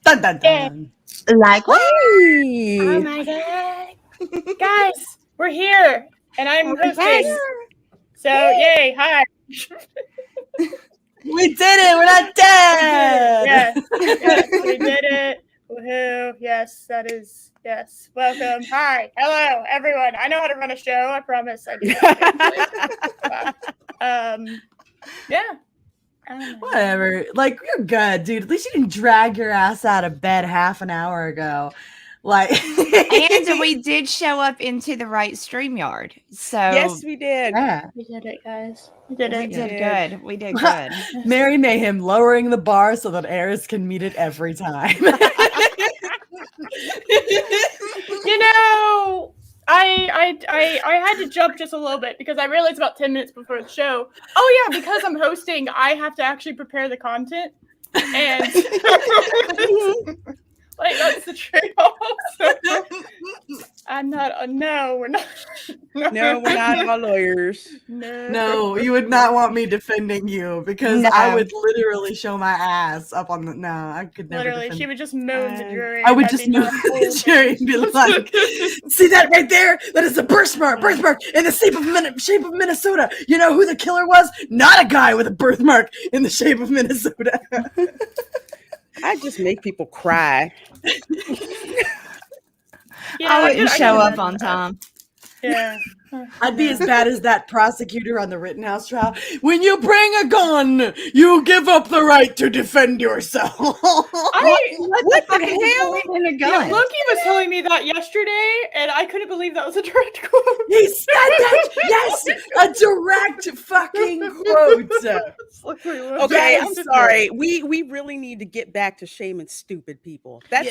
Dun, dun, dun. Like what? Oh my god. Guys, we're here. And I'm hosting. So, yay. Hi. We did it. We're not dead. Yes, we did it. Woohoo. Yes, that is. Yes. Welcome. Hi. Hello, everyone. I know how to run a show. I promise I do. Yeah. Whatever. Like, you're good, dude. At least you didn't drag your ass out of bed half an hour ago. Like, And we did show up into the right StreamYard. So Yes, we did. yeah. We did it, guys. We did it. we did good. We did good. Mary Mayhem lowering the bar so that heirs can meet it every time. You know, I had to jump just a little bit because I realized about 10 minutes before the show. Oh yeah, because I'm hosting, I have to actually prepare the content, and like that's the trade-off. So, I'm not. No, we're not. No, we're not all lawyers. No, you would not want me defending you because I would literally show my ass up on the. No, I could never. Literally, defend she would just moan the jury. I would just move the jury and be like, "See that right there? That is a birthmark in the shape of Minnesota. You know who the killer was? Not a guy with a birthmark in the shape of Minnesota." I just make people cry. Yeah, I wouldn't show up imagine on that. time. Yeah. I'd be as bad as that prosecutor on the Rittenhouse trial. When you bring a gun, you give up the right to defend yourself. What the fuck is the point in a gun? Loki was telling me that yesterday, and I couldn't believe that was a direct quote. He said that. Yes, a direct fucking quote. Okay, I'm sorry. We really need to get back to shaming stupid people. That's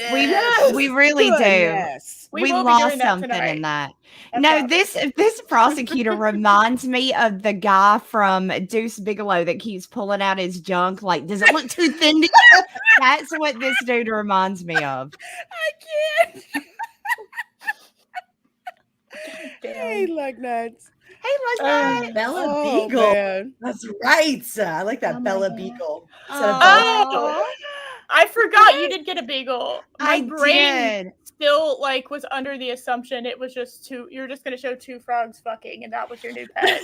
We really do. Yes. We will be lost doing that something tonight. in that. That's No, all. this prosecutor reminds me of the guy from Deuce Bigelow that keeps pulling out his junk. Like, does it look too thin to you? That's what this dude reminds me of. I can't. Hey, lug nuts. Hey, look, Bella Oh, Beagle. man. That's right. I like that Oh my Bella God. Beagle. Instead of Bella. Oh, I forgot you did get a beagle. My I brain did. still like was under the assumption it was just two. You're just gonna show two frogs fucking, and that was your new pet.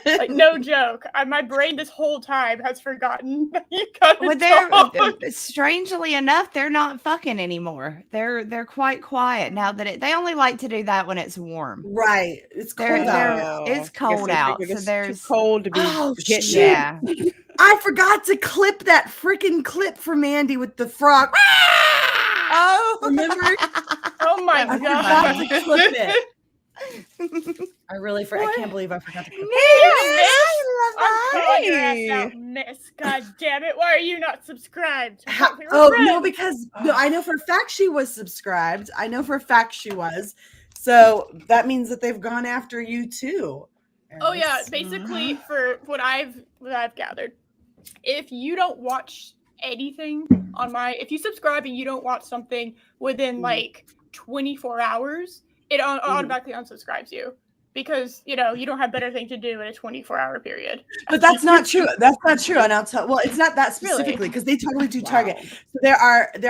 Like no joke. My brain this whole time has forgotten that you got a Well, dog. strangely enough, they're not fucking anymore. They're quite quiet now that they only like to do that when it's warm. Right. It's cold out. It's cold out, so It's there's too cold to be Oh, getting shit. yeah. I forgot to clip that freaking clip for Mandy with the frog. Oh, Remember? Oh my I god! forgot to clip it. I really I can't believe I forgot to clip it. I'm calling your ass out, Miss. God damn it! Why are you not subscribed? We were No, friends. because I know for a fact she was subscribed. I know for a fact she was. So that means that they've gone after you too. Oh yeah, Yes. basically for what I've gathered, if you don't watch anything on if you subscribe and you don't watch something within like 24 hours, it automatically unsubscribes you because you don't have better thing to do in a 24-hour period. But that's not true. That's not true. And I'll tell. Well, it's not that specifically because they totally do target. So there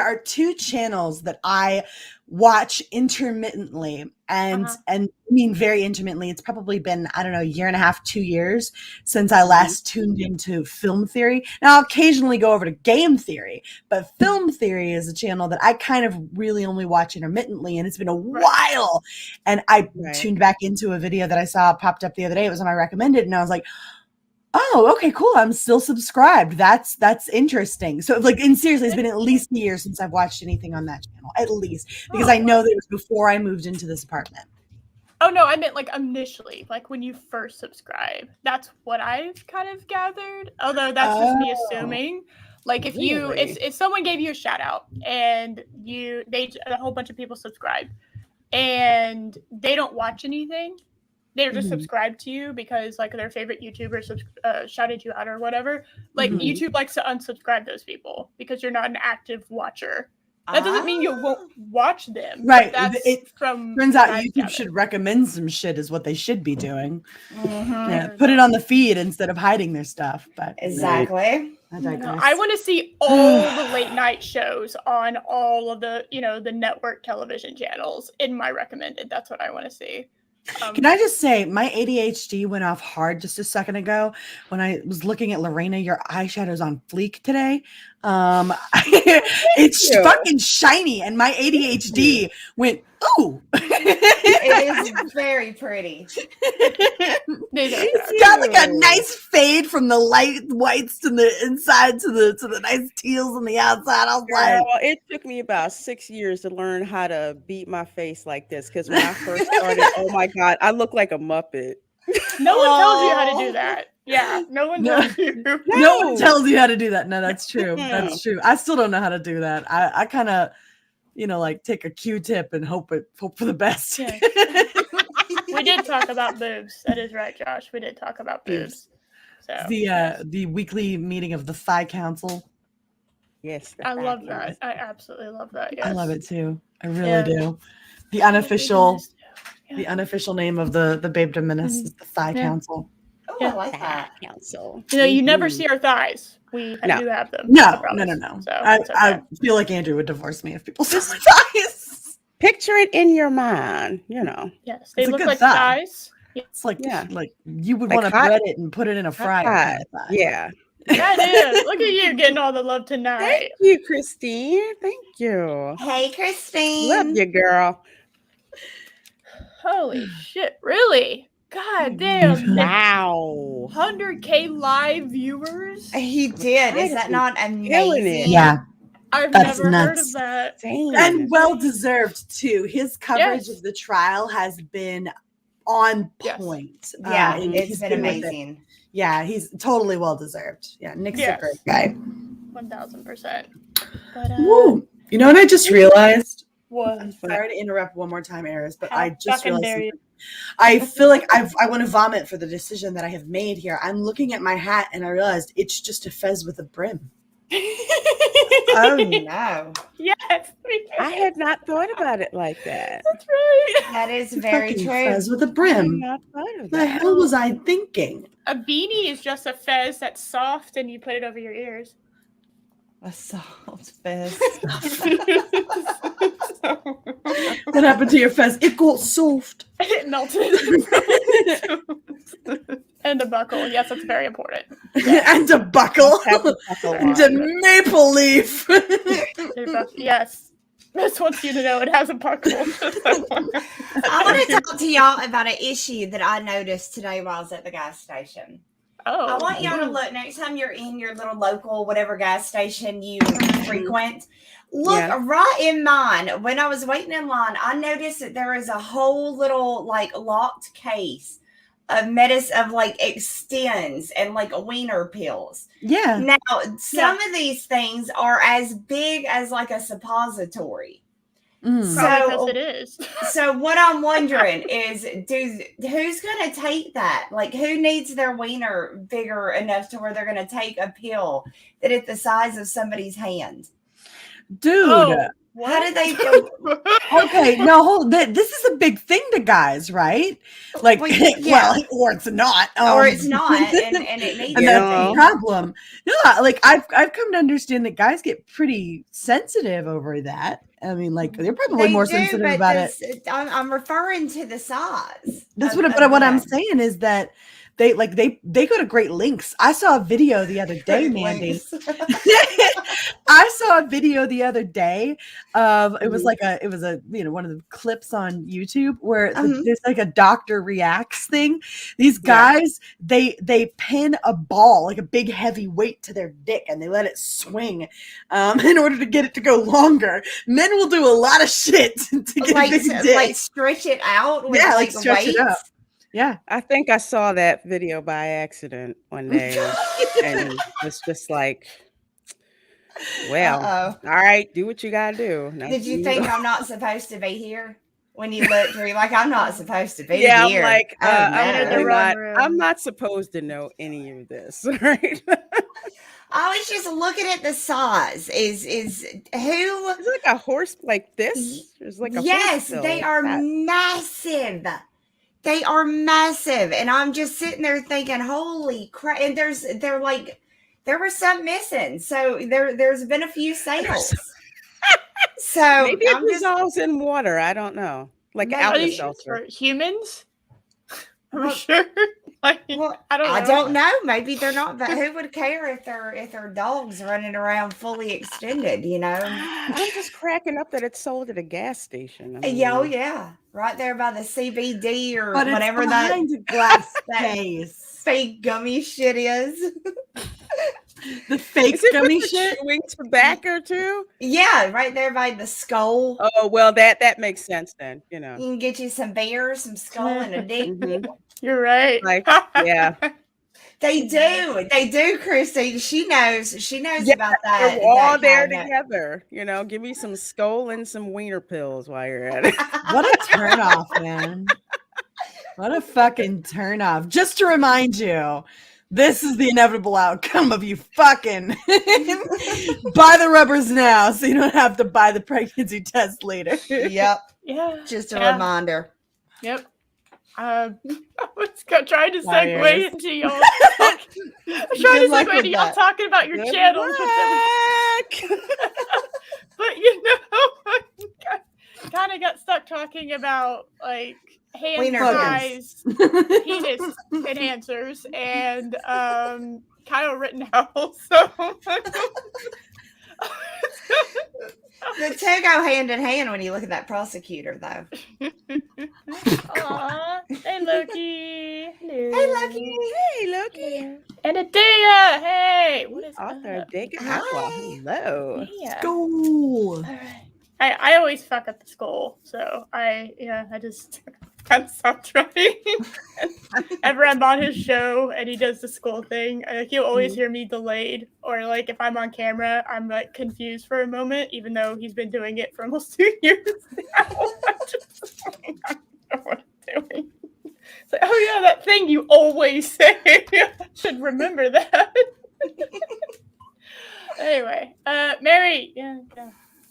are two channels that I watch intermittently, and I mean very intermittently. It's probably been I don't know a year and a half, 2 years since I last tuned into Film Theory. Now I'll occasionally go over to Game Theory, but Film Theory is a channel that I kind of really only watch intermittently, and it's been a while. And I tuned back into a video that I saw popped up the other day. It was on my recommended, and I was like, oh, okay, cool. I'm still subscribed. That's interesting. So like, and seriously, it's been at least a year since I've watched anything on that channel, at least, because I know that it was before I moved into this apartment. Oh no, I meant like initially, like when you first subscribe. That's what I've kind of gathered. Although that's just me assuming. Like if if someone gave you a shout out and a whole bunch of people subscribe and they don't watch anything, they're just subscribed to you because like their favorite YouTuber shouted you out or whatever. Like YouTube likes to unsubscribe those people because you're not an active watcher That doesn't mean you won't watch them. Right. That's It from turns what out I've YouTube gathered. should recommend some shit is what they should be doing. Mhm. Yeah, put it on the feed instead of hiding their stuff. But Exactly. I digress. I want to see all the late night shows on all of the, the network television channels in my recommended. That's what I want to see. Can I just say my ADHD went off hard just a second ago when I was looking at Lorena. Your eyeshadow's on fleek today. It's fucking shiny, and my ADHD went, ooh. It is very pretty. It's got like a nice fade from the light whites to the inside to the nice teals on the outside. I was like, it took me about 6 years to learn how to beat my face like this because when I first started, oh my God, I look like a Muppet. No one tells you how to do that. Yeah, no one tells you. No one tells you how to do that. No, that's true. That's true. I still don't know how to do that. I kind of, like take a Q-tip and hope for the best. Yeah. We did talk about boobs. That is right, Josh. We did talk about boobs. So the weekly meeting of the Thigh Council. Yes, I love that. I absolutely love that. Yes. I love it too. I really do. The unofficial name of the Babedom Menace is the Thigh Council. Oh, I like that. Council. You never see our thighs. We do have them. No. So I feel like Andrew would divorce me if people saw my thighs. Picture it in your mind, Yes, they look like thighs. It's like you would want to bread it and put it in a fryer. Kind of thigh. Yeah. That is. Look at you getting all the love tonight. Thank you, Christine. Thank you. Hey, Christine. Love you, girl. Holy shit! Really? God damn! Wow. 100K live viewers. He did. Is that not amazing? Yeah. I've never heard of that. And well deserved too. His coverage of the trial has been on point. Yeah, it's been amazing. Yeah, he's totally well deserved. Yeah, Nick's a great guy. 1000%. But you know what I just realized? What? I'm sorry to interrupt one more time, Eris, but I just realized I feel like I want to vomit for the decision that I have made here. I'm looking at my hat and I realized it's just a fez with a brim. Oh no! Yes, I had not thought about it like that. That's right. That is very true. Fez with a brim. What the hell was I thinking? A beanie is just a fez that's soft, and you put it over your ears. A soft fez. What happened to your fez? It got soft. It melted. And a buckle. Yes, that's very important. And a buckle. And a maple leaf. Yes. This wants you to know it has a buckle. I want to talk to y'all about an issue that I noticed today while I was at the gas station. Oh. I want y'all to look next time you're in your little local, whatever gas station you frequent. Look right in mine. When I was waiting in line, I noticed that there is a whole little locked case of medicine of extends and wiener pills. Yeah. Now, some of these things are as big as a suppository. So it is. So what I'm wondering is, who's going to take that? Who needs their wiener bigger enough to where they're going to take a pill that is the size of somebody's hand? Dude. How do they? Okay, no, hold. This is a big thing to guys, right? Or it's not, or it's not, and it needs. And that's the problem. No, I've come to understand that guys get pretty sensitive over that. I mean, they're probably more sensitive about it. I'm referring to the size. That's what I'm saying is that they go to great lengths. I saw a video the other day, Mandy. I saw a video the other day of it was one of the clips on YouTube where there's a doctor reacts thing. These guys they pin a ball, a big heavy weight, to their dick and they let it swing in order to get it to go longer. Men will do a lot of shit to get a big dick. Stretch it out with stretch it up. Yeah, I think I saw that video by accident one day, and it's just all right, do what you gotta do. Did you think I'm not supposed to be here? When you look, you're I'm not supposed to be here. I'm I'm not supposed to know any of this, right? I was just looking at the size. Is who? It's like a horse like this. There's like a Yes, horse they like are that. massive. They are massive, and I'm just sitting there thinking, "Holy crap!" And they're like, there was some missing, so there's been a few sales. So Maybe it I'm just dissolves in water. I don't know. Like Maybe. Are Alka these Seltzer. for humans? Are we Well- sure? Like, well, I don't know. Maybe they're not. But who would care if they're dogs running around fully extended? You know. I'm just cracking up that it's sold at a gas station. I Yeah, oh mean, yeah, right there by the CBD or But it's whatever that behind a glass that- case. fake gummy shit is. The fake is it gummy with the shit. chewing tobacco too? Yeah, right there by the skull. Oh well, that makes sense then. You know, You can get you some beer, some skull, and a dick. Mhm. You're right. Like, yeah. They do, Christy. She knows Yeah, about that. We're all that there kind of- together. You know, give me some skull and some wiener pills while you're at it. What a turnoff, man. What a fucking turnoff. Just to remind you, this is the inevitable outcome of you fucking buy the rubbers now so you don't have to buy the pregnancy test later. Yep, Yeah. just a Yeah. reminder. Yep. I was trying to segue Hilarious. into y'all. I was trying Good to luck segue with into y'all that. talking about your Good channels, but you know, kind of got stuck talking about like hand Wiener size penis enhancers and Kyle Rittenhouse. So The two go hand in hand when you look at that prosecutor, though. Aw, hey Loki. Hey, Lucky. Hey, Loki. And Adea, hey. What is Author up? Dakin Hi. Aqua. Hello. Yeah. Go. Alright. I always fuck up the skull, so I just can't stop trying. Ever I'm on his show and he does the skull thing, like he'll always hear me delayed, or like if I'm on camera, I'm like confused for a moment, even though he's been doing it for almost 2 years now. I don't know what I'm doing. It's like, oh yeah, that thing you always say. I should remember that. Anyway, Mary, yeah.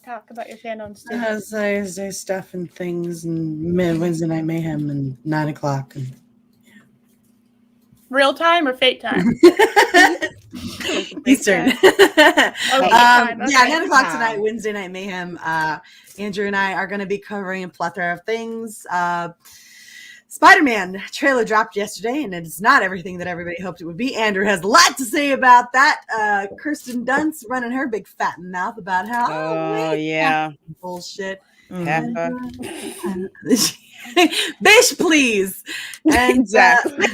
Talk about your fandom stuff. There's stuff and things and Wednesday Night Mayhem and 9 o'clock. And Real time or fake time? Eastern. time, okay. Yeah, 9 o'clock tonight, Wednesday Night Mayhem. Andrew and I are going to be covering a plethora of things. Spider-Man trailer dropped yesterday, and it's not everything that everybody hoped it would be. Andrew has a lot to say about that. Kirsten Dunst running her big fat mouth about how Oh, yeah. bullshit. Peppa. Bish, please. And Exactly.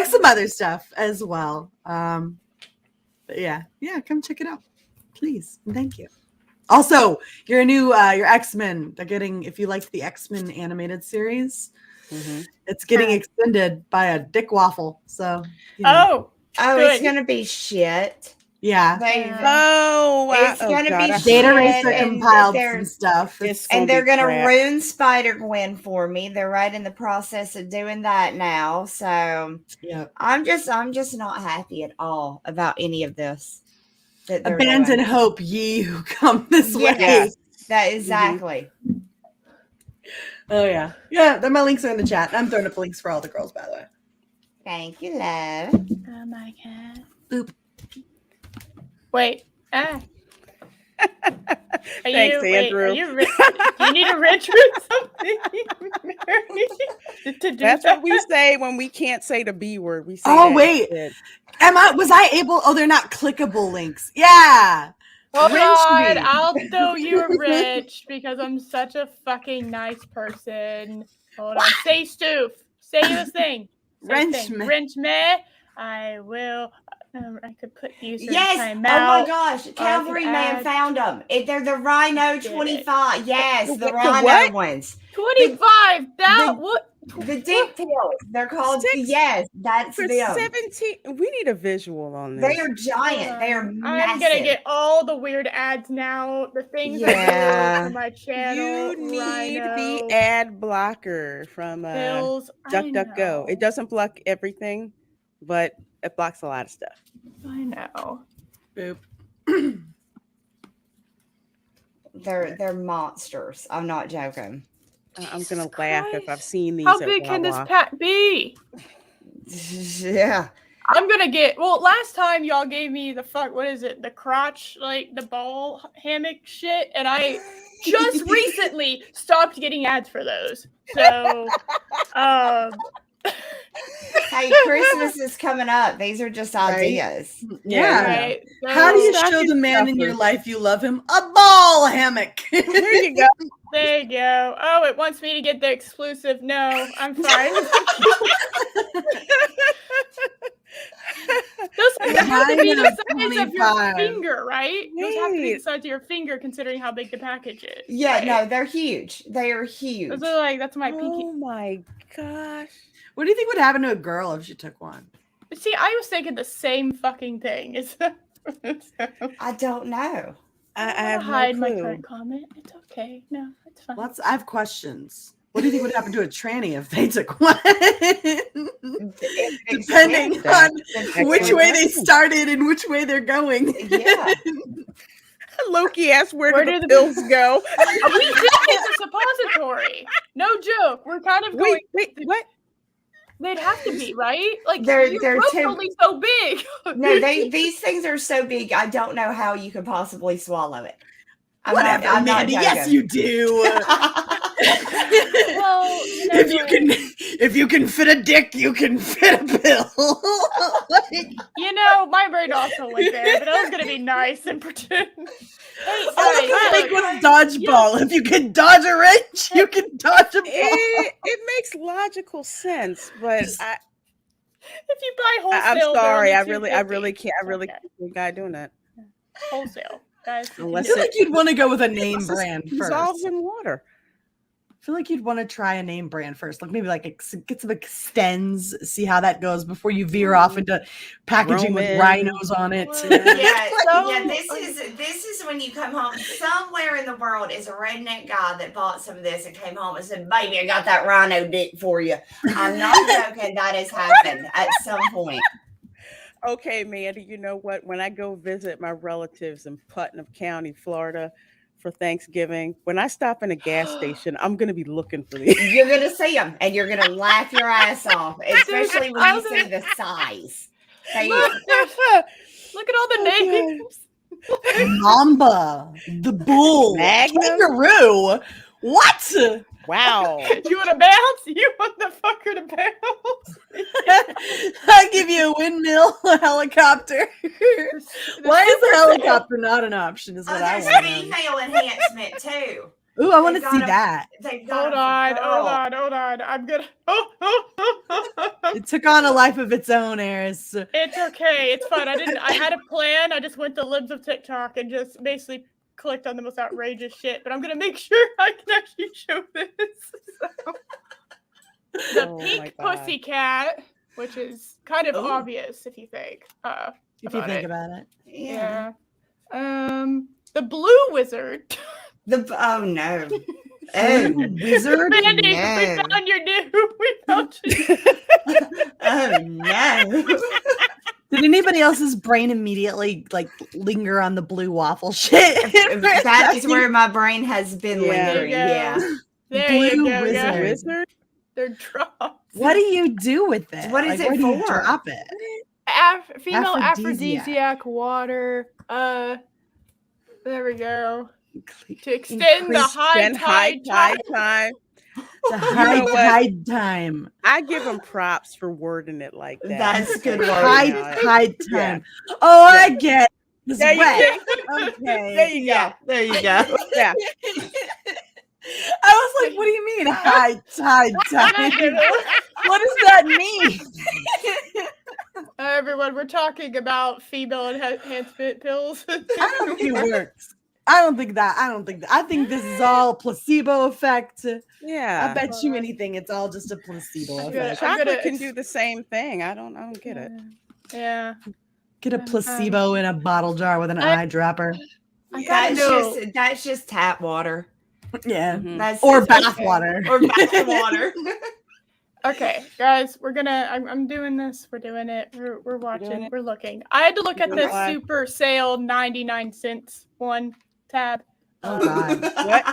some other stuff as well. But yeah, come check it out, please. And thank you. Also, your X-Men. They're getting, if you liked the X-Men animated series, it's getting extended by a dick waffle. So, you know. Oh, Good. it's gonna be shit. Yeah. Oh, wow. It's gonna be shit. Data Racer and compiled they're- some stuff. And they're gonna crap. ruin Spider-Gwen for me. They're right in the process of doing that now. So Yeah. I'm just not happy at all about any of this. That they're Abandon doing. hope, ye who come this way. Yes, that exactly. Oh yeah. Yeah, my links are in the chat. I'm throwing up links for all the girls, by the way. Thank you, love. Oh my god. Boop. Wait. Are Thanks, Andrew. Are you do you need a wrench or something, Mary? To do That's that? what we say when we can't say the B word. We say Oh, that wait. instead. Was I able? Oh, they're not clickable links. Yeah. Hold Wrench on, me. I'll throw you a wrench because I'm such a fucking nice person. Hold on. Say stoof. Say this thing. Say Wrench thing. me. Wrench me. I will. I could put user Yes. time Oh out. my gosh. Cavalry Man add- found them. They're the Rhino Did it. 25. Yes, the The Rhino what? ones. 25. That the- what? The dick pills. They're called. Six Yes, that's For them. 17, we need a visual on this. They are giant. They are I'm massive. gonna get all the weird ads now. The things Yeah. I do for my channel. You need Rhino, the ad blocker from pills. I DuckDuckGo. know. It doesn't block everything, but It blocks a lot of stuff. I know. Boop. They're monsters. I'm not joking. I'm gonna laugh if I've seen these. How at big can this Wawa. pack be? Yeah. I'm gonna get. Well, last time y'all gave me the what is it? The crotch, like the ball hammock shit, and I just recently stopped getting ads for those. So, Hey, Christmas is coming up. These are just ideas. Yeah. Right. So, How do you show stocking the man in your stuffers. life you love him? A ball hammock. There you go. There you go. Oh, it wants me to get the exclusive. No, I'm fine. Those have to be the size of your 25. finger, right? Those have to be the Wait. size of your finger, considering how big the package is. Yeah, right? no, they're huge. They are huge. Those are like, that's my pinky. Oh my gosh. What do you think would happen to a girl if she took one? See, I was thinking the same fucking thing. It's I don't know. I I'm have gonna hide no my clue. current comment. It's okay. No, it's fine. I have questions. What do you think would happen to a tranny if they took one? Depending on which way they started and which way they're going. Yeah. Loki asked, where Where do do the the- pills go? We did it's a suppository. No joke. We're kind of going. Wait, what? They'd have to be right. Like They're your throat's only so big. No, these things are so big. I don't know how you could possibly swallow it. Whatever, I'm not Mandy. Yes, joking. you do. Well, if you can fit a dick, you can fit a pill. my brain also went there, but I was gonna be nice and pretend. Hey, All I guys, could think was dodgeball. If you can dodge a wrench, you can dodge a ball. It makes logical sense, but if you buy wholesale, I'm they're sorry. only I really $2.50. can't. I really Okay. can't see a guy doing that. Wholesale, guys. I Unless feel like you'd want to go with a name Unless it brand dissolves first. in water. I feel like you'd want to try a name brand first. Like maybe get some extends, see how that goes before you veer off into packaging with Roman. rhinos on it. Yeah, this is when you come home. Somewhere in the world is a redneck guy that bought some of this and came home and said, "Baby, I got that rhino dick for you." I'm not joking. That has happened at some point. Okay, Mandy, you know what? When I go visit my relatives in Putnam County, Florida for Thanksgiving, when I stop in a gas station, I'm going to be looking for these. You're going to see them and you're going to laugh your ass off, especially when you see the size. Look at all the names. Mamba, the bull, Magnum? kangaroo. What? Wow. You want to bounce? You want the fucker to bounce? I give you a windmill, a helicopter. Why is a helicopter not an option? Is what I there's want to know. female enhancement too. Ooh, I want to They've see got 'em- that. They've got 'em for Hold on. I'm gonna. It took on a life of its own, Eris. It's okay. It's fine. I had a plan. I just went to libs of TikTok and just basically clicked on the most outrageous shit. But I'm gonna make sure I can actually show this. The Oh my pink God. pussycat, which is kind of Oh. obvious if you think. If you think about it. Yeah. The blue wizard. Oh no. Oh, Wizard? Mandy, we no. found your new. We found you. oh no. Did anybody else's brain immediately linger on the blue waffle shit? That is where my brain has been Yeah. lingering. There you Yeah. go. There Blue you go, wizard. guys. Wizard? They're drops. What do you do with it? What is it where do you for? drop it? Female Aphrodisiac. aphrodisiac water. There we go. To extend the high Then high tide time. The high what? tide time. I give them props for wording it like that. That's good wording. High Yeah. time. Oh, I get it. It's There you wet. go. Okay. There you Yeah, there you go. Yeah. I was like, what do you mean high tide time? What does that mean? Everyone, we're talking about female enhancement pills. I don't think it works. I don't think that. I think this is all placebo effect. Yeah. I bet you anything. It's all just a placebo I'm effect. gonna- Chocolate can do the same thing. I don't get it. Yeah. Get a placebo in a bottle jar with an eyedropper. That's just tap water. Yeah. Mhm. That's Or it's bath okay. water. Or bath water. Okay, guys, I'm doing this. We're doing it. We're watching. We're looking. I had to look at the super sale 99 cents one tab. Oh God. What?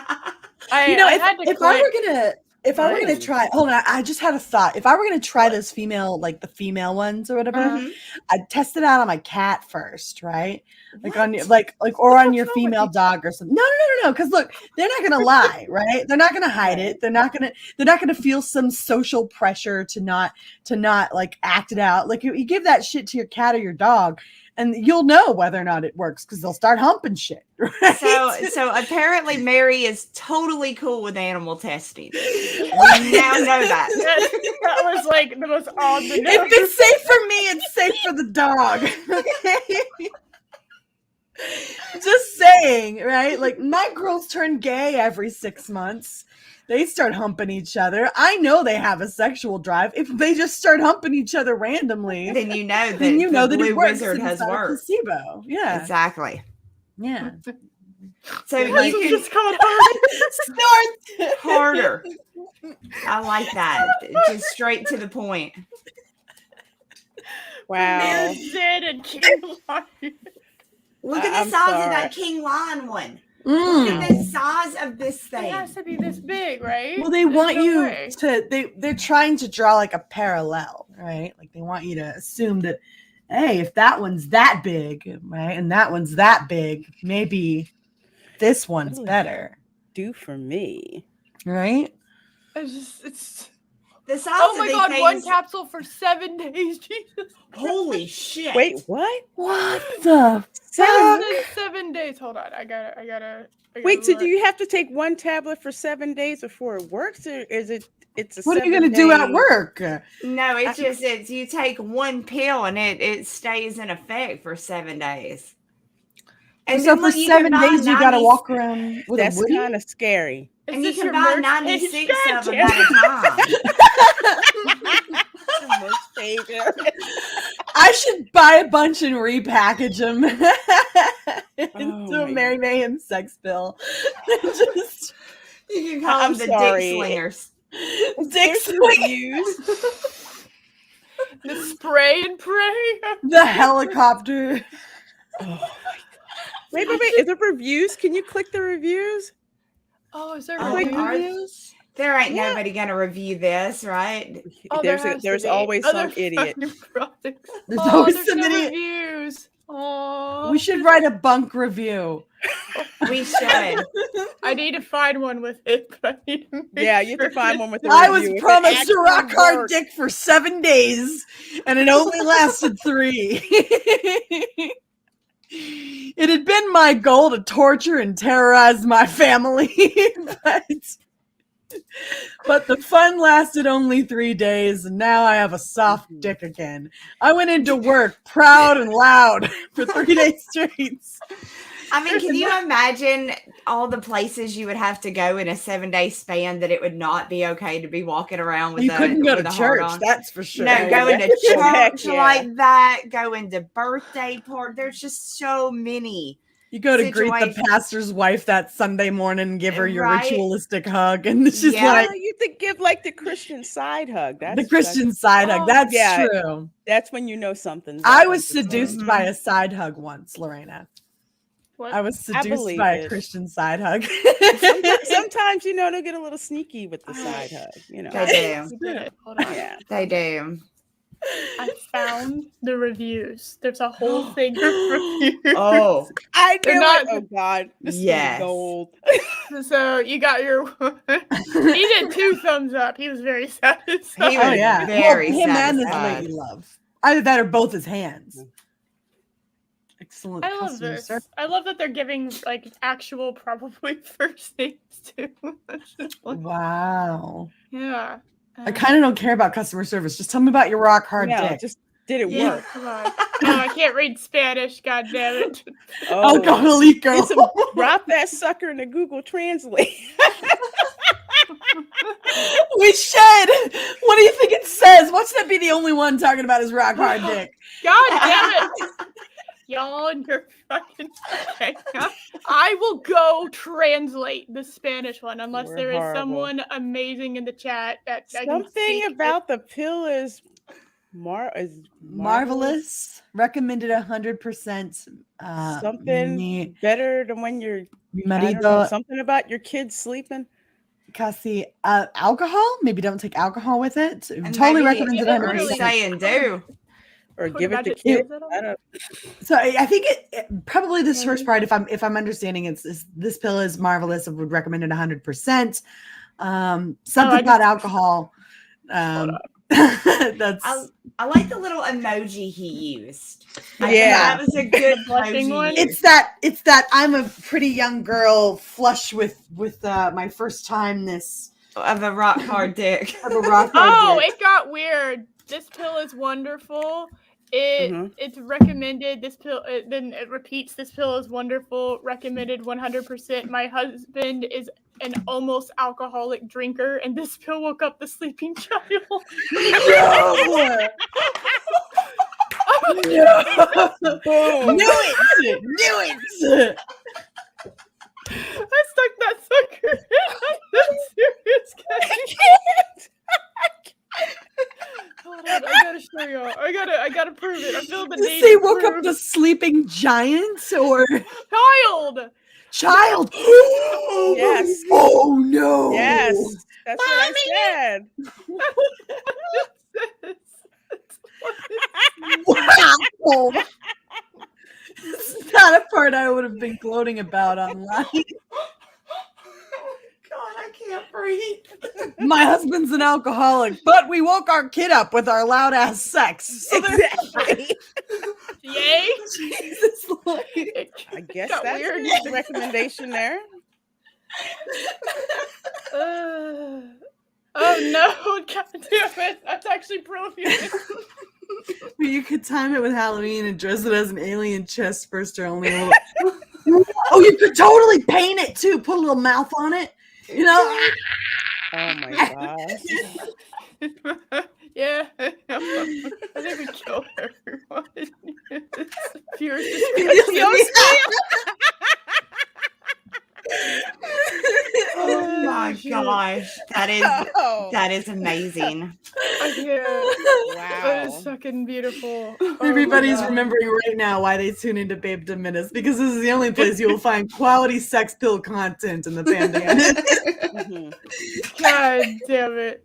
I had to if I were gonna try, hold on, I just had a thought. If I were gonna try those the female ones or whatever, I'd test it out on my cat first, right? Like on your female dog or something. No. Because look, they're not gonna lie, right? They're not gonna hide it. They're not gonna feel some social pressure to not like act it out. Like you give that shit to your cat or your dog, and you'll know whether or not it works because they'll start humping shit. Right? So apparently Mary is totally cool with animal testing. We now know that. That was like the most odd to know. If it's safe for me, it's safe for the dog. Okay? Just saying, right? Like my girls turn gay every 6 months. They start humping each other. I know they have a sexual drive. If they just start humping each other randomly, then you know that that Blue it works. Wizard has worked. Placebo. Yeah. Exactly. Yeah. So you can just come start harder. I like that. Just straight to the point. Wow. Look at the size of that king lion one. Look at the size of this thing. It has to be this big, right? Well, they want you to. They're trying to draw like a parallel, right? Like they want you to assume that, hey, if that one's that big, right, and that one's that big, maybe this one's better. Do for me, right? It's the size. Oh my God! Things... One capsule for 7 days. Jesus. Holy shit! Wait, what? What the? 7 days. Hold on. I gotta. Wait, so do you have to take one tablet for 7 days before it works, or is it? It's a. What are you gonna do at work? No, it's you take one pill and it stays in effect for 7 days. And so for 7 days you gotta walk around with that's a woody? Kind of scary. And you can buy 96 of them at a time. I should buy a bunch and repackage them into a Mary Mayhem sex pill. Just, you can call them the dick slingers. Dick slingers. The spray and pray. The helicopter. Oh my God. Wait. Is there reviews? Can you click the reviews? Oh, is there reviews? There ain't nobody gonna review this, right? Oh, there's always some idiot. There's always some idiot. Reviews. Oh, we should write a bunk review. We should. I need to find one with it. But I need to you have to find one with it. I was promised a rock hard dick for 7 days, and it only lasted 3. It had been my goal to torture and terrorize my family, but the fun lasted only 3 days, and now I have a soft dick again. I went into work proud and loud for 3 days straight. I mean, can you imagine all the places you would have to go in a 7-day span that it would not be okay to be walking around with? You couldn't go to church, that's for sure. No, going to church like that, going to birthday party. There's just so many. You go to greet the pastor's wife that Sunday morning and give her your ritualistic hug, and it's just like you have to give like the Christian side hug. That's the Christian side hug. That's true. That's when you know something's. I was seduced by a side hug once, Lorena. What? I was seduced by a Christian side hug. Sometimes they'll get a little sneaky with the side hug. They do. Hold on. Yeah, they do. I found the reviews. There's a whole thing of reviews. Oh, I knew it. Oh God, this is gold. So you got your. He did 2 thumbs up. He was very satisfied. He was very him satisfied. and his lady love. Either that or both his hands. Excellent. I love this. Service. I love that they're giving like actual probably first names too. Wow. Yeah. I kind of don't care about customer service. Just tell me about your rock hard dick. Just did it work? Come on. No, I can't read Spanish. God damn it. Oh, Calico. Drop that sucker into Google Translate. We should. What do you think it says? Watch that be the only one talking about his rock hard dick. God damn it. y'all and your fucking. Okay. I will go translate the Spanish one unless We're there is horrible. someone amazing in the chat that I can Something speak about the pill is marvelous. Marvelous. Recommended 100%. Something better than when you're Mi I don't know, marido something about your kids sleeping. casi alcohol. Maybe don't take alcohol with it. And Totally maybe recommended it 100%. really- saying do. Or Put give a it to bunch of kids. pills I don't So I think it probably this first part, if I'm understanding, it's this pill is marvelous. I would recommend it 100%. Something about alcohol. That's I like the little emoji he used. I think Yeah. that was a good blushing emoji one. use. it's that I'm a pretty young girl flush with my first time this Of a rock hard dick. of a rock hard dick. It got weird. This pill is wonderful. It's recommended. This pill then it repeats. This pill is wonderful. Recommended 100%. My husband is an almost alcoholic drinker, and this pill woke up the sleeping child. No! Boom. Knew it! I stuck that sucker in. I'm serious, guys. Hold on, I gotta show y'all. I gotta prove it. I feel the need. They to woke up prove. the sleeping giant or child. Yes. Oh no. Yes. That's what I said. Wow. It's not a part I would have been gloating about online. God, I can't breathe. My husband's an alcoholic, but we woke our kid up with our loud ass sex. So Exactly. Yay. Jesus, Lord. I guess Got that's weird. a recommendation there. Oh no, God damn it. That's actually brilliant. But you could time it with Halloween and dress it as an alien chest burster only a little. Oh, you could totally paint it too. Put a little mouth on it. You know? Oh my gosh. Yeah. I think we killed everyone. Viewers Oh my gosh. That is amazing. That Wow. is fucking beautiful. Everybody's remembering right now why they tune into Babedom Menace, because this is the only place you will find quality sex pill content in the pandemic. God damn it.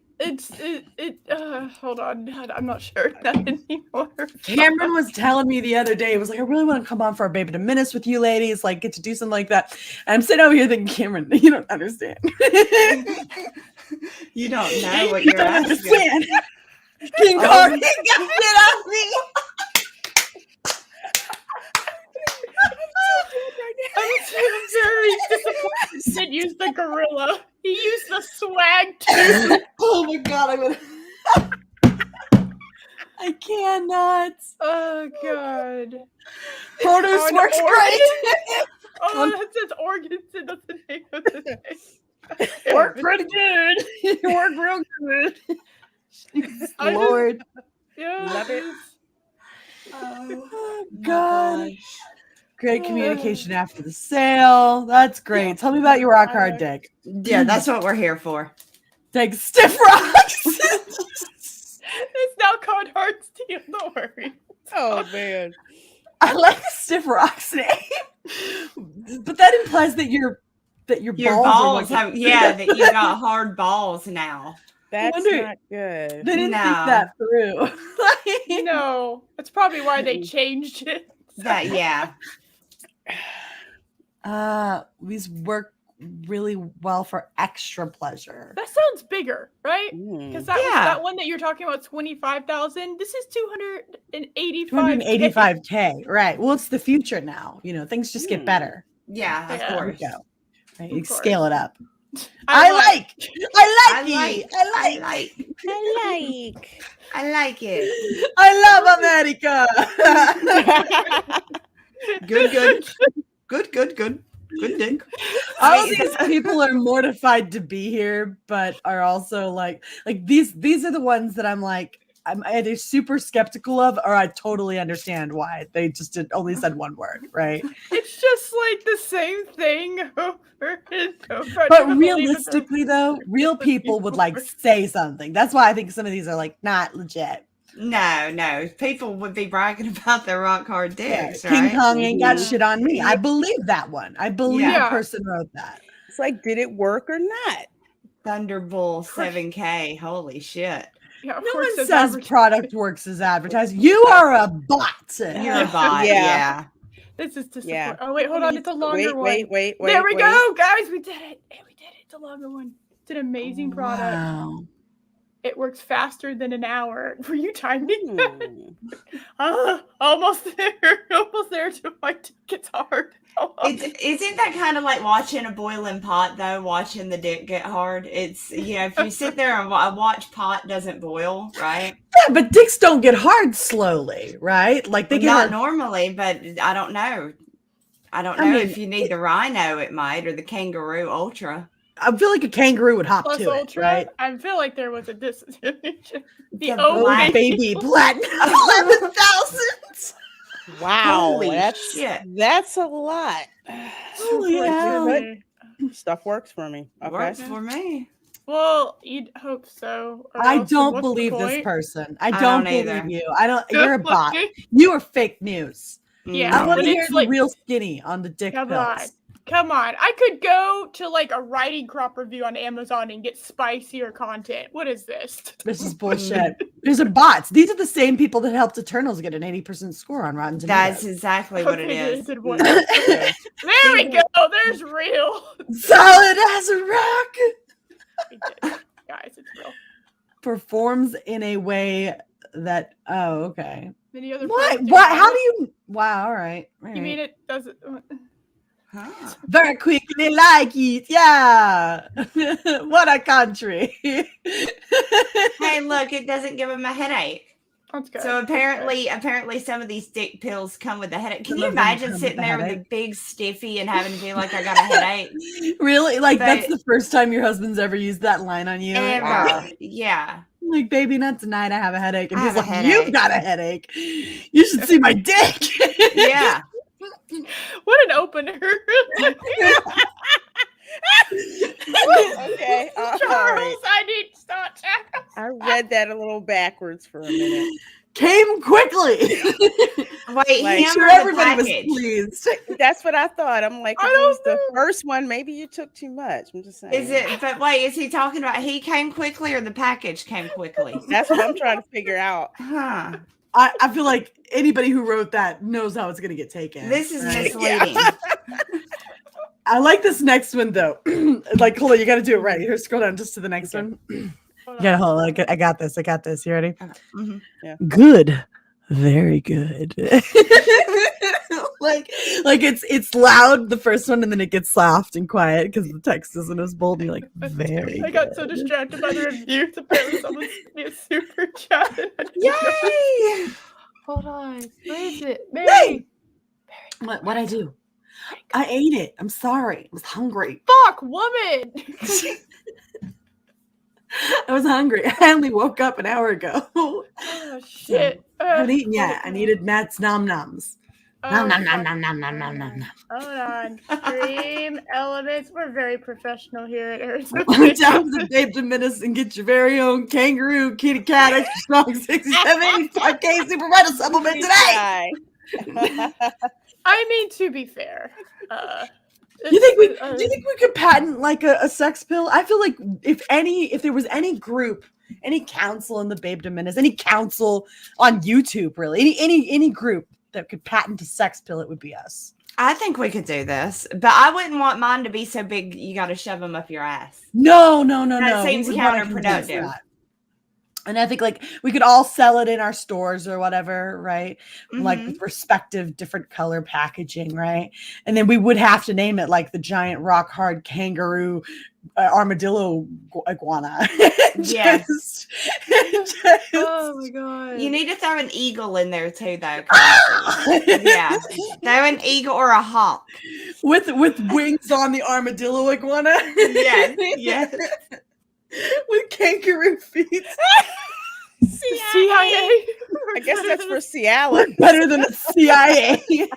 Hold on. I'm not sure that anymore. Cameron was telling me the other day, it was like, I really want to come on for a Babedom Menace with you ladies, like get to do something like that. And I'm sitting over here thinking, Cameron, you don't understand. You don't know what you're asking. King Cardi, get off me. I'm very disappointed he didn't use the gorilla. He used the swag too. Oh my god, I cannot. Oh god. Produce works great. Oh, that says organs. It doesn't name of the thing. Worked pretty good. You worked real good. Jesus Lord. Yeah. Love it. Oh god. Great communication after the sale. That's great. Tell me about your rock hard dick. Yeah, that's what we're here for. Take stiff rocks. It's now called hard steel. Don't worry. Oh man. I like the stiff rocks name, but that implies that your balls are like, that you got hard balls now. That's wonder- not good. They didn't No. think that through. No, that's probably why they changed it. These work really well for extra pleasure. That sounds bigger, right? Because that was that one that you're talking about, 25,000. This is 285. 285K, right? Well, it's the future now. You know, things just get better. Yeah, of There we course. go. Right, you scale it up. I like it. I love America. Good dick. All these people are mortified to be here, but are also like these are the ones that I'm like, I'm either super skeptical of, or I totally understand why they just only said one word, right? It's just like the same thing over and over. But realistically, though, real people would like say something. That's why I think some of these are like not legit. No. People would be bragging about their rock hard dicks, King right? Kong ain't got shit on me. I believe that one. I believe the person wrote that. It's like, did it work or not? Thunderbolt 7K. Holy shit. Yeah, no one says product works as advertised. You are a bot. You're a bot. Yeah. This is to support. Oh, wait, hold on. It's a longer one. Wait. There we go, guys. We did it. It's a longer one. It's an amazing product. Wow. It works faster than an hour. Were you timing that? Almost there to my dick. It's hard. Isn't that kind of like watching a boiling pot, though? Watching the dick get hard. It's, if you sit there and watch pot doesn't boil, right? Yeah, but dicks don't get hard slowly, right? Like they get not hard normally, but I don't know. If you need the Rhino, it might, or the Kangaroo Ultra. I feel like a kangaroo would hop Plus to Ultra, it, right? I feel like there was a disadvantage. The Black baby platinum 11,000. Wow, Holy shit. That's a lot. Holy hell. Stuff works for me. Okay. Works for me. Well, you'd hope so. I don't believe this person. I don't believe either. you. You're a bot. You are fake news. Yeah, I want to hear it's the real skinny on the dick pills. Come on. I could go to like a writing crop review on Amazon and get spicier content. What is this? This is bullshit. These are bots. These are the same people that helped Eternals get an 80% score on Rotten Tomatoes. That's exactly what it is. There we go. There's real. Solid as a rock. We did it. Guys, it's real. Performs in a way that, okay. Many other what? How do you? Wow. All right. You mean it doesn't? Very quickly like it. Yeah. What a country. Hey, look, it doesn't give him a headache. That's good. So apparently some of these dick pills come with a headache. Can you imagine sitting there with a big stiffy and having to be like, I got a headache? Really? Like that's the first time your husband's ever used that line on you? Ever. Yeah. Like, baby, not tonight. I have a headache. And he's like, you've got a headache. You should see my dick. Yeah. What an opener. Okay. Charles, right. I need to start. I read that a little backwards for a minute. Came quickly. Wait, like, sure everybody was pleased. That's what I thought. I'm like, if it was the first one, maybe you took too much. I'm just saying. Is he talking about he came quickly or the package came quickly? That's what I'm trying to figure out. Huh. I feel like anybody who wrote that knows how it's going to get taken. This is misleading. I like this next one, though. Like, hold on, you got to do it right. Here, scroll down just to the next one. Yeah, hold on. I got this. You ready? Mm-hmm. Yeah. Good. Very good. like it's loud, the first one, and then it gets soft and quiet because the text isn't as bold. And you're like, very I got so distracted by the review. Apparently someone sent me a super chat. Yay! Hold on. Where is it? Mary. What'd I do? I ate it. I'm sorry. I was hungry. Fuck, woman! I was hungry. I only woke up an hour ago. Oh, shit. I haven't eaten yet. I needed Matt's nom noms. Nom nom nom nom nom nom nom nom. Hold on. Stream elements. We're very professional here at Arizona. Down to Babedom Menace and get your very own kangaroo kitty cat extra strong 6785K super vital supplement today. I mean, to be fair, do you think we could patent like a sex pill? I feel like if there was any group, any council in the Babedom Menace, any council on YouTube, really, any group that could patent a sex pill, it would be us. I think we could do this, but I wouldn't want mine to be so big you got to shove them up your ass. No. That seems counterproductive. And I think like we could all sell it in our stores or whatever, right? Mm-hmm. Like with respective different color packaging, right? And then we would have to name it like the giant rock hard kangaroo armadillo iguana. Yes. Oh my god. You need to throw an eagle in there too, though. Yeah. Throw an eagle or a hawk. With wings on the armadillo iguana. Yes. With kangaroo feet. CIA. I guess that's for Cialis. Better than the CIA. CIA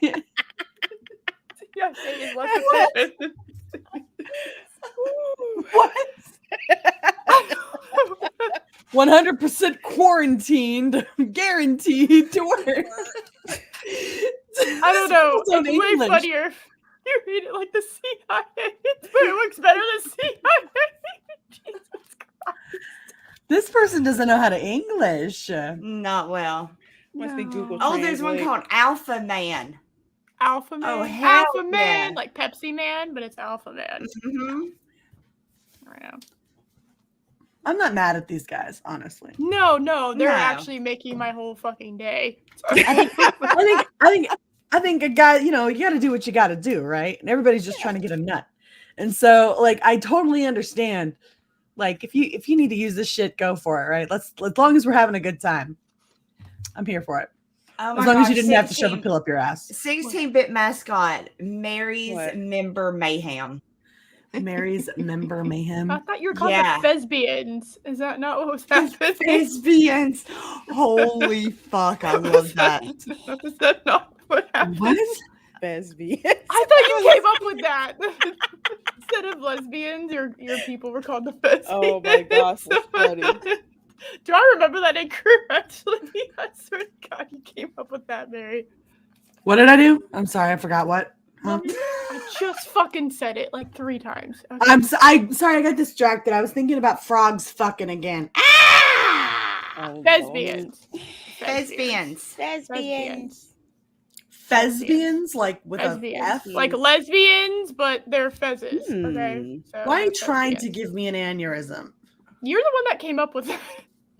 is less efficient. What? 100% quarantined, guaranteed to work. I don't know. It's It's way English. funnier if you read it like the CIA, but it works better than CIA. Jesus Christ. This person doesn't know how to English. Not well. Must be Google Oh, there's one Translate. called Alpha Man. Alpha Man. Oh, hell Alpha Man, yeah. like Pepsi Man, but it's Alpha Man. Mm-hmm. I know. I'm not mad at these guys, honestly. No, they're No. actually making my whole fucking day. I think a guy, you got to do what you got to do, right? And everybody's just trying to get a nut. And so, like, I totally understand. Like, if you need to use this shit, go for it, right? As long as we're having a good time, I'm here for it. Oh my As long as gosh, you didn't have to shove a pill up your ass. 16-bit mascot Mary's What? member mayhem. Mary's member mayhem. I thought you were called Yeah. the Thesbians. Is that not what was happening? Lesbians. Holy fuck, I love that. Is that not what happened? What? Besby. I thought you came up with that. Instead of lesbians, your people were called the Thesbians. Oh my gosh, that's funny. Do I remember that incorrectly? I swear to God, you came up with that, Mary. What did I do? I'm sorry, I forgot what. Huh? I just fucking said it like 3 times. Okay. I'm sorry, I got distracted. I was thinking about frogs fucking again. Oh, Lesbians. Lesbians. Lesbians. Thespians, like with Lesbians. a F. Like lesbians, but they're fezzes. Okay. So Why are you trying to lesbians. give me an aneurysm? You're the one that came up with that.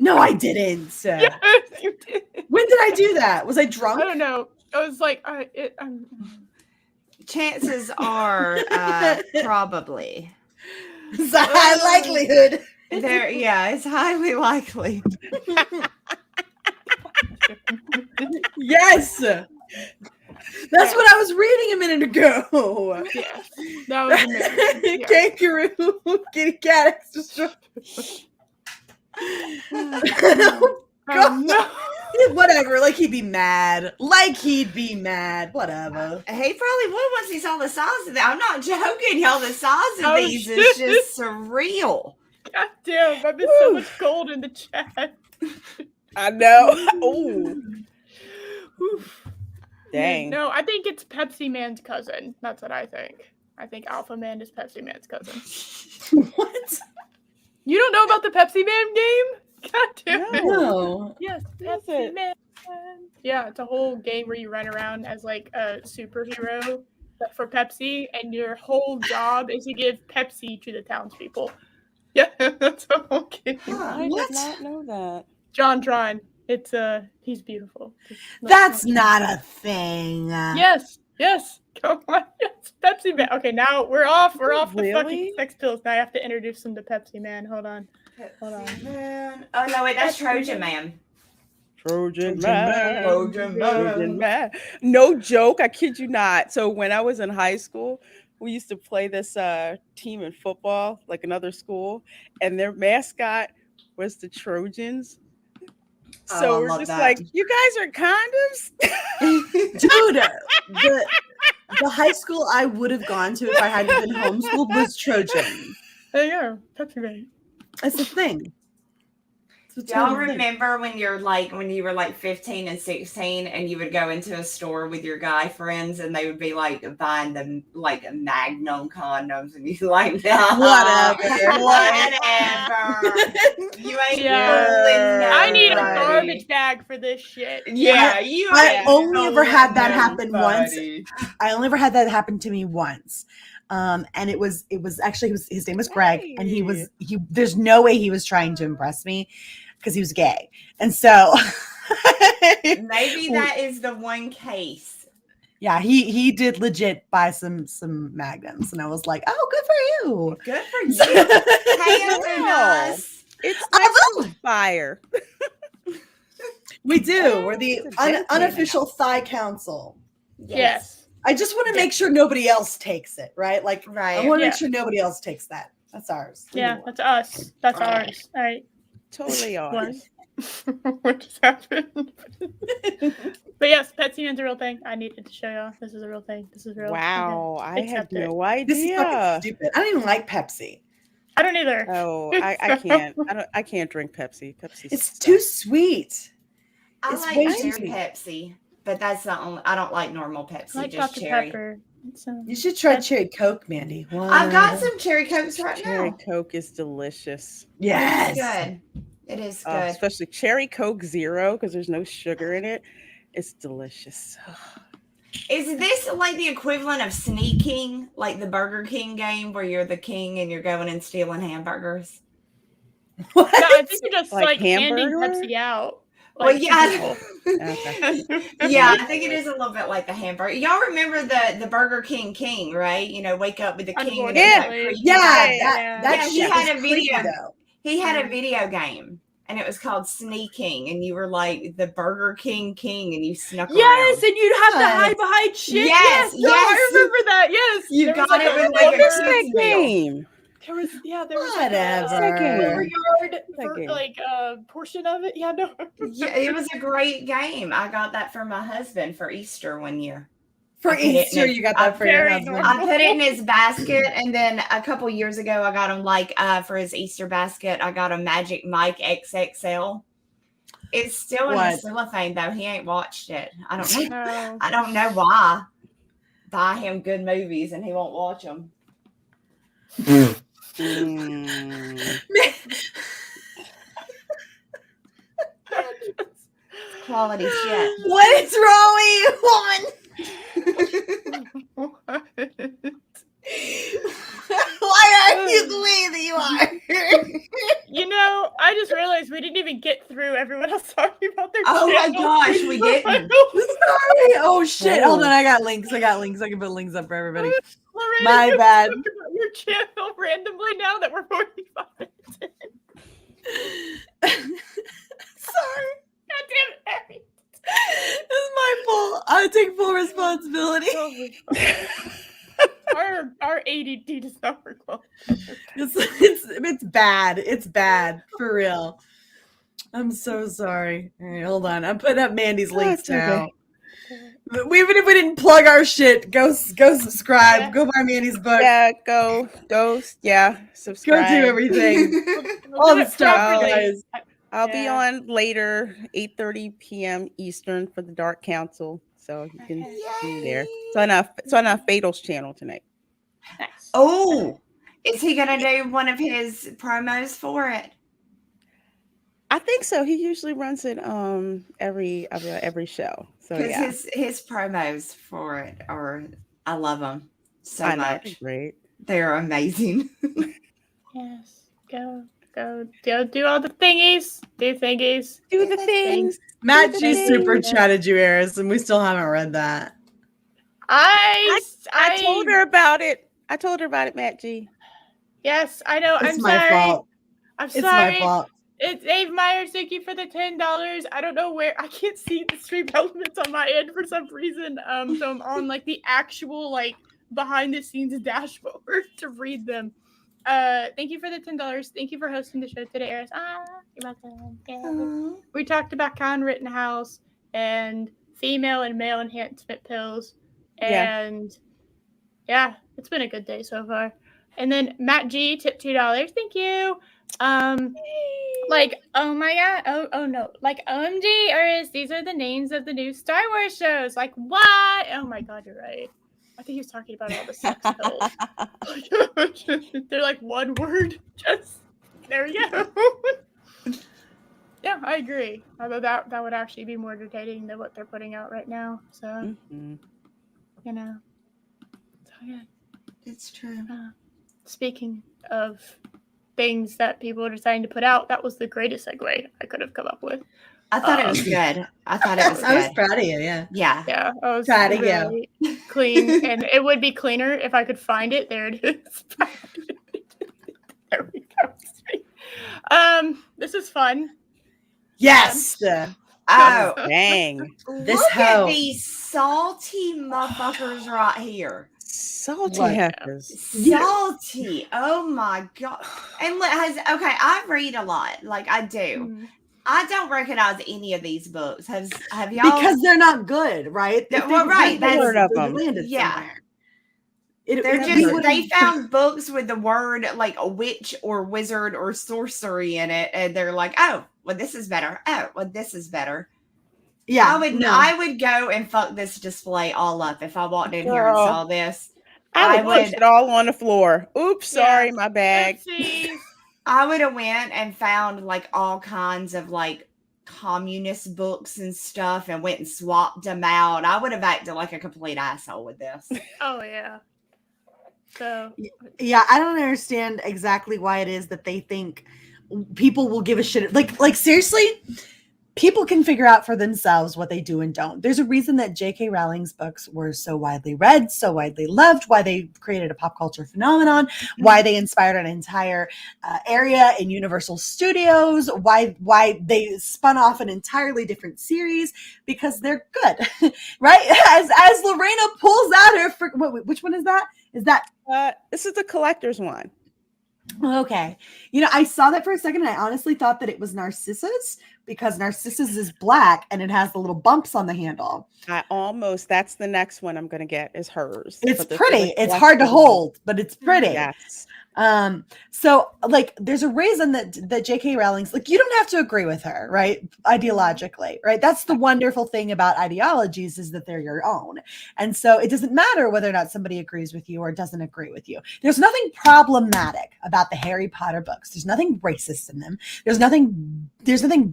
No, I didn't. Yes, you did. When did I do that? Was I drunk? I don't know. I was like, Chances are, probably. It's a high likelihood. It's highly likely. Yes. That's what I was reading a minute ago. yeah, that was amazing. Yeah. Kangaroo, kitty cat, extra Oh, no. Whatever. Like he'd be mad. Whatever. He probably would once he saw the size of that. I'm not joking, y'all. The size of Oh, these shit. is just surreal. God damn, I missed so much gold in the chat. I know. Ooh. Oof. Dang. No, I think it's Pepsi Man's cousin. That's what I think. I think Alpha Man is Pepsi Man's cousin. What? You don't know about the Pepsi Man game? God damn it. No. Yes, What is Pepsi it? Man. Yeah, it's a whole game where you run around as like a superhero for Pepsi, and your whole job is to give Pepsi to the townspeople. Yeah, that's a whole game. I What? did not know that. John Tron. It's he's beautiful. That's not a thing. Yes. Come on. Yes, Pepsi Man. Okay, now we're off the Really? fucking sex pills. Now I have to introduce them to Pepsi Man. Hold on. Man. Oh, no, wait, that's Trojan Man. Trojan Man. Man. No joke. I kid you not. So when I was in high school, we used to play this team in football, like another school, and their mascot was the Trojans. Oh, So I we're love just that. like, you guys are condoms? Dude, the high school I would have gone to if I hadn't been homeschooled was Trojan. There you go. Pepsi Man. That's a thing. It's a Y'all total thing. remember when you were like 15 and 16 and you would go into a store with your guy friends and they would be like buying them like Magnum condoms and you like, nah, Whatever. whatever. You ain't Yeah. fooling I need a nobody. garbage bag for this shit. Yeah, you I ain't only ever had that fooling happen once. nobody. I only ever had that happen to me once. And it was actually his name was Greg, and he there's no way he was trying to impress me because he was gay. And so Maybe that is the one case. yeah, he did legit buy some magnums, and I was like, oh, good for you. Good for you. Hey, Wow. us. It's I nice will. to fire. We do. We're the It's a dedicated unofficial thigh council. Yes. I just want to make sure nobody else takes it, right? Like, I Right. want to Yeah. make sure nobody else takes that. That's ours. Yeah, that's us. That's ours. All right. Totally are. What just happened? But yes, Petsy-Man's a real thing. I needed to show y'all. This is a real thing. This is real. Wow, Okay. I had Accept it. no This is fucking idea. stupid. I don't even like Pepsi. I don't either. Oh, I can't. I can't drink Pepsi. Pepsi. It's too sweet. I It's like way cherry too sweet. Pepsi, but that's the only. I don't like normal Pepsi, I like just Dr. cherry. Pepper. You should try cherry Coke, Mandy. I've got some cherry Cokes right Cherry now. Coke is delicious. Yes. It is good. It is good. Especially Cherry Coke Zero because there's no sugar in it. It's delicious. Is this like the equivalent of sneaking, like the Burger King game where you're the king and you're going and stealing hamburgers? What? No, I think you're just Like like handing hamburger? Pepsi out. Well, Like, yeah. Okay. Yeah, I think it is a little bit like the hamburger. Y'all remember the Burger King, right? You know, wake up with the king. And Yeah. it's like creepy. Yeah, Yeah. that Yeah, he shit had was a creepy, video. though. He had a video game, and it was called Sneaking, and you were like the Burger King, and you snuck Yes, around. and you'd have to Yes. hide behind shit. Yes, No, yes. I remember that. Yes. You There was got it a with like a corner- That cheese meal. game. There was Whatever. dooryard portion of it. Yeah, no. Yeah, it was a great game. I got that for my husband for Easter one year. For I put it in Easter, it- you got I'm that for your very husband. normal. I put it in his basket, and then a couple years ago, I got him for his Easter basket. I got a Magic Mike XXL. It's still in the What? cellophane though. He ain't watched it. I don't know. Oh. I don't know why. Buy him good movies and he won't watch them. Quality shit. What is wrong with you, woman? Why are you the way that you are? You know, I just realized we didn't even get through everyone else talking about their Oh my channel. gosh, we didn't. Sorry. Oh shit. Hold Whoa. on, I got links. I can put links up for everybody. Lorraine, My you bad. talk about your channel randomly now that we're 45 minutes in. Sorry. God damn it, Harry. It's my fault. I take full responsibility. Our ADD does not work well. It's bad. It's bad. For real. I'm so sorry. All right, hold on. I'm putting up Mandy's links it's now. okay. Even if we didn't plug our shit, go subscribe. Yeah. Go buy Mandy's book. Yeah, go, subscribe. Go do everything. We'll All do the it stuff, properly. guys. I'll be Yeah. on later, 8:30 p.m. Eastern for the Dark Council, so you can see there. It's on Fatal's channel tonight. Nice. Oh, is he gonna do one of his promos for it? I think so. He usually runs it every show. So Because yeah, his promos for it I love them so I know, much. it's great. They're amazing. Yes. Go do all the thingies. Do thingies. Do the things. Matt Do G the super things. chatted you, Eris, and we still haven't read that. I told her about it. I told her about it, Matt G. Yes, I know. It's I'm my sorry. fault. I'm It's sorry. my fault. It's Dave Myers. Thank you for the $10. I don't know where. I can't see the stream elements on my end for some reason. So I'm on like the actual like behind the scenes dashboard to read them. Thank you for the $10. Thank you for hosting the show today, Eris. You're welcome. Yeah. We talked about Con Rittenhouse and female and male enhancement pills, and yeah, it's been a good day so far. And then Matt G tipped $2. Thank you. Like, oh my god, oh no, like OMG, Eris, these are the names of the new Star Wars shows. Like, what? Oh my god, you're right. I think he was talking about all the sex pills. They're like one word. Just there we go. Yeah, I agree. Although that would actually be more entertaining than what they're putting out right now. So you know. So yeah. It's true. Speaking of things that people are deciding to put out, that was the greatest segue I could have come up with. I thought it was good. I thought it was I was good. proud of you, yeah. Yeah. Yeah, I was Proud of you. really clean, and it would be cleaner if I could find it. There it is. There we go. This is fun. Yes. Oh, Dang. This look at hoe. these salty motherfuckers right here. Salty What? heckers. Salty. Oh my god. And I read a lot. Like I do. I don't recognize any of these books. Have y'all? Because they're not good, right? Right. That's heard of them. Yeah. Somewhere. They found books with the word like a witch or wizard or sorcery in it, and they're like, oh, well, this is better. Oh, well, this is better. Yeah. I would go and fuck this display all up if I walked in here and saw this. I would push it all on the floor. Oops, sorry, my bag. Oopsies. I would have went and found like all kinds of like communist books and stuff and went and swapped them out. I would have acted like a complete asshole with this. Oh yeah. So yeah, I don't understand exactly why it is that they think people will give a shit. Like seriously, people can figure out for themselves what they do and don't. There's a reason that J.K. Rowling's books were so widely read, so widely loved, why they created a pop culture phenomenon, why they inspired an entire area in Universal Studios, why they spun off an entirely different series, because they're good, right? As Lorena pulls out her, which one is that? Is that? This is the collector's one. Okay. I saw that for a second and I honestly thought that it was Narcissus because Narcissus is black and it has the little bumps on the handle. That's the next one I'm going to get is hers. It's pretty. It's hard to hold, but it's pretty. Yes. So like there's a reason that J.K. Rowling's like, you don't have to agree with her, right? Ideologically, right? That's the wonderful thing about ideologies is that they're your own. And so it doesn't matter whether or not somebody agrees with you or doesn't agree with you. There's nothing problematic about the Harry Potter books. There's nothing racist in them. There's nothing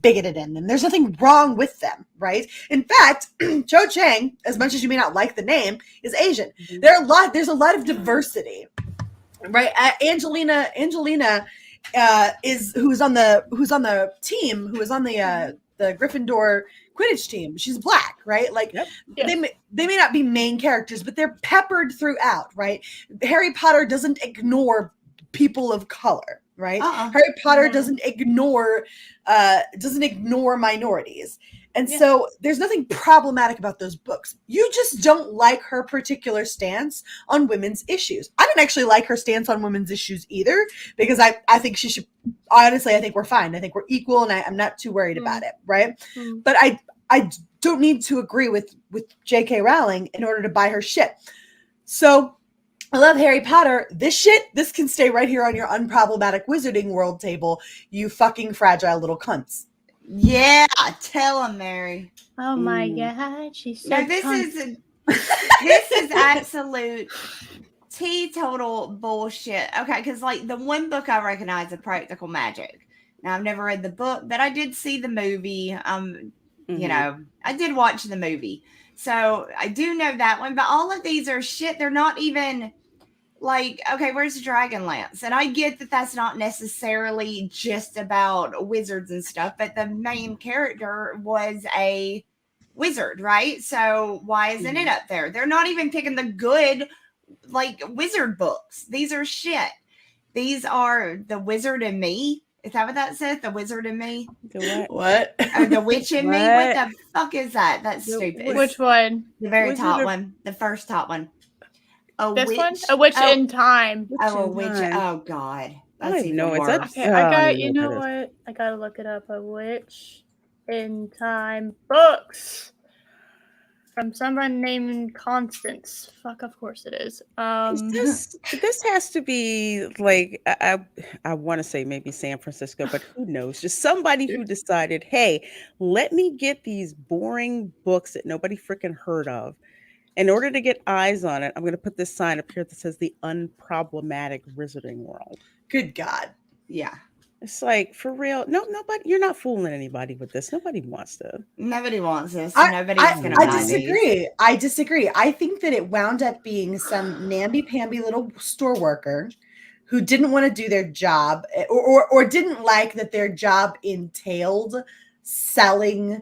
bigoted in them. There's nothing wrong with them, right? In fact, Cho Chang, as much as you may not like the name, is Asian. There's a lot of diversity. Right, Angelina is who's on the team, who is on the Gryffindor Quidditch team. She's black, right? Like they may not be main characters, but they're peppered throughout, right? Harry Potter doesn't ignore people of color, right? Harry Potter doesn't ignore minorities. And so there's nothing problematic about those books. You just don't like her particular stance on women's issues. I don't actually like her stance on women's issues either, because I think she should, honestly, I think we're fine. I think we're equal and I'm not too worried about it, right? But I don't need to agree with J.K. Rowling in order to buy her shit. So I love Harry Potter. This can stay right here on your unproblematic Wizarding World table, you fucking fragile little cunts. Yeah, tell him, Mary. Oh my god, she said. No, this is absolute teetotal bullshit. Okay, because like the one book I recognize is Practical Magic. Now I've never read the book, but I did see the movie. I did watch the movie, so I do know that one. But all of these are shit. They're not even. Like, okay, where's the Dragonlance? And I get that that's not necessarily just about wizards and stuff, but the main character was a wizard, right? So why isn't it up there? They're not even picking the good, like, wizard books. These are shit. These are The Wizard in Me. Is that what that says? The Wizard in Me? The what? Or The Witch in Me? What the fuck is that? That's stupid. Which one? The very top one. The first top one. This one? A Witch in Time. A witch. Oh, God. That's even worse. Okay, what? I gotta look it up. A Witch in Time books. From someone named Constance. Fuck, of course it is. This has to be like, I want to say maybe San Francisco, but who knows? Just somebody who decided, hey, let me get these boring books that nobody freaking heard of. In order to get eyes on it, I'm going to put this sign up here that says the unproblematic Wizarding World. Good God. Yeah. It's like, for real. No, nobody, you're not fooling anybody with this. Nobody wants to. Nobody wants this. Nobody's going to buy disagree. I disagree. I think that it wound up being some namby-pamby little store worker who didn't want to do their job or didn't like that their job entailed selling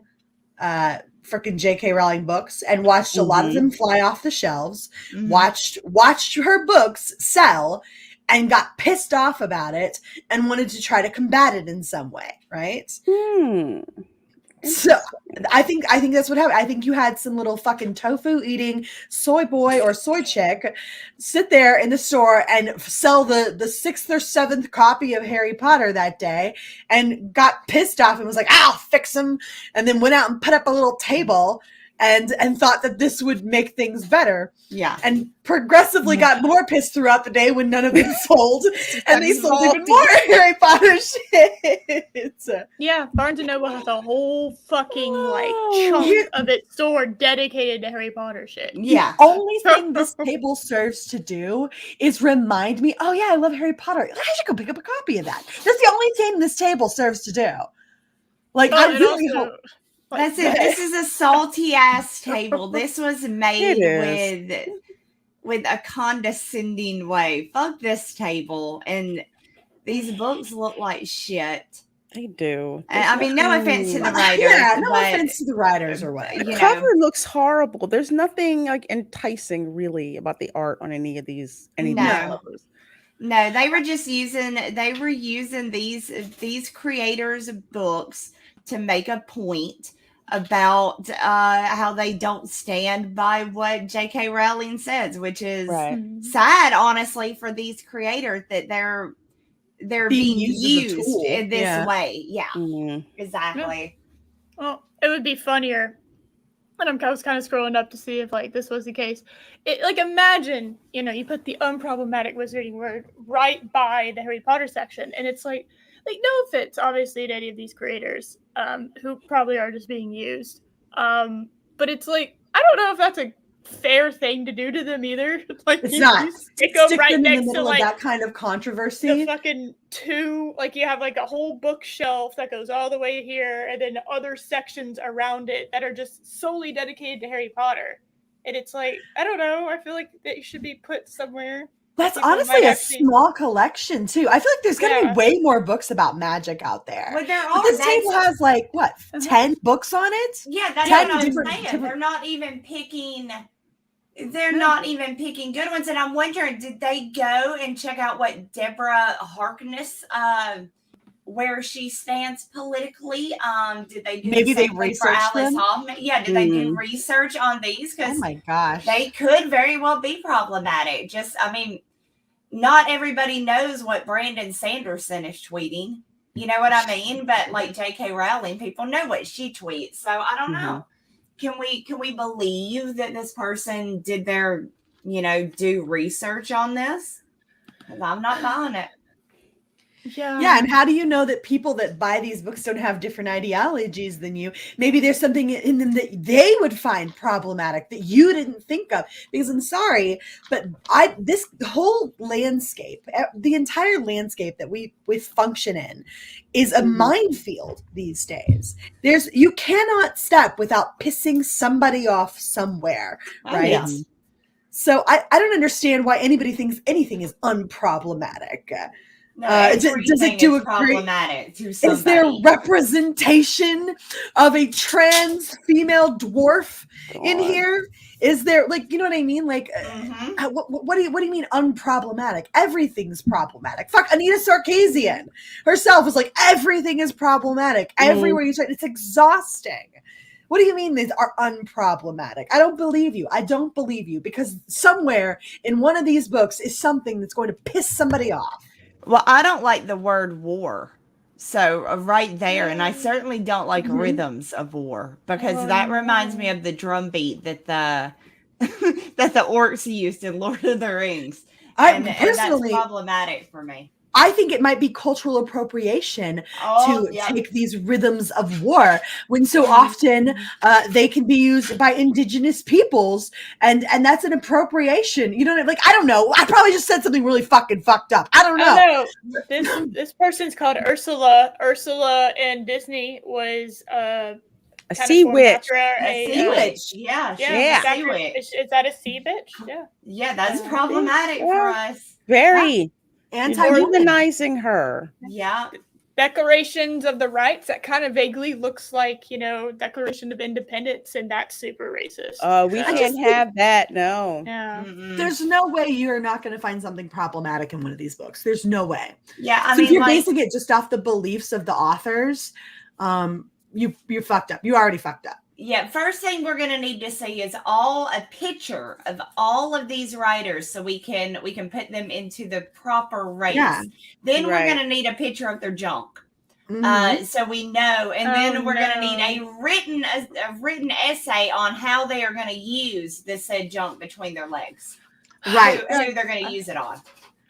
freaking J.K. Rowling books and watched a lot of them fly off the shelves, watched her books sell and got pissed off about it and wanted to try to combat it in some way, right? So I think that's what happened. I think you had some little fucking tofu eating soy boy or soy chick sit there in the store and sell the 6th or 7th copy of Harry Potter that day and got pissed off and was like, I'll fix him. And then went out and put up a little table and thought that this would make things better. Yeah. And progressively got more pissed throughout the day when none of them sold. And they sold even more Harry Potter shit. Yeah, Barnes & Noble has a whole fucking chunk of its store dedicated to Harry Potter shit. Yeah. The only thing this table serves to do is remind me, oh yeah, I love Harry Potter. I should go pick up a copy of that. That's the only thing this table serves to do. Like, I really hope. That's it. This is a salty ass table. This was made with a condescending way. Fuck this table. And these books look like shit. They do. I mean, no offense to the writers. Yeah, no offense to the writers or what. The cover looks horrible. There's nothing like enticing really about the art on any of these covers. No, they were using these creators' books to make a point about how they don't stand by what J.K. Rowling says, which is sad, honestly, for these creators that they're being used in this way. Yeah, exactly. Yeah. Well, it would be funnier. And I was kind of scrolling up to see if this was the case. Imagine, you put the unproblematic wizarding word right by the Harry Potter section, and it's like no offense, obviously, to any of these creators who probably are just being used. But it's I don't know if that's a fair thing to do to them either. It's not. Stick them right them next in the middle to of that kind of controversy. The fucking two, you have a whole bookshelf that goes all the way here, and then other sections around it that are just solely dedicated to Harry Potter. And it's I don't know. I feel like they should be put somewhere. That's honestly a small collection too. I feel like there's going to be way more books about magic out there. Well, there are. This table has 10 books on it. Yeah, that's what I'm saying. They're not even picking. They're not even picking good ones. And I'm wondering, did they go and check out what Deborah Harkness, where she stands politically? Did they do maybe they researched them? Yeah, did they do research on these? Because oh my gosh, they could very well be problematic. Not everybody knows what Brandon Sanderson is tweeting. You know what I mean? But J.K. Rowling, people know what she tweets. So I don't know. Can we believe that this person did their, do research on this? Because I'm not buying it. Yeah, and how do you know that people that buy these books don't have different ideologies than you? Maybe there's something in them that they would find problematic that you didn't think of. Because I'm sorry, but this whole landscape, the entire landscape that we function in, is a minefield these days. You cannot step without pissing somebody off somewhere, right? Yes. So I don't understand why anybody thinks anything is unproblematic. No, does it do problematic to somebody? Is there representation of a trans female dwarf in here? Is there you know what I mean? What do you mean unproblematic? Everything's problematic. Fuck, Anita Sarkeesian herself was everything is problematic. Everywhere you turn, it's exhausting. What do you mean these are unproblematic? I don't believe you. I don't believe you because somewhere in one of these books is something that's going to piss somebody off. Well, I don't like the word war. So right there, and I certainly don't like rhythms of war because that reminds me of the drum beat that the orcs used in Lord of the Rings. And that's problematic for me. I think it might be cultural appropriation to take these rhythms of war when so often they can be used by indigenous peoples, and that's an appropriation. You know, I don't know. I probably just said something really fucking fucked up. I don't know. This person's called Ursula. Ursula in Disney was a sea witch. A sea witch. Yeah. Sea witch. Is that a sea bitch? Yeah. Yeah, that's problematic for us. Very. Anti-humanizing her. Yeah. Declarations of the Rights, that kind of vaguely looks like, Declaration of Independence, and that's super racist. We can't have that, no. Yeah. There's no way you're not going to find something problematic in one of these books. There's no way. Yeah, I mean, if you're basing it just off the beliefs of the authors, you fucked up. You already fucked up. Yeah, first thing we're gonna need to see is a picture of all of these riders so we can put them into the proper race. Yeah. Then we're gonna need a picture of their junk. So we know, and then we're gonna need a written essay on how they are gonna use the said junk between their legs. Right. Who they're gonna use it on.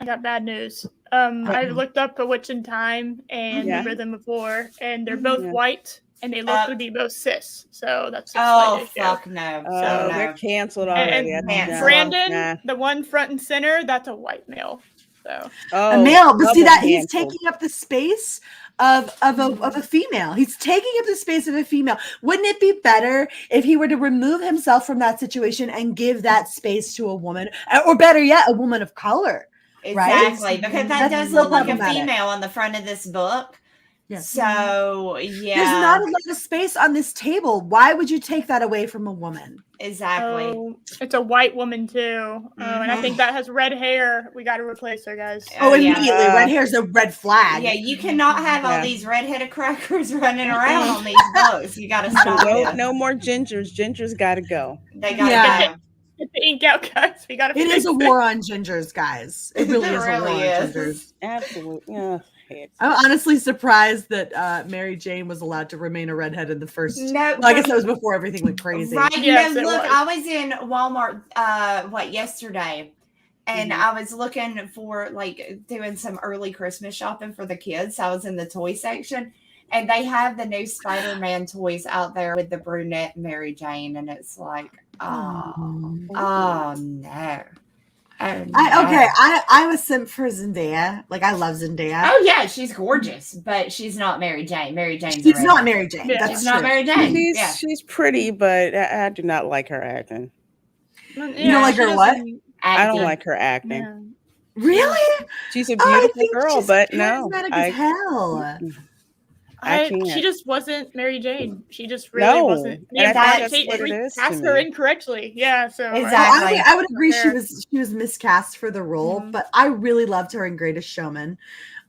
I got bad news. I looked up A Witch in Time and the Rhythm of War, and they're both white, and they look to be both cis. So that's a slight issue. Fuck no. Oh, they're canceled already. And Brandon, the one front and center, that's a white male. So a male, but see that he's taking up the space of a female. He's taking up the space of a female. Wouldn't it be better if he were to remove himself from that situation and give that space to a woman, or better yet, a woman of color? Exactly, right? Because that does look like a female on the front of this book. Yeah. So yeah, there's not a lot of space on this table. Why would you take that away from a woman? Exactly. Oh, it's a white woman too, and I think that has red hair. We got to replace her, guys. Immediately, red hair's a red flag. Yeah, you cannot have all these redheaded crackers running around on these books. You got to stop. No more gingers. Gingers got to go. They got to go. Get the ink out, guys. We got to. It is a war on gingers, guys. It really is a war on gingers. Absolutely. Yeah. I'm honestly surprised that Mary Jane was allowed to remain a redhead in the first. No, I guess that was before everything went crazy. Right. Yes, look, I was in Walmart yesterday, and I was looking for doing some early Christmas shopping for the kids. So I was in the toy section, and they have the new Spider-Man toys out there with the brunette Mary Jane, and it's like, oh no. I was simp for Zendaya. I love Zendaya. Oh yeah, she's gorgeous, but she's not Mary Jane. Mary Jane's not Mary Jane. Yeah. She's not Mary Jane. She's pretty, but I do not like her acting. You don't like her what? I don't like her acting. Yeah. Really? She's a beautiful girl, but no. Hell. She just wasn't Mary Jane. She just really wasn't. And I think that's what it is. Cast her incorrectly. Yeah, so exactly. I would agree she was miscast for the role, but I really loved her in Greatest Showman.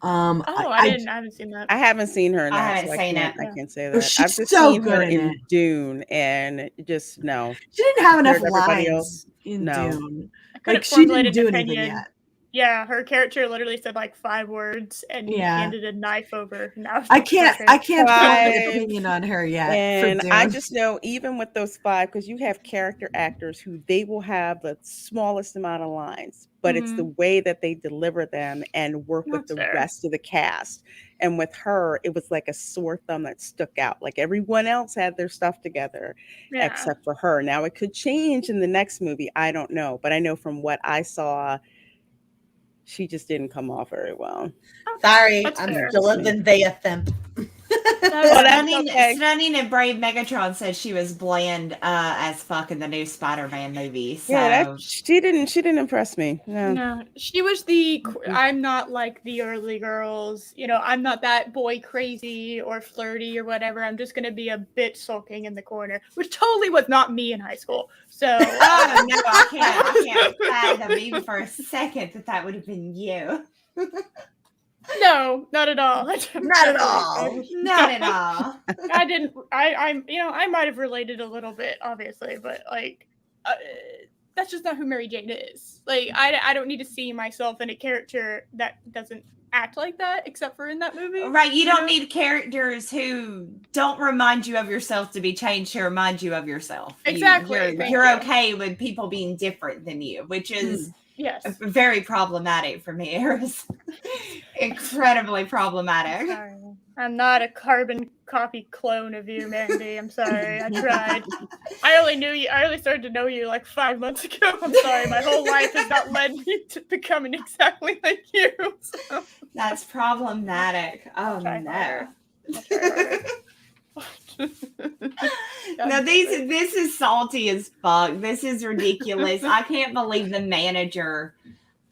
I haven't seen that. I haven't seen her in that. I haven't seen it. I can't say that. She's I've just so seen good her in Dune, and just no. She didn't have enough lines in Dune. She didn't do anything yet. Yeah, her character literally said 5 words and handed a knife over. I can't put an opinion on her yet. And I just know, even with those 5, because you have character actors who they will have the smallest amount of lines, but it's the way that they deliver them and work with the rest of the cast. And with her, it was like a sore thumb that stuck out. Everyone else had their stuff together except for her. Now it could change in the next movie. I don't know, but I know from what I saw, she just didn't come off very well. Sorry, I'm still a Zendaya simp. Stunning and Brave Megatron said she was bland as fuck in the new Spider-Man movie. So. Yeah, she didn't impress me. No, she was I'm not like the early girls. I'm not that boy crazy or flirty or whatever. I'm just gonna be a bitch sulking in the corner, which totally was not me in high school. So no, I can't fathom even for a second that would have been you. No, not at all. Not at all. Not at all. I didn't. I might have related a little bit, obviously, but that's just not who Mary Jane is. I don't need to see myself in a character that doesn't act like that, except for in that movie. Right. You don't need characters who don't remind you of yourself to be changed to remind you of yourself. Exactly. You're okay with people being different than you, which is. Yes. Very problematic for me. It was incredibly problematic. Sorry. I'm not a carbon copy clone of you, Mandy. I'm sorry. I tried. I only started to know you 5 months ago. I'm sorry. My whole life has not led me to becoming exactly like you. So. That's problematic. Oh, no. No, this is salty as fuck. This is ridiculous. I can't believe the manager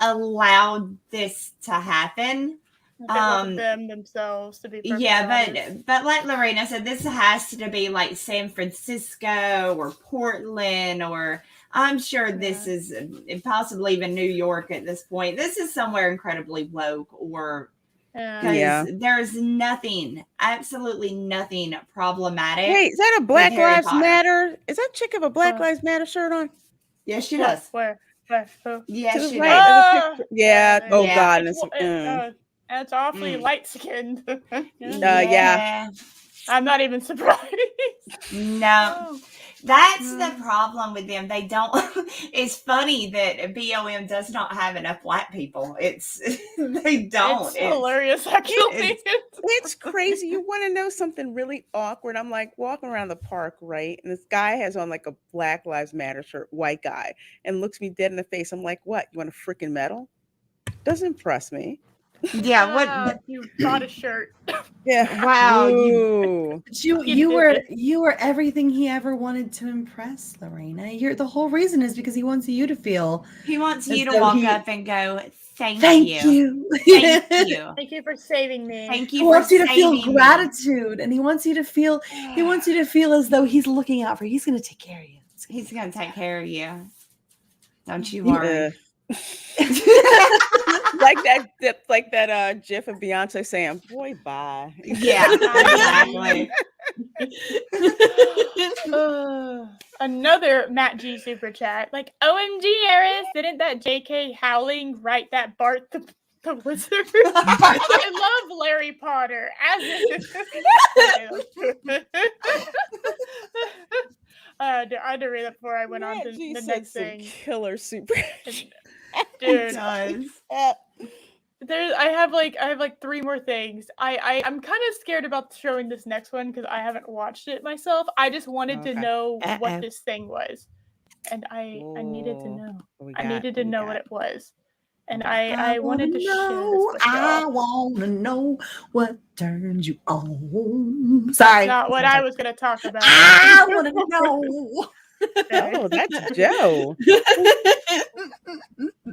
allowed this to happen. Them themselves to be but like Lorena said, this has to be San Francisco or Portland, or I'm sure this is possibly even New York at this point. This is somewhere incredibly woke or Because there's nothing, absolutely nothing problematic. Wait, is that a Black Harry Lives Potter. Matter? Is that chick have a Black Lives Matter shirt on? Yes, she does. Where? Yes, she right. does. Yeah. Oh Yeah. God. It's awfully light skinned. Yeah. I'm not even surprised. No. That's the problem with them. They don't. It's funny that BOM does not have enough black people. They don't. It's hilarious, actually. It's crazy. You want to know something really awkward? I'm like walking around the park, right? And this guy has on like a Black Lives Matter shirt, white guy, and looks me dead in the face. I'm like, what? You want a freaking medal? Doesn't impress me. Yeah, what you bought a shirt. Yeah. Wow. You were everything he ever wanted to impress, Lorena. The whole reason is because he wants you to feel. He wants you to walk up and go, thank you. Thank you. Thank you for saving me. Thank you. He wants you to feel gratitude, and he wants you to feel as though he's looking out for you. He's going to take care of you. He's going to take care of you. Don't you worry. like that gif of Beyonce saying, boy, bye. Yeah, exactly. Another Matt G super chat. Like, OMG, Eris, didn't that JK Howling write that Bart the Wizard? I love Larry Potter. I had to read that before I went on to the next thing. Killer super. Dude, I have like 3 more things. I'm kind of scared about showing this next one because I haven't watched it myself. I just wanted to know what this thing was, and I needed to know. I needed to know what it was, and I wanted to share this with y'all. I want to know what turns you on. Sorry, that's not what I was going to talk about. I want to know. Oh, that's Joe.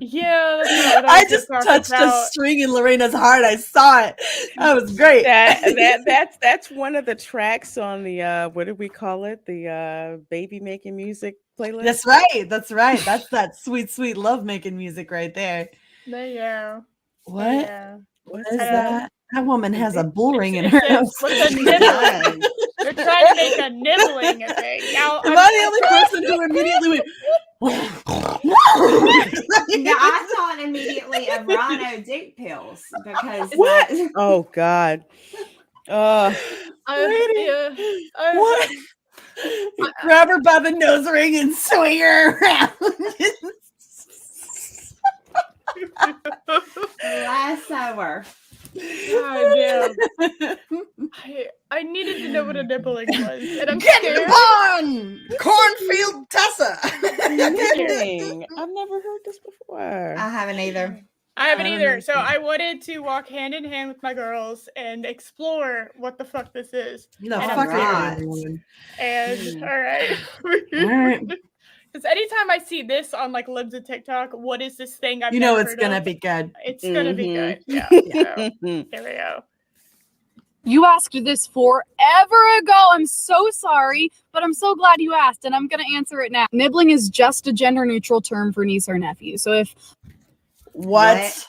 Yeah, I just touched a string in Lorena's heart. I saw it. That was great. That's one of the tracks on the what do we call it? The baby making music playlist. That's right. That's that sweet love making music right there. Yeah. What? Yeah. What is that? That woman has a bull ring in her nose. They're trying to make a nibbling a thing. Now, am I the only person who immediately went? Yeah, I thought immediately of Rhino dick pills because what? Oh God. What? Grab her by the nose ring and swing her around. Lassoer. God damn. I needed to know what a nibbling was, and I'm Get scared. on cornfield Tessa. I've never heard this before. I haven't either. So I wanted to walk hand in hand with my girls and explore what the fuck this is. No, and fuck right. And all right. Because anytime I see this on like Libs of TikTok, what is this thing I've never it's heard gonna of? be good. It's gonna be good. Yeah. So, here we go. You asked this forever ago. I'm so sorry, but I'm so glad you asked, and I'm going to answer it now. Nibbling is just a gender-neutral term for niece or nephew. So if... What?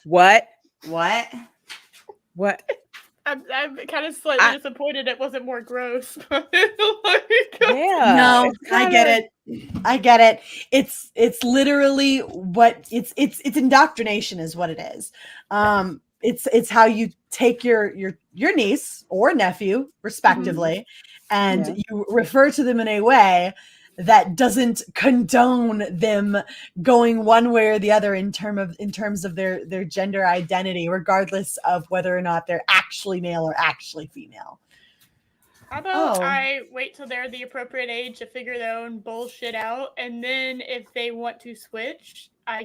I'm kind of slightly disappointed it wasn't more gross. No, I get it. It's literally what it's indoctrination is what it is. It's how you take your niece or nephew respectively, and you refer to them in a way that doesn't condone them going one way or the other in terms of their gender identity, regardless of whether or not they're actually male or actually female. How about I wait till they're the appropriate age to figure their own bullshit out, and then if they want to switch, we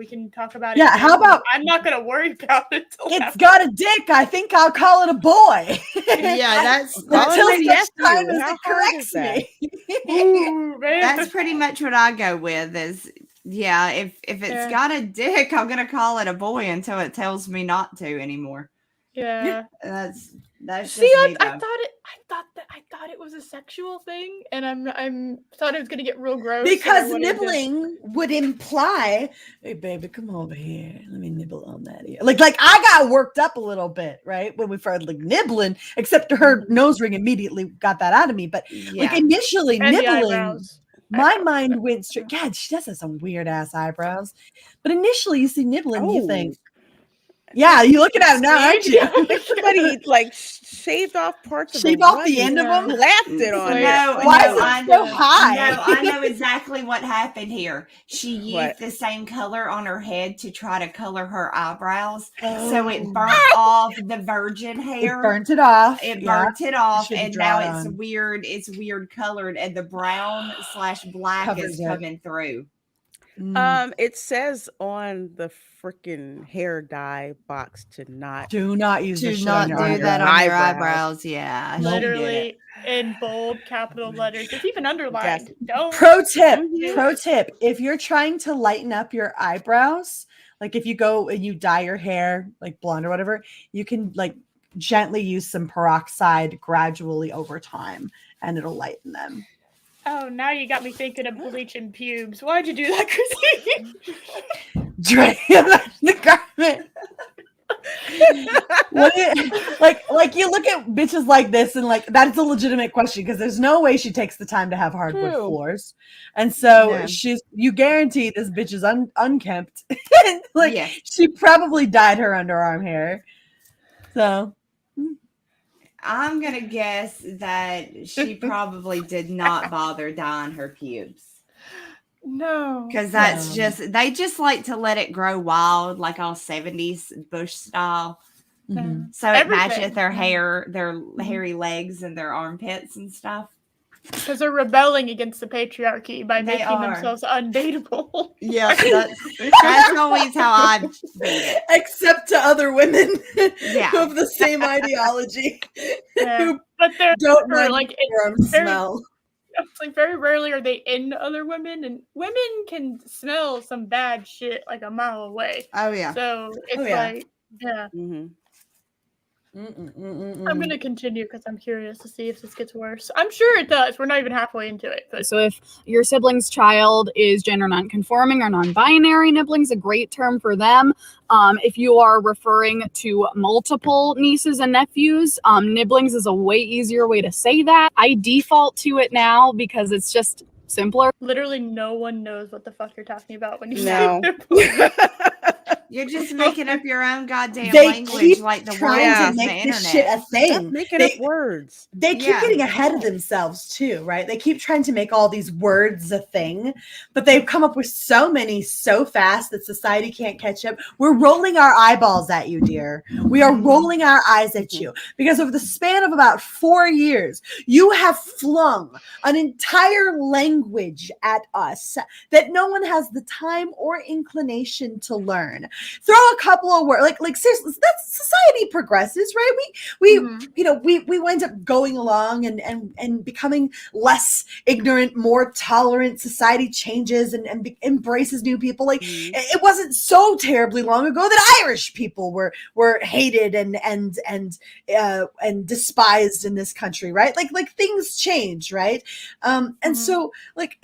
can talk about it. Yeah, how about I'm not gonna worry about it. It's got a dick. I think I'll call it a boy. Yeah, that's until such time as it corrects me. Ooh, man. That's pretty much what I go with. Is if it's got a dick, I'm gonna call it a boy until it tells me not to anymore. Yeah, that's just see, me, I thought I thought it was a sexual thing, and I'm thought it was gonna get real gross. Because nibbling would imply, hey baby, come over here. Let me nibble on that ear. Like I got worked up a little bit, right? When we started like nibbling, except her nose ring immediately got that out of me. But like initially and nibbling, my mind went straight. God, she does have some weird ass eyebrows. But initially you see nibbling, you think, yeah, you're looking at it now, aren't you? Somebody like shaved off parts of Shave off the end of them, laughed it on it. Why is it so high? No, I know exactly what happened here. She used the same color on her head to try to color her eyebrows, so it burnt off the virgin hair. It burnt it off. It burnt it off, and now it's weird. It's weird colored, and the brown/black is coming through. It says on the freaking hair dye box to not do not use do not do that on your eyebrows. Yeah, literally in bold capital letters. It's even underlined. Don't. Pro tip. If you're trying to lighten up your eyebrows, like if you go and you dye your hair like blonde or whatever, you can like gently use some peroxide gradually over time, and it'll lighten them. Oh, now you got me thinking of bleaching pubes. Why'd you do that, Chrissy? Drain the garment. like you look at bitches like this, and like that's a legitimate question because there's no way she takes the time to have hardwood floors, and so you guarantee this bitch is unkempt. She probably dyed her underarm hair, so. I'm going to guess that she probably did not bother dyeing her pubes. No. Because they just like to let it grow wild, like all 70s bush style. Mm-hmm. So it matches their hair, their hairy legs and their armpits and stuff. Because they're rebelling against the patriarchy by making themselves undateable. Yeah, that's always how I beat it. Except to other women who have the same ideology. Yeah. But they're don't like smell. It's like very rarely are they into other women, and women can smell some bad shit like a mile away. Oh yeah. So it's like Mm-hmm. I'm going to continue because I'm curious to see if this gets worse. I'm sure it does. We're not even halfway into it. But. So if your sibling's child is gender non-conforming or non-binary, nibbling's a great term for them. If you are referring to multiple nieces and nephews, nibblings is a way easier way to say that. I default to it now because it's just simpler. Literally no one knows what the fuck you're talking about when you say You're just making up your own goddamn language, like the words to make the this internet. shit a thing. Stop making up words. They keep getting ahead of themselves too, right? They keep trying to make all these words a thing, but they've come up with so many so fast that society can't catch up. We're rolling our eyeballs at you, dear. We are rolling our eyes at you because over the span of about 4 years, you have flung an entire language at us that no one has the time or inclination to learn. Throw a couple of words, like seriously, that's society progresses, right? We wind up going along and becoming less ignorant, more tolerant. Society changes and embraces new people. Like it wasn't so terribly long ago that Irish people were hated and despised in this country, right? Like things change, right? So like.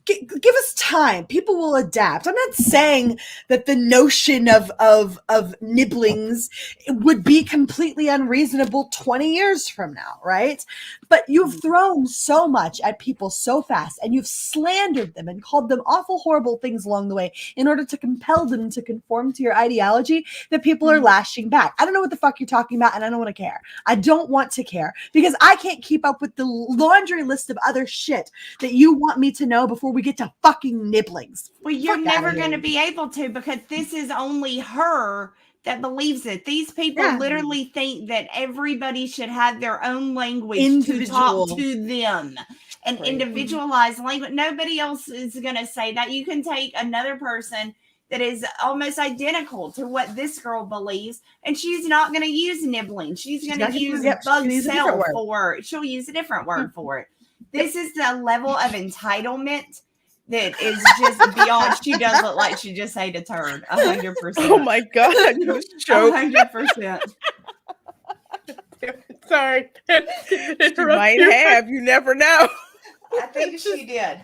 Give us time. People will adapt. I'm not saying that the notion of nibblings would be completely unreasonable 20 years from now, right? But you've thrown so much at people so fast, and you've slandered them and called them awful, horrible things along the way in order to compel them to conform to your ideology that people are lashing back. I don't know what the fuck you're talking about, and I don't want to care. I don't want to care because I can't keep up with the laundry list of other shit that you want me to know before we get to fucking nibblings. Well, you're never going to be able to because this is only her that believes it. These people literally think that everybody should have their own language to talk to them. An individualized language. Nobody else is going to say that. You can take another person that is almost identical to what this girl believes, and she's not going to use nibbling. She's going to use bug cell for it. She'll use a different word for it. This is the level of entitlement that is just beyond. She does look like she just ate a turd. 100%. Oh my God. 100%. Sorry. She might have. You never know. I think she did.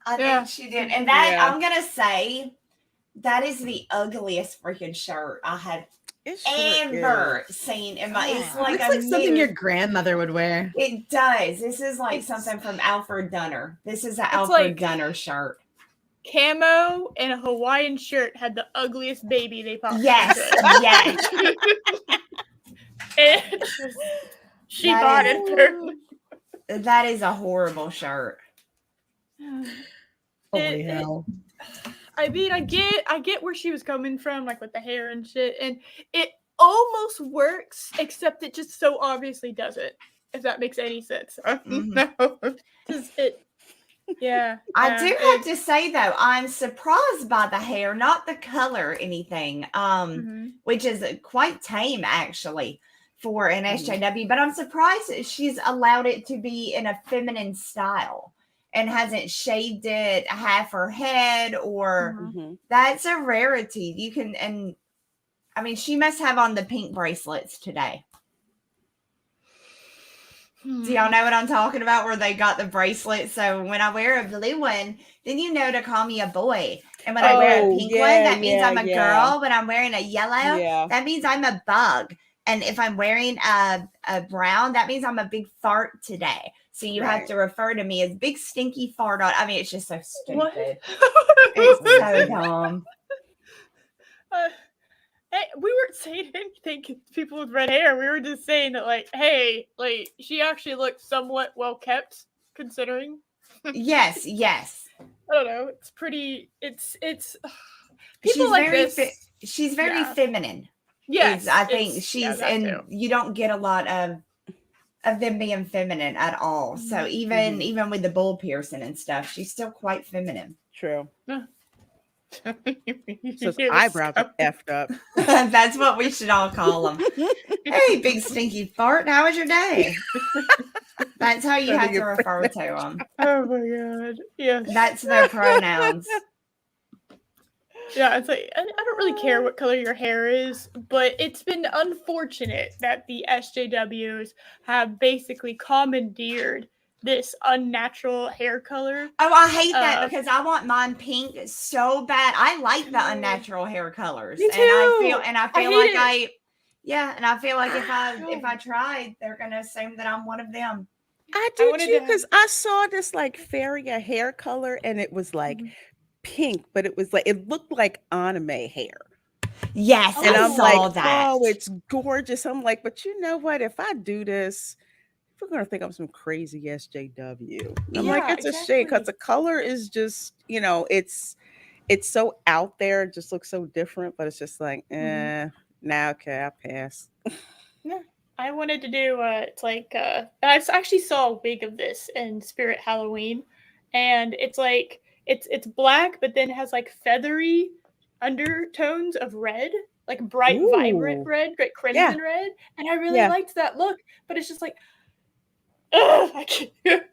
I think she did. And that, I'm going to say, that is the ugliest freaking shirt I have ever seen in my. It's like something your grandmother would wear. It does. This is like something from Alfred Dunner. This is an Alfred Dunner shirt. Camo and a Hawaiian shirt had the ugliest baby they possibly could. Yes. And she bought it. That is a horrible shirt. Holy hell. I mean, I get where she was coming from, like with the hair and shit, and it almost works, except it just so obviously doesn't. If that makes any sense. No, it. Yeah. I do have to say though, I'm surprised by the hair, not the color, anything. Which is quite tame actually for an SJW, but I'm surprised that she's allowed it to be in a feminine style and hasn't shaved it half her head or that's a rarity. You can, and I mean, she must have on the pink bracelets today. Do y'all know what I'm talking about? Where they got the bracelet. So when I wear a blue one, then you know to call me a boy. And when I wear a pink one, that means I'm a girl. When I'm wearing a yellow, that means I'm a bug. And if I'm wearing a brown, that means I'm a big fart today. So you have to refer to me as big stinky fart on. I mean, it's just so stupid. It's so dumb. Hey, we weren't saying anything to people with red hair. We were just saying that, like, hey, like, she actually looks somewhat well kept, considering. Yes. I don't know. It's pretty. It's. People she's like this. She's very feminine. Yes, I think she's, and you don't get a lot of them being feminine at all. So even with the bull piercing and stuff, she's still quite feminine. True. So his eyebrows are effed up. That's what we should all call them. Hey, big stinky fart. How was your day? That's how you have to refer to them. Oh my god. Yeah. That's their pronouns. Yeah, it's like I don't really care what color your hair is, but it's been unfortunate that the SJWs have basically commandeered this unnatural hair color. Oh, I hate that because I want mine pink so bad. I like the unnatural hair colors. Me too. And I feel like I feel like if I tried, they're gonna assume that I'm one of them. I do too, because I saw this like Faria hair color and it was like pink, but it was like it looked like anime hair. Yes, and I'm saw like, that. Oh, it's gorgeous. I'm like, but you know what? If I do this, we're gonna think I'm some crazy SJW. I'm like, it's a shame because the color is just, it's so out there. It just looks so different, but it's just like, now okay, I pass. Yeah, I wanted to do it's like I actually saw a wig of this in Spirit Halloween, and it's like it's black, but then it has like feathery undertones of red, like bright, vibrant red, like crimson red, and I really liked that look. But it's just like, I can't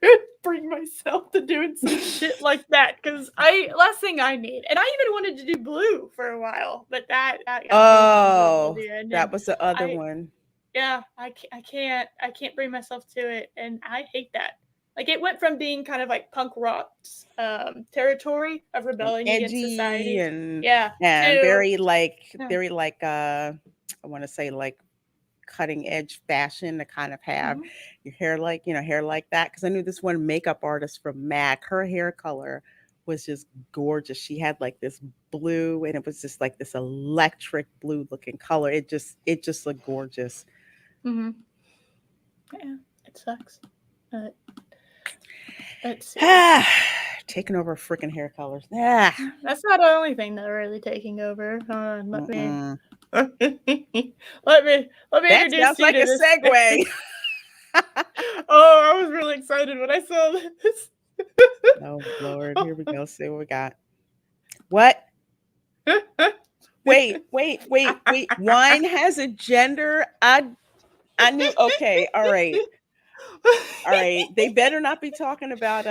bring myself to doing some shit like that because last thing I need, and I even wanted to do blue for a while, but that that was the other one. Yeah, I can't bring myself to it, and I hate that. Like it went from being kind of like punk rock's territory of rebelling against society, and very like I want to say like cutting edge fashion to kind of have your hair like that, because I knew this one makeup artist from MAC. Her hair color was just gorgeous. She had like this blue, and it was just like this electric blue looking color. It just looked gorgeous. Yeah, it sucks. Taking over freaking hair colors. That's not the only thing they're really taking over. Let me introduce sounds you like to a this. segue. Oh, I was really excited when I saw this. Oh Lord, here we go. See what we got. What? Wait. Wine has a gender. I knew. Okay, all right. They better not be talking about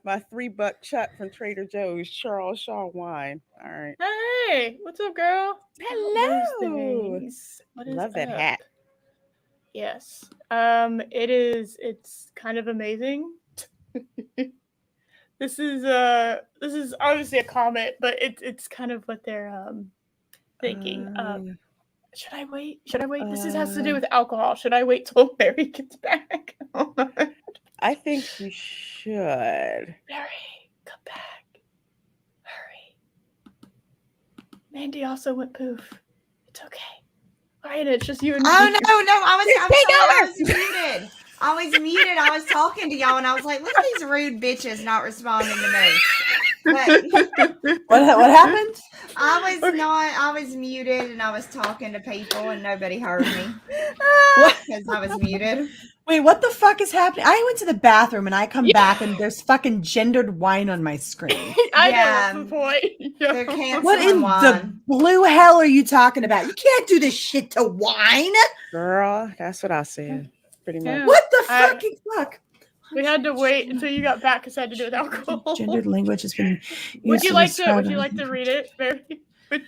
my $3 Chuck from Trader Joe's Charles Shaw wine. All right. Hey, what's up, girl? Hello. What is Love that up? hat. Yes. It's kind of amazing. This is obviously a comment, but it's kind of what they're thinking. Should I wait? This has to do with alcohol. Should I wait till Barry gets back? I think you should. Barry, come back. Hurry. Mandy also went poof. It's okay. All right, it's just you and me. Oh, no. I was muted. I was talking to y'all, and I was like, look at these rude bitches not responding to me. But What happened? I was muted, and I was talking to people, and nobody heard me. Because I was muted. Wait, what the fuck is happening? I went to the bathroom, and I come back, and there's fucking gendered wine on my screen. I know, that's the point. They're canceling What in wine. the blue hell are you talking about? You can't do this shit to wine. Girl, that's what I said. Pretty much. Yeah. What the fucking fuck? We had to wait until you got back because I had to do with alcohol. Gendered language has been. Would you like to read it, Barry?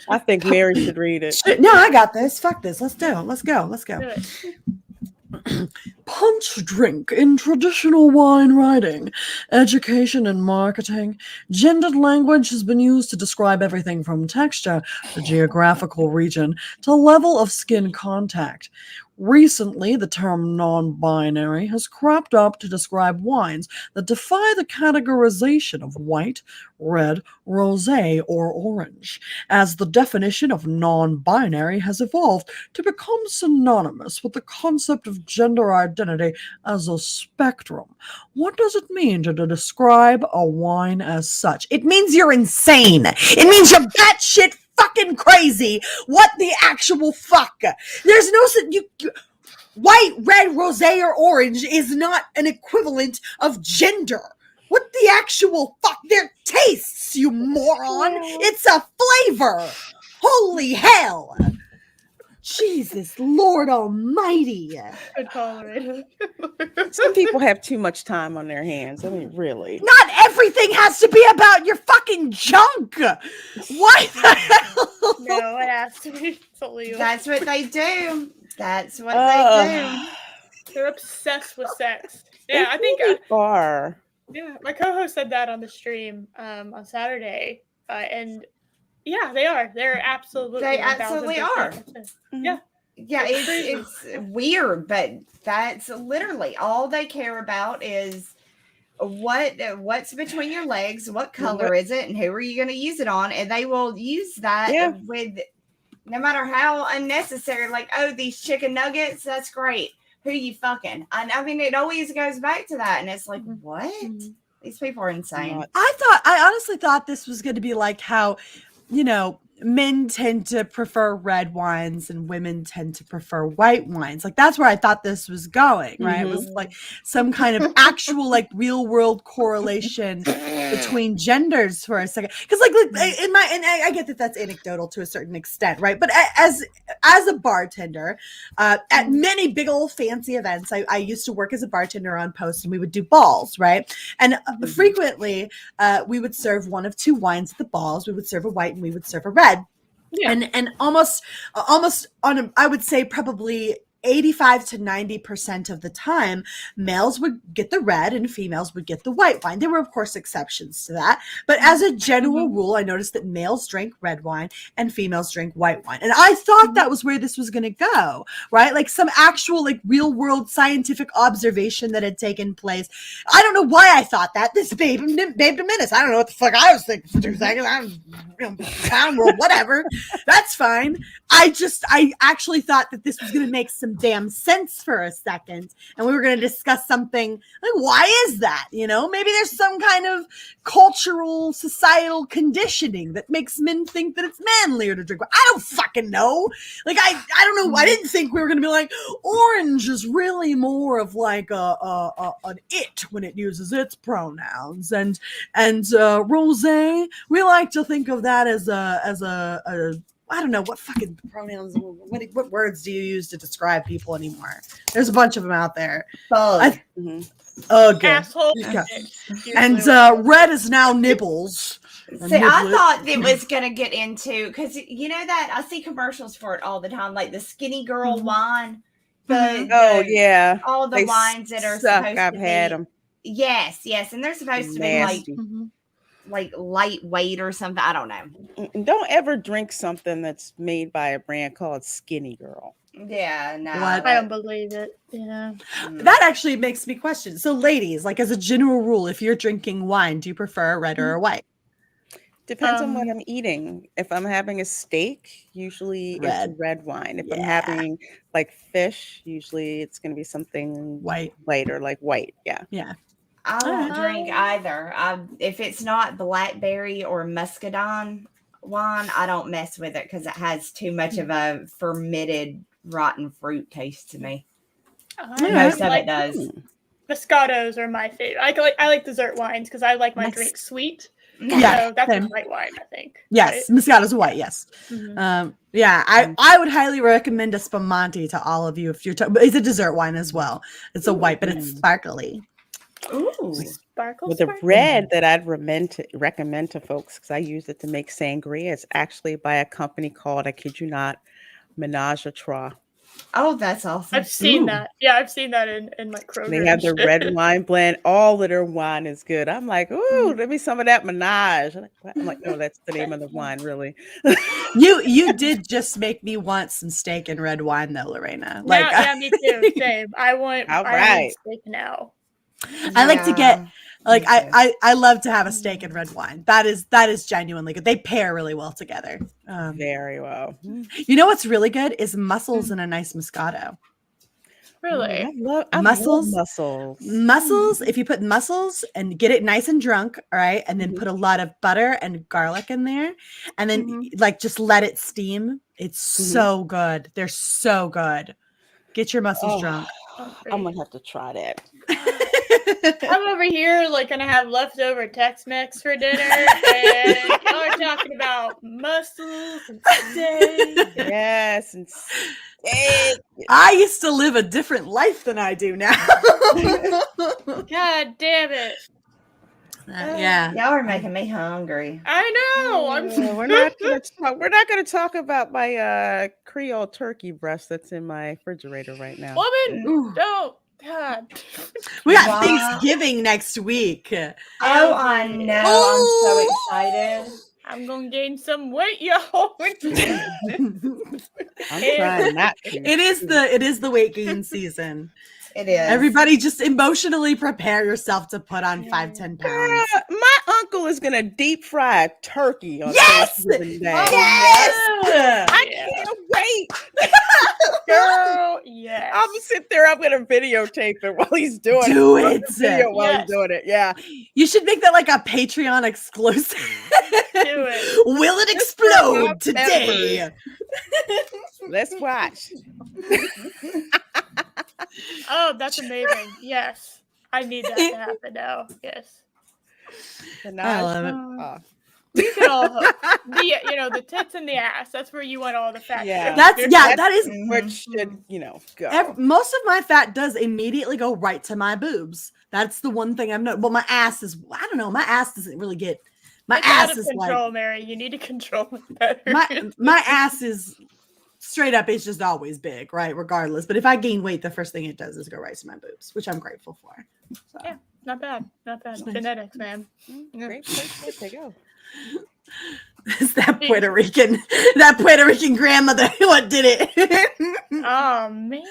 I think Mary should read it. No, I got this. Fuck this. Let's go. Do it. Punch drink in traditional wine writing, education and marketing. Gendered language has been used to describe everything from texture to geographical region to level of skin contact. Recently, the term non-binary has cropped up to describe wines that defy the categorization of white, red, rosé, or orange, as the definition of non-binary has evolved to become synonymous with the concept of gender identity as a spectrum. What does it mean to describe a wine as such? It means you're insane. It means you're batshit fucking crazy. What the actual fuck? There's no white, red, rosé, or orange is not an equivalent of gender. What the actual fuck? They're tastes, you moron. It's a flavor. Holy hell. Jesus Lord Almighty. Good call, Loretta. Some people have too much time on their hands. I mean, really. Not everything has to be about your fucking junk. Why the hell? No, it has to be illegal. That's what they do. That's what they do. They're obsessed with sex. Yeah, I think. Are. Yeah, my co-host said that on the stream on Saturday, and yeah, they are. They're absolutely. They absolutely are. Yeah. Yeah, it's weird, but that's literally all they care about is what's between your legs, what color is it, and who are you going to use it on, and they will use that with no matter how unnecessary. Like, oh, these chicken nuggets, that's great. Who you fucking? I mean, it always goes back to that, and it's like, what? These people are insane. I honestly thought this was going to be like how, men tend to prefer red wines and women tend to prefer white wines. Like, that's where I thought this was going, right? It was like some kind of actual, like, real world correlation between genders for a second. Because, I get that that's anecdotal to a certain extent, right? But as a bartender, at many big old fancy events, I used to work as a bartender on post, and we would do balls, right? And frequently, we would serve one of two wines at the balls. We would serve a white and we would serve a red. Yeah. And almost on I would say probably 85 to 90% of the time, males would get the red and females would get the white wine. There were, of course, exceptions to that. But as a general rule, I noticed that males drank red wine and females drank white wine. And I thought that was where this was going to go, right? Like some actual, like, real world scientific observation that had taken place. I don't know why I thought that. This Babedom Menace. I don't know what the fuck I was thinking for 2 seconds. I'm town world, whatever. That's fine. I actually thought that this was going to make some damn sense for a second, and we were going to discuss something like, why is that? Maybe there's some kind of cultural societal conditioning that makes men think that it's manlier to drink. I don't fucking know. Like, I don't know. I didn't think we were going to be like, orange is really more of like an it when it uses its pronouns, and rosé, we like to think of that as a I don't know what fucking pronouns, what words do you use to describe people anymore? There's a bunch of them out there. Bug. Okay. Asshole. Yeah. And red is now nibbles. See, I thought it was going to get into, because you know that I see commercials for it all the time, like the skinny girl wine. The Oh yeah, all the they wines that are suck. supposed I've to had be. them. Yes, and they're supposed to be Nasty. like lightweight or something. I don't know. Don't ever drink something that's made by a brand called Skinny Girl. Yeah, no. I don't believe it. Yeah. That actually makes me question. So, ladies, like as a general rule, if you're drinking wine, do you prefer a red or a white? Depends on what I'm eating. If I'm having a steak, usually it's red wine. If I'm having like fish, usually it's going to be something lighter, like white. Yeah. Yeah. I won't drink either. If it's not blackberry or muscadine wine, I don't mess with it because it has too much of a fermented rotten fruit taste to me. Most of it does. Moscatos are my favorite. I like dessert wines because I like my drink sweet. Yeah, so that's a white wine, I think. Yes, right? Moscato's a white. Yes. I would highly recommend a Spumante to all of you if you're. It's a dessert wine as well. It's a white, but it's sparkly. Ooh, sparkle. With the red that I'd recommend to folks because I use it to make sangria. It's actually by a company called, I kid you not, Menage a Trois. Oh, that's awesome. I've seen that. Yeah, I've seen that in like Kroger. They have the red wine blend. All of their wine is good. I'm like, ooh, let me some of that Menage. I'm like, no, that's the name of the wine, really. You did just make me want some steak and red wine, though, Lorena. Like, yeah, me too. Same. I want steak now. I like to get like I love to have a steak and red wine. That is genuinely good. They pair really well together. Very well. You know what's really good is mussels and a nice Moscato. Really? I love mussels. Mussels, if you put mussels and get it nice and drunk, all right, and then put a lot of butter and garlic in there, and then like just let it steam. It's so good. They're so good. Get your mussels drunk. I'm gonna have to try that. I'm over here like gonna have leftover Tex-Mex for dinner, and y'all are talking about mussels and steak. Yes, and steak. I used to live a different life than I do now. God damn it! Yeah, y'all are making me hungry. I know. We're not gonna talk about my Creole turkey breast that's in my refrigerator right now. Woman, don't. God. We got Thanksgiving next week. Oh, I know. I'm so excited. I'm gonna gain some weight, y'all. I'm trying not to. It is the weight gain season. It is. Everybody just emotionally prepare yourself to put on 5-10 pounds. My uncle is gonna deep fry a turkey on Thanksgiving Day. I can't wait. Girl, yes. I'm gonna sit there. I'm gonna videotape it while he's doing it. Do it. While he's doing it. Yeah. You should make that like a Patreon exclusive. Do it. Will it explode today? Let's watch. Oh, that's amazing. Yes. I need that to happen now. Yes. I love it. You can all hope. The tits and the ass. That's where you want all the fat. Yeah. That is where should go. Most of my fat does immediately go right to my boobs. That's the one thing I'm not. Well, my ass is. I don't know. My ass doesn't really get. My it's ass out of is control, like. Mary. You need to control it better. My ass is straight up. It's just always big, right? Regardless. But if I gain weight, the first thing it does is go right to my boobs, which I'm grateful for. So. Yeah, not bad. Not bad. Genetics, man. Great place to go. It's that Puerto Rican grandmother what did it. Oh man.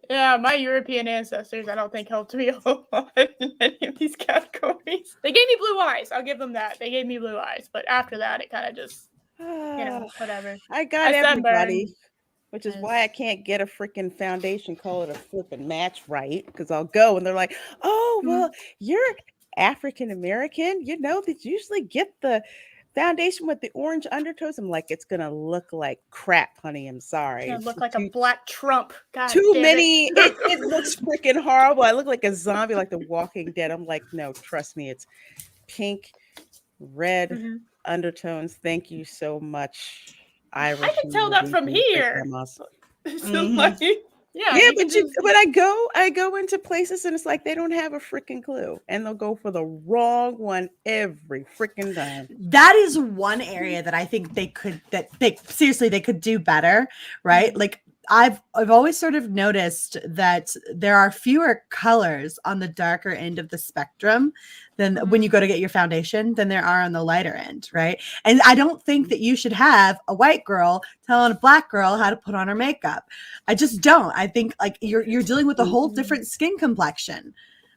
Yeah, my European ancestors I don't think helped me a whole lot in any of these categories. They gave me blue eyes. I'll give them that. They gave me blue eyes, but after that it kind of just whatever. I got everybody. Which is why I can't get a freaking foundation, call it a flipping match right. Because I'll go and they're like, oh, well, you're African American. You know, they usually get the foundation with the orange undertones. I'm like, it's going to look like crap, honey. I'm sorry. It's going to look like a black Trump. God too many. It looks freaking horrible. I look like a zombie, like The Walking Dead. I'm like, no, trust me. It's pink, red undertones. Thank you so much. I can tell that from here. So like, but I go into places and it's like they don't have a freaking clue and they'll go for the wrong one every freaking time. That is one area that I think they could do better, right? Like I've always sort of noticed that there are fewer colors on the darker end of the spectrum than when you go to get your foundation than there are on the lighter end, right? And I don't think that you should have a white girl telling a black girl how to put on her makeup. I just don't. I think like you're dealing with a whole different skin complexion.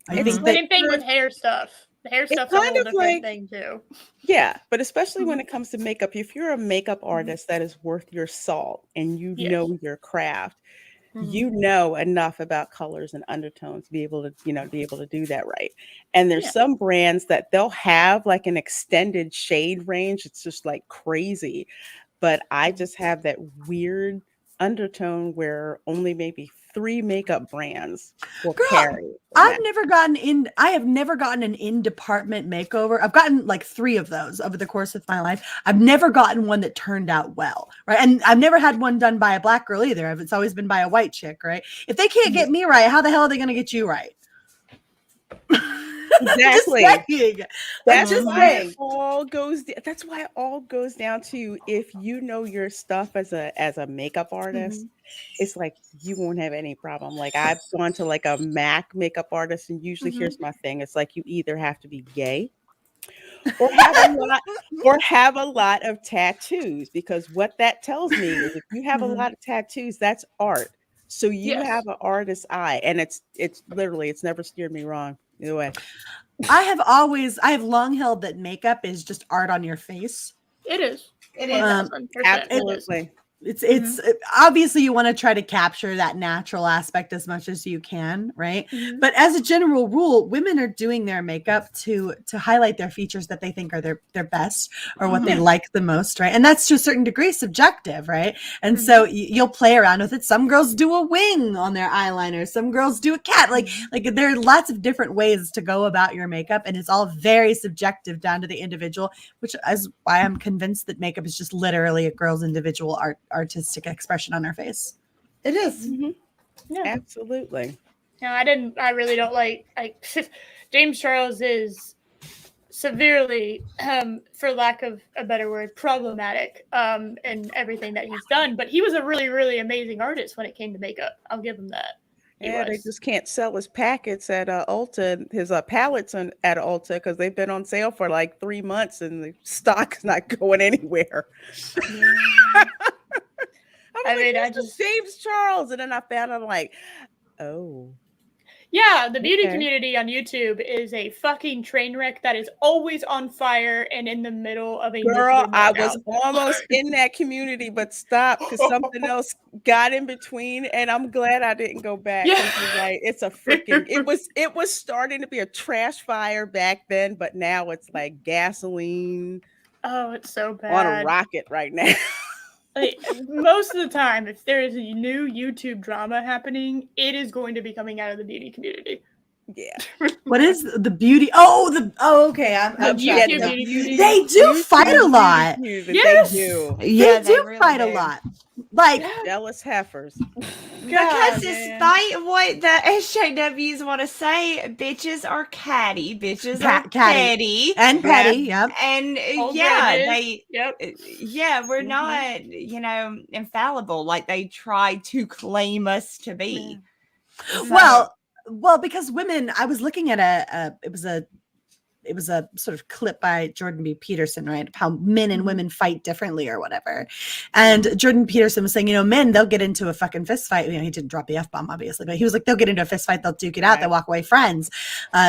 I It's think the that same thing with hair stuff. The hair stuff's a whole different thing too. Yeah, but especially when it comes to makeup, if you're a makeup artist that is worth your salt and you know your craft, you know enough about colors and undertones to be able to, be able to do that right. And there's some brands that they'll have like an extended shade range. It's just like crazy. But I just have that weird undertone where only maybe 3 makeup brands will carry. I have never gotten an in-department makeover. I've gotten like 3 of those over the course of my life. I've never gotten one that turned out well, right? And I've never had one done by a black girl either. It's always been by a white chick, right? If they can't get me right, how the hell are they going to get you right? Exactly. That's why it all goes down to if you know your stuff as a makeup artist, it's like you won't have any problem. Like I've gone to like a MAC makeup artist, and usually here's my thing. It's like you either have to be gay or have a lot of tattoos, because what that tells me is if you have a lot of tattoos, that's art. So you have an artist's eye, and it's literally, it's never steered me wrong. Either way. I have long held that makeup is just art on your face. It is. Absolutely. It's obviously you want to try to capture that natural aspect as much as you can, right? But as a general rule, women are doing their makeup to highlight their features that they think are their best or what they like the most, right? And that's to a certain degree subjective, right? And so you'll play around with it. Some girls do a wing on their eyeliner, some girls do a cat. Like there are lots of different ways to go about your makeup, and it's all very subjective down to the individual, which is why I'm convinced that makeup is just literally a girl's individual artistic expression on her face. It is. Yeah, absolutely. No, I really don't like James Charles is severely, for lack of a better word, problematic in everything that he's done. But he was a really, really amazing artist when it came to makeup. I'll give him that. They just can't sell his packets at Ulta, his palettes at Ulta, because they've been on sale for like 3 months and the stock's not going anywhere. I just James Charles, and then I found out, I'm like, oh. Yeah, the beauty community on YouTube is a fucking train wreck that is always on fire and in the middle of a girl. I was almost in that community, but stopped because something else got in between, and I'm glad I didn't go back. Yeah. You're right. It's a freaking. It was starting to be a trash fire back then, but now it's like gasoline. Oh, it's so bad. On a rocket right now. Like, most of the time, if there is a new YouTube drama happening, it is going to be coming out of the beauty community. Yeah. What is the beauty? Okay. I'm beauty. They do fight a lot. Yes. They do. Yeah, they do really fight a lot. Like jealous heifers. Because despite what the SJWs want to say, bitches are catty. Bitches are petty. And petty, yep. And we're not, infallible like they try to claim us to be. So, well, because women, I was looking at it was a sort of clip by Jordan B. Peterson, right? How men and women fight differently or whatever. And Jordan Peterson was saying, men, they'll get into a fucking fist fight. He didn't drop the F-bomb, obviously, but he was like, they'll get into a fist fight. They'll duke it out. They'll walk away friends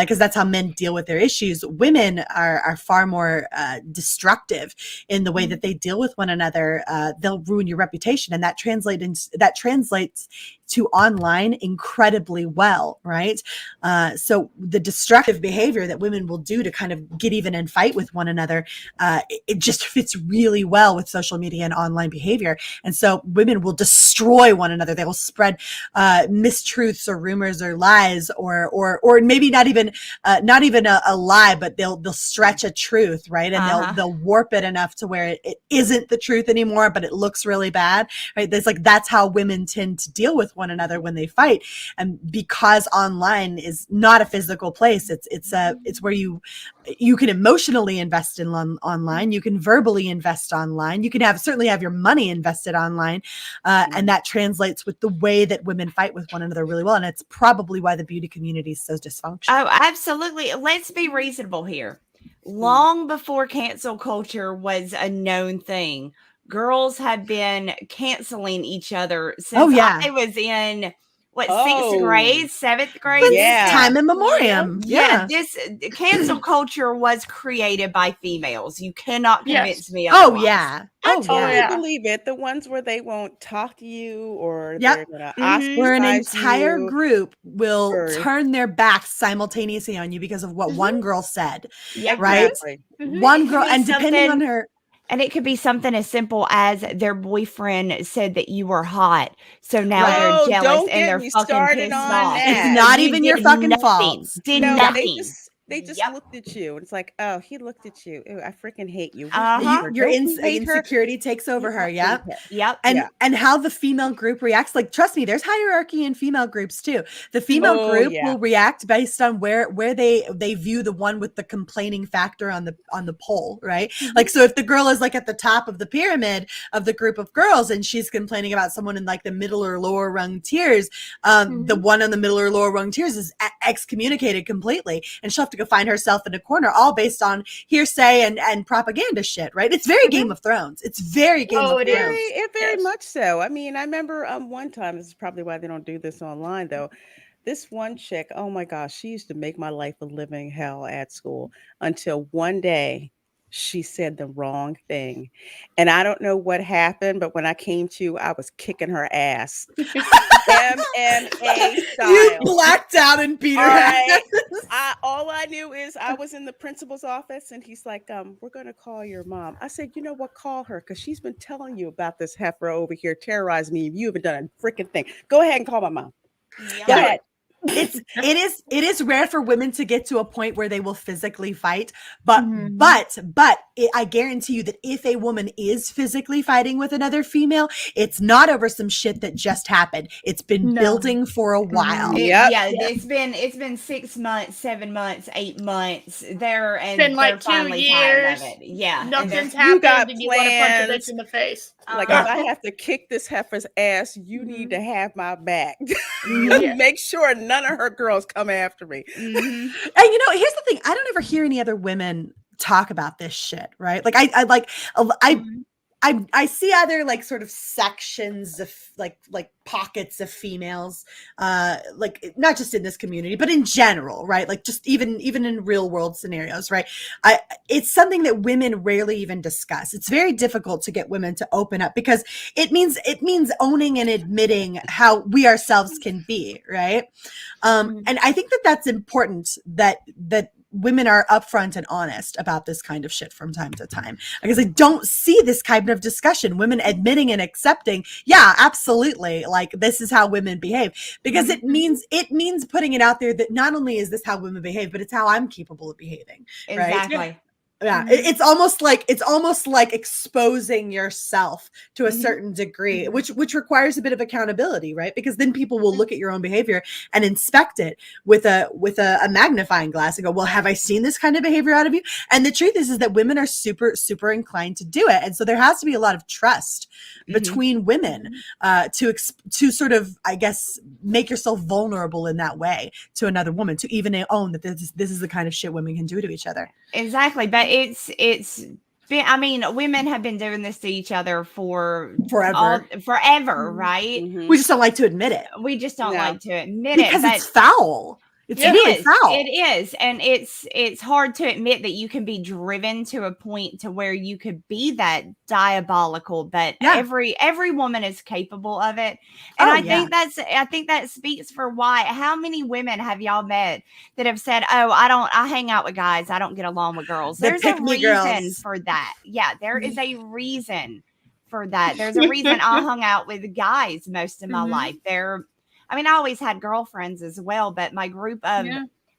because that's how men deal with their issues. Women are far more destructive in the way that they deal with one another. They'll ruin your reputation. And that translates to online incredibly well, right? So the destructive behavior that women will do to kind of get even and fight with one another, it just fits really well with social media and online behavior. And so women will destroy one another. They will spread mistruths or rumors or lies, or maybe not even a lie, but they'll stretch a truth, right? And they'll warp it enough to where it isn't the truth anymore, but it looks really bad, right? That's how women tend to deal with with one another when they fight. And because online is not a physical place, it's where you can emotionally invest in online, you can verbally invest online, you can certainly have your money invested online, and that translates with the way that women fight with one another really well. And it's probably why the beauty community is so dysfunctional. Oh, absolutely. Let's be reasonable here. Long before cancel culture was a known thing, girls have been canceling each other since I was in sixth grade, seventh grade. Time immemorial. This cancel culture was created by females. You cannot convince me otherwise. I totally believe it. The ones where they won't talk to you or they're gonna ostracize where an entire you. group will turn their backs simultaneously on you because of what one girl said. Right? Exactly. One girl, and depending on her. And it could be something as simple as their boyfriend said that you were hot. So now they're jealous and they're fucking pissed off. It's not even your fucking fault. Did nothing. They just looked at you. It's like, oh, he looked at you. Ew, I freaking hate you. Your insecurity takes over her. Yep. And how the female group reacts. Like, trust me, there's hierarchy in female groups too. The female group will react based on where they view the one with the complaining factor on the pole, right? Like, so if the girl is like at the top of the pyramid of the group of girls and she's complaining about someone in like the middle or lower rung tiers, the one on the middle or lower rung tiers is excommunicated completely, and she'll have to go find herself in a corner, all based on hearsay and propaganda shit, right? It's very Game of Thrones. It's very Game of Thrones. It very much so. I mean, I remember one time, this is probably why they don't do this online though. This one chick, oh my gosh, she used to make my life a living hell at school until one day she said the wrong thing. And I don't know what happened, but when I came to, I was kicking her ass. MMA style. You blacked out and beat her ass. All I knew is I was in the principal's office and he's like, we're going to call your mom. I said, you know what? Call her, because she's been telling you about this heifer over here terrorizing me. You haven't done a freaking thing. Go ahead and call my mom. Go ahead. It is rare for women to get to a point where they will physically fight, but I guarantee you that if a woman is physically fighting with another female, it's not over some shit that just happened. It's been building for a while. It's been 6 months, 7 months, 8 months. It's been like 2 years. Nothing's happened, and you want to punch a bitch in the face. Like, if I have to kick this heifer's ass, you need to have my back. Make sure none of her girls come after me. And here's the thing: I don't ever hear any other women talk about this shit, right? Like, I see other like sort of sections of like pockets of females, like not just in this community, but in general, right? Like just even in real world scenarios, right? It's something that women rarely even discuss. It's very difficult to get women to open up because it means owning and admitting how we ourselves can be, right? And I think that that's important that women are upfront and honest about this kind of shit from time to time, because I don't see this kind of discussion. Women admitting and accepting, yeah, absolutely, like this is how women behave, because it means putting it out there that not only is this how women behave, but it's how I'm capable of behaving. Exactly. Right? Yeah, it's almost like exposing yourself to a certain degree, which requires a bit of accountability, right? Because then people will look at your own behavior and inspect it with a magnifying glass and go, well, have I seen this kind of behavior out of you? And the truth is that women are super, super inclined to do it, and so there has to be a lot of trust between women to sort of, I guess, make yourself vulnerable in that way to another woman, to even own that this is the kind of shit women can do to each other. Exactly, but I mean, women have been doing this to each other forever, right? We just don't like to admit it. We just don't like to admit because it's foul. It's really foul. It is, and it's hard to admit that you can be driven to a point to where you could be that diabolical. But every woman is capable of it, and I think that speaks for why. How many women have y'all met that have said, "Oh, I hang out with guys. I don't get along with girls." There's a reason for that. Yeah, there is a reason for that. There's a reason I hung out with guys most of my life. I mean, I always had girlfriends as well, but my group of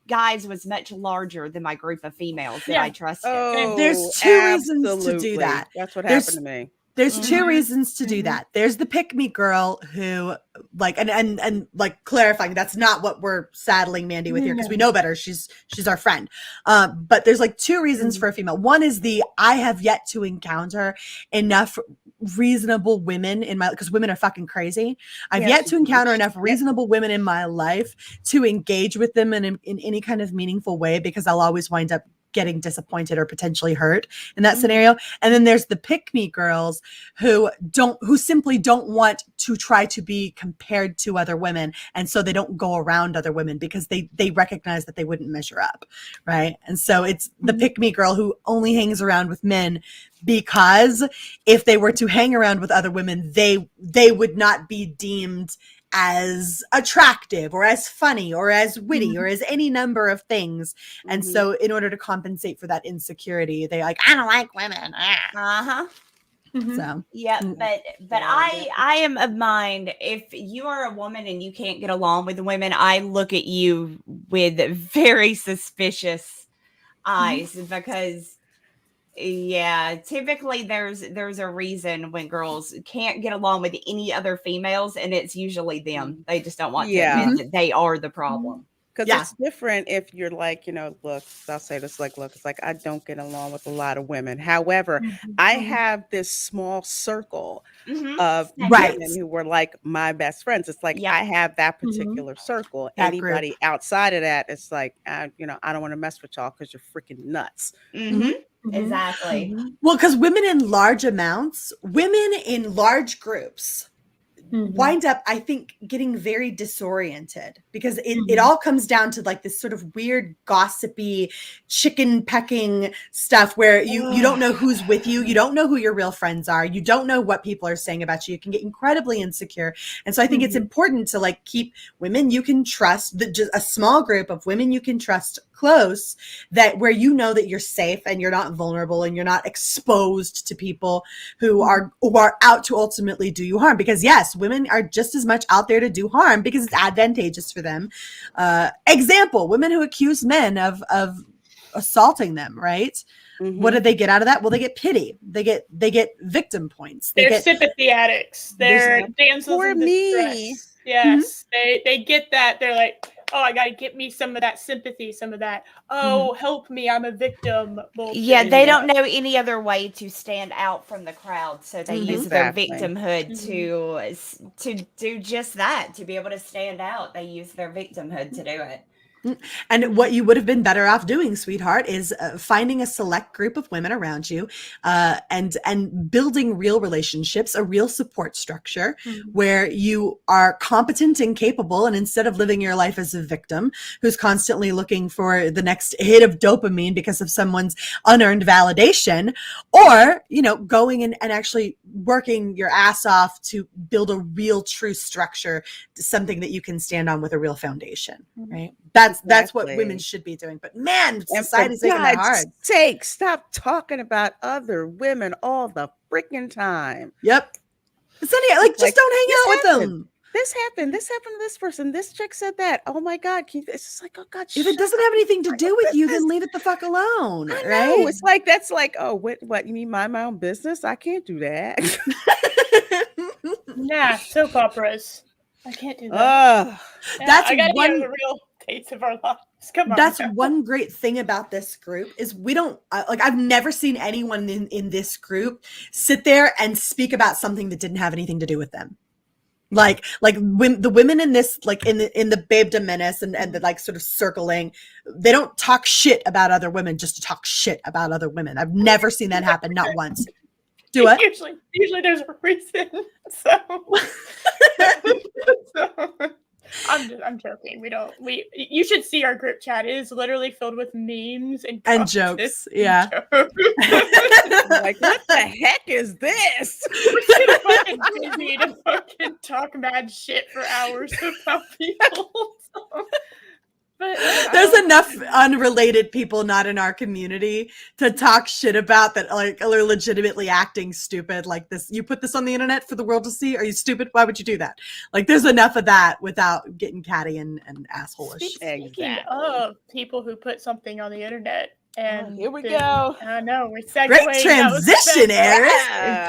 guys was much larger than my group of females that I trusted. There's two reasons to do that. That's what happened to me. There's two reasons to do that. There's the pick me girl who like, and like clarifying, that's not what we're saddling Mandy with here, because we know better. She's our friend. But there's like two reasons for a female. One is I have yet to encounter enough reasonable women in my, because women are fucking crazy. I've yet to encounter enough reasonable women in my life to engage with them in any kind of meaningful way, because I'll always wind up getting disappointed or potentially hurt in that scenario. And then there's the pick me girls who simply don't want to try to be compared to other women, and so they don't go around other women because they recognize that they wouldn't measure up, right? And so it's the pick me girl who only hangs around with men because if they were to hang around with other women, they would not be deemed as attractive or as funny or as witty or as any number of things. And so in order to compensate for that insecurity, they like, I don't like women. So but I am of mind, if you are a woman and you can't get along with the women, I look at you with very suspicious eyes, because typically there's a reason when girls can't get along with any other females, and it's usually them. They just don't want to admit that they are the problem. Because it's different if you're like, look, I'll say this, like, look, it's like, I don't get along with a lot of women. However, I have this small circle of women who were like my best friends. It's like, I have that particular circle. That Anybody group. Outside of that, it's like, I don't want to mess with y'all because you're freaking nuts. Exactly. Well, because women in large groups wind up, I think, getting very disoriented, because it all comes down to like this sort of weird gossipy chicken pecking stuff where you don't know who's with you. You don't know who your real friends are. You don't know what people are saying about you. You can get incredibly insecure. And so I think it's important to like keep women you can trust, just a small group of women you can trust close, that where you know that you're safe and you're not vulnerable and you're not exposed to people who are out to ultimately do you harm. Because yes, women are just as much out there to do harm because it's advantageous for them. Example, women who accuse men of assaulting them, right? What do they get out of that? Well, they get pity. They get victim points. They're sympathy addicts. They're damsels in distress. Yes, they get that. They're like, oh, I gotta get me some of that sympathy, some of that. Oh, help me, I'm a victim. Bullshit. Yeah, they don't know any other way to stand out from the crowd, so they use their victimhood to do just that. To be able to stand out, they use their victimhood to do it. And what you would have been better off doing, sweetheart, is finding a select group of women around you, and building real relationships, a real support structure where you are competent and capable. And instead of living your life as a victim who's constantly looking for the next hit of dopamine because of someone's unearned validation, or, going and actually working your ass off to build a real true structure, something that you can stand on with a real foundation, right? That's what women should be doing. But man, society's making it hard. Stop talking about other women all the freaking time. Yep. Just don't hang out with them. This happened to this person. This chick said that. Oh my God. It's just like, oh God. If it doesn't have anything to do with you, then leave it the fuck alone. I right? know. It's like, that's like, oh, what? You mean mind my own business? I can't do that. Nah, soap operas. I can't do that. That's I gotta be on the real dates of our lives. Come on. That's one great thing about this group is we don't I've never seen anyone in this group sit there and speak about something that didn't have anything to do with them. Like when the women in this, like in the Babedom Menace and the like sort of circling, they don't talk shit about other women just to talk shit about other women. I've never seen that happen, not once. Do what? Usually there's a reason. So, I'm joking. You should see our group chat. It is literally filled with memes and jokes. Yeah. Like, what the heck is this? We're fucking busy to fucking talk mad shit for hours about people. But there's enough unrelated people not in our community to talk shit about that, like, are legitimately acting stupid. Like, this, you put this on the internet for the world to see? Are you stupid? Why would you do that? Like, there's enough of that without getting catty and asshole-ish. Speaking of people who put something on the internet, And here we go. I know we're segueing. Great transition, Eris.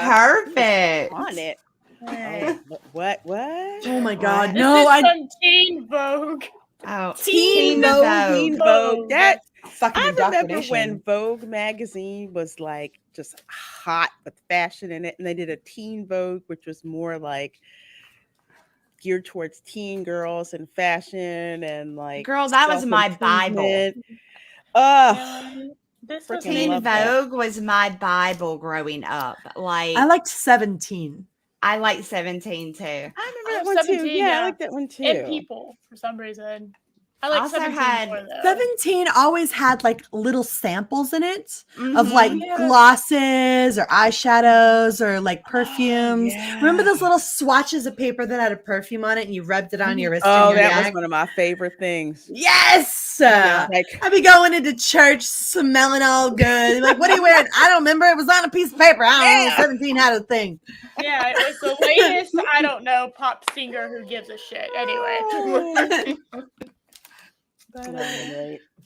Perfect. On it. Right. What? Oh my God! This No, is some Teen Vogue. Oh, Teen Vogue. Vogue. That fucking I remember indoctrination. when Vogue magazine was like just hot with fashion in it, and they did a Teen Vogue, which was more like geared towards teen girls and fashion and like Girl, that was my Bible. This was Teen Vogue was my Bible growing up. Like I liked 17. I like 17 too. I remember that one too. Yeah, I like that one too. And People for some reason. I like Also 17 had more though. 17 always had like little samples in it of like glosses or eyeshadows or like perfumes. Remember those little swatches of paper that had a perfume on it and you rubbed it on your wrist? Oh, and your that was neck? one of my favorite things. Yes. Like, I'd be going into church smelling all good. Like, what are you wearing? I don't remember. It was on a piece of paper. I don't know. 17 had a thing. Yeah, it was the latest, I don't know, pop singer who gives a shit. Anyway. But,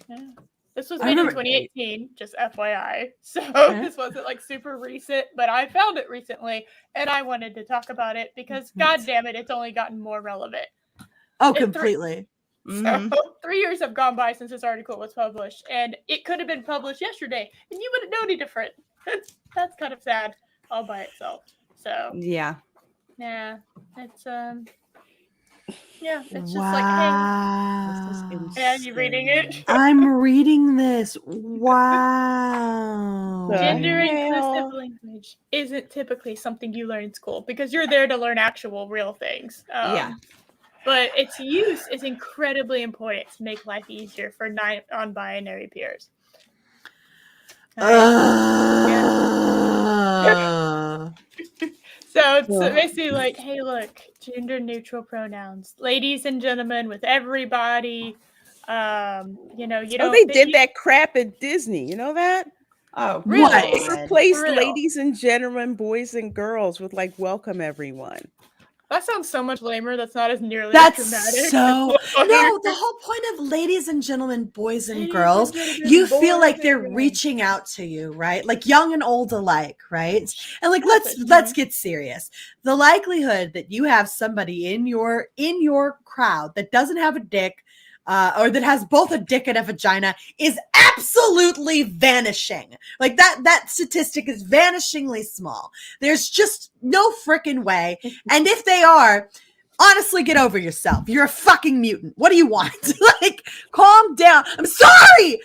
yeah. This was made in 2018, just FYI. So this wasn't like super recent, but I found it recently and I wanted to talk about it because god damn it, it's only gotten more relevant. Oh, completely. So 3 years have gone by since this article was published, and it could have been published yesterday, and you wouldn't know any different. That's kind of sad all by itself. So yeah, it's it's just wow. like, hey, you reading it? I'm reading this. Wow. Gender inclusive language isn't typically something you learn in school because you're there to learn actual real things. But its use is incredibly important to make life easier for non-binary peers. So it's basically like, hey, look, gender neutral pronouns, ladies and gentlemen, with everybody. You know, you don't. They did that crap at Disney. You know that? Oh, really? They replaced ladies and gentlemen, boys and girls with like welcome everyone. That sounds so much lamer. That's not as nearly as dramatic. No, the whole point of ladies and gentlemen, boys and girls, you feel like they're reaching out to you, right? Like young and old alike, right? And like let's get serious. The likelihood that you have somebody in your crowd that doesn't have a dick, or that has both a dick and a vagina is absolutely vanishing. Like that statistic is vanishingly small. There's just no freaking way. And if they are, honestly, get over yourself. You're a fucking mutant. What do you want? Like, calm down. I'm sorry.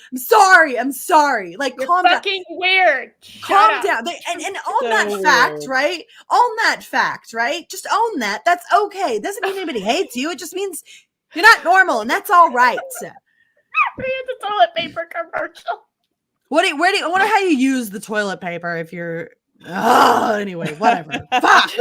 Like, you're calm fucking down. weird. Calm down. And own that fact, right? Own that fact, right? Just own that. That's okay. It doesn't mean anybody hates you. It just means you're not normal, and that's all right. The toilet paper commercial. I wonder how you use the toilet paper if you're. Oh, anyway, whatever. Fuck.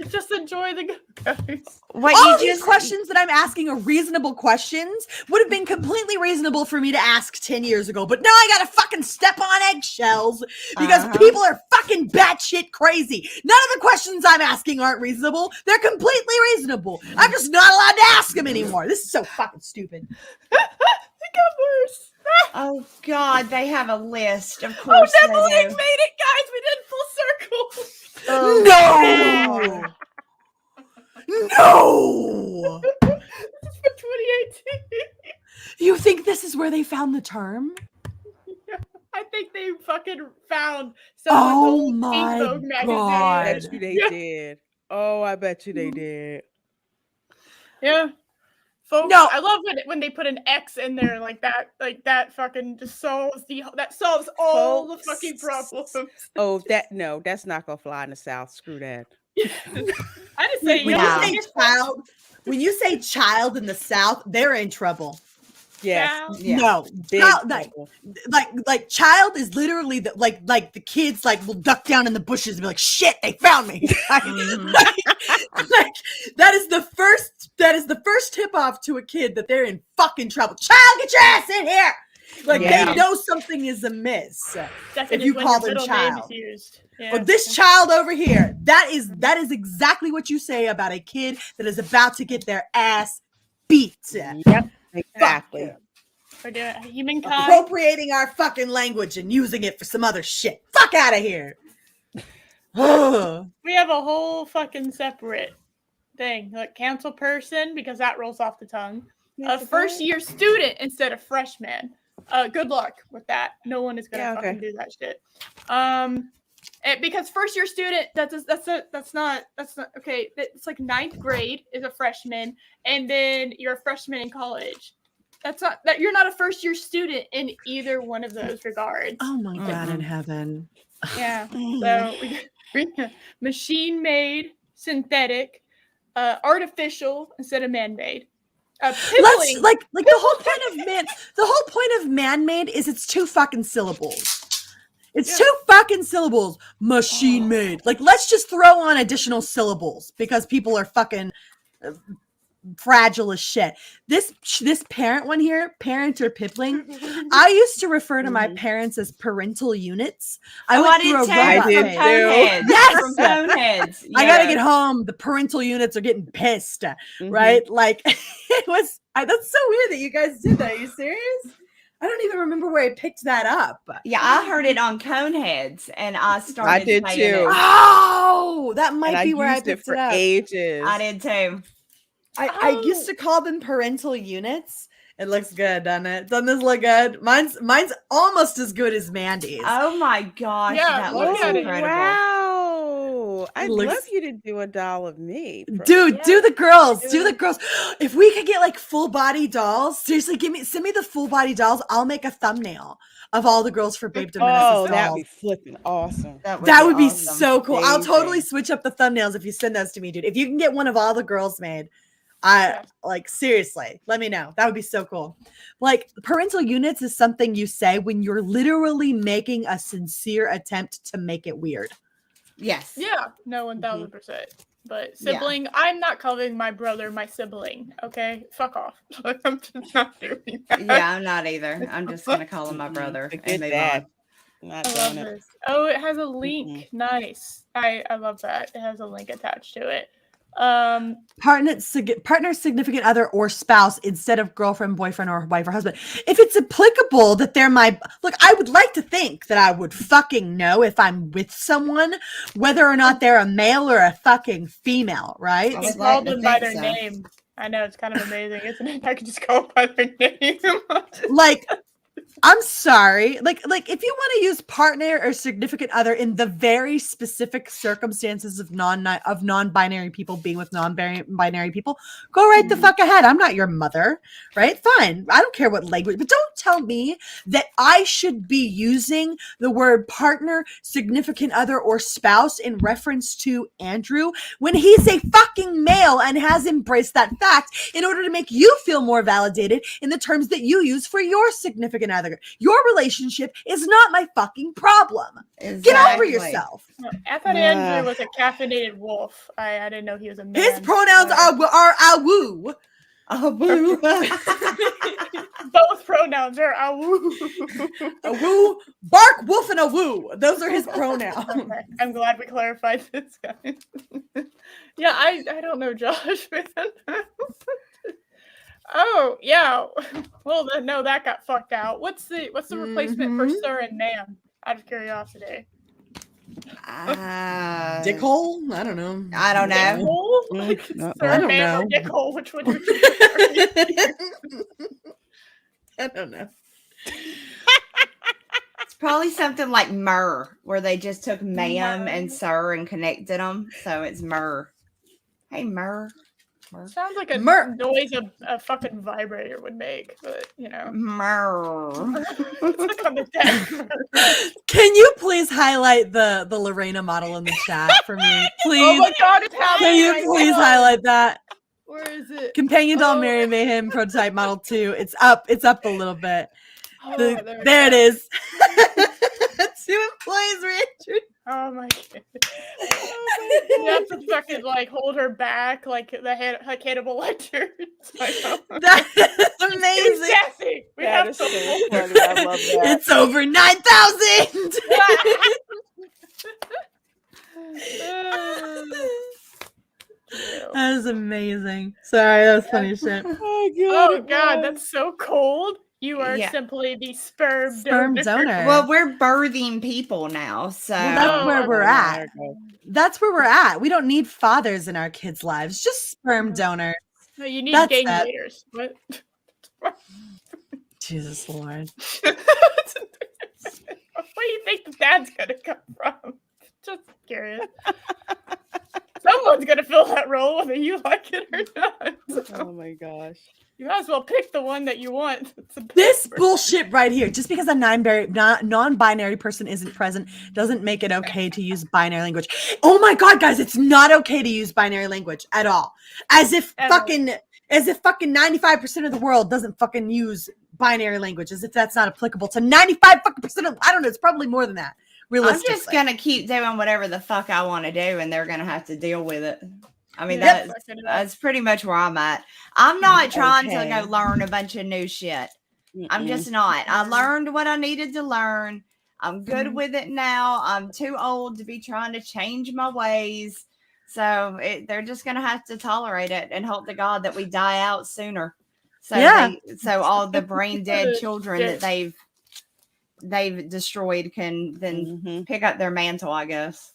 Just enjoy the guys. All of these questions that I'm asking are reasonable questions. Would have been completely reasonable for me to ask 10 years ago, but now I gotta fucking step on eggshells because people are fucking batshit crazy. None of the questions I'm asking aren't reasonable. They're completely reasonable. I'm just not allowed to ask them anymore. This is so fucking stupid. It got worse. Oh God, they have a list. Of course, Netflix made it, guys. We did full circle. Oh, No. This is for 2018. You think this is where they found the term? Yeah, I think they fucking found someone's old Teen Vogue magazine. I bet you they did. Oh, I bet you they did. Yeah. Folks, No, I love when they put an X in there like that fucking just solves all the fucking problems. Oh, that's not gonna fly in the South. Screw that. I just say when you say child in the South, they're in trouble. Yes. Yeah. No, like child is literally like the kids like will duck down in the bushes and be like, shit, they found me. Like, that is the first tip off to a kid that they're in fucking trouble. Child, get your ass in here. Like they know something is amiss if you call them child. Yeah. Or this child over here. That is exactly what you say about a kid that is about to get their ass beat. Yep. Exactly. We're doing humankind. Appropriating our fucking language and using it for some other shit. Fuck out of here. We have a whole fucking separate thing. Like cancel person, because that rolls off the tongue. A first-year student instead of freshman. Good luck with that. No one is gonna fucking do that shit. Because first-year student, that's not okay. It's like 9th grade is a freshman, and then you're a freshman in college. That's not that you're not a first-year student in either one of those regards. Oh my God in heaven. Yeah. So we machine-made, synthetic, artificial instead of man-made. Let's like the whole point of man-made is it's 2 fucking syllables. It's 2 fucking syllables. Machine made. Like, let's just throw on additional syllables because people are fucking fragile as shit. This parent one here, parent or pippling. I used to refer to my parents as parental units. I went through a robot phase. Yes, from Coneheads. I gotta get home. The parental units are getting pissed, right? Like it was. That's so weird that you guys did that. Are you serious? I don't even remember where I picked that up. Yeah, I heard it on Coneheads, and I started. I did too. It. Oh, that might be where I used picked it for up. ages. I did too. I used to call them parental units. It looks good, doesn't it? Doesn't this look good? Mine's almost as good as Mandy's. Oh my gosh, that looks incredible. Wow. I'd love you to do a doll of me. Dude, do the girls. Do the girls. If we could get like full body dolls, seriously, send me the full body dolls. I'll make a thumbnail of all the girls for Babedom Menace. Oh, that'd be flipping awesome. That would be so cool. Amazing. I'll totally switch up the thumbnails if you send those to me, dude. If you can get one of all the girls made, seriously, let me know. That would be so cool. Like, parental units is something you say when you're literally making a sincere attempt to make it weird. Yes. Yeah. No, 1000%. But sibling, I'm not calling my brother my sibling. Okay, fuck off. I'm just not doing that. Yeah, I'm not either. I'm just gonna call him my brother and move on. I love this. Oh, it has a link. Nice. I love that. It has a link attached to it. Partner, significant other, or spouse instead of girlfriend, boyfriend, or wife or husband. If it's applicable that they're my look, I would like to think that I would fucking know if I'm with someone whether or not they're a male or a fucking female, right? You call them by their name. I know, it's kind of amazing, isn't it? I could just call them by their name. Like, I'm sorry. Like if you want to use partner or significant other in the very specific circumstances of non-binary people being with non-binary people, go right the fuck ahead. I'm not your mother, right? Fine. I don't care what language, but don't tell me that I should be using the word partner, significant other, or spouse in reference to Andrew when he's a fucking male and has embraced that fact in order to make you feel more validated in the terms that you use for your significant other. Your relationship is not my fucking problem. Exactly. Get over yourself. I thought Andrew was a caffeinated wolf. I didn't know he was a man. His pronouns are awoo. Awoo. Both pronouns are awoo. Awoo, bark, wolf, and awoo. Those are his pronouns. Okay. I'm glad we clarified this, guys. Yeah, I don't know Josh, man. Oh yeah, well no, that got fucked out. What's the replacement for sir and ma'am? Out of curiosity. Dickhole? I don't know. I don't know. Like, sir, I don't know. Dickhole, which one would you prefer? I don't know. It's probably something like Myrrh, where they just took ma'am and sir and connected them, so it's Myrrh. Hey, Myrrh. Sounds like a noise a fucking vibrator would make, but you know. It's like on the deck. Can you please highlight the Lorena model in the chat for me? Please. Oh my god, it's happening. Can you please highlight that? Where is it? Companion doll Mary Mayhem prototype model 2. It's up a little bit. There it is. 2 employees Richard. Oh my god. You have to fucking like hold her back like Hannibal Lecter. That is amazing. Sassy. We have so funny. I love that. It's over 9,000. That is amazing. Sorry, that was funny shit. Oh god, that's so cold. You are simply the sperm donor. Well, we're birthing people now, so that's where we're at. That's where we're at. We don't need fathers in our kids' lives, just sperm donors. No, you need gangulators. What? Jesus Lord. Where do you think the dad's gonna come from? Just curious. Someone's gonna fill that role, whether you like it or not. Oh my gosh. You might as well pick the one that you want. This bullshit right here. Just because a non-binary person isn't present doesn't make it okay to use binary language. Oh my God, guys, it's not okay to use binary language at all. As if fucking 95% of the world doesn't fucking use binary language, as if that's not applicable to 95% of, I don't know, it's probably more than that. I'm just gonna keep doing whatever the fuck I want to do, and they're gonna have to deal with it. I mean, that's pretty much where I'm at. I'm not trying to go learn a bunch of new shit. I'm just not. I learned what I needed to learn. I'm good with it now. I'm too old to be trying to change my ways. So they're just going to have to tolerate it and hope to God that we die out sooner. So so all the brain dead children that they've destroyed can then pick up their mantle, I guess.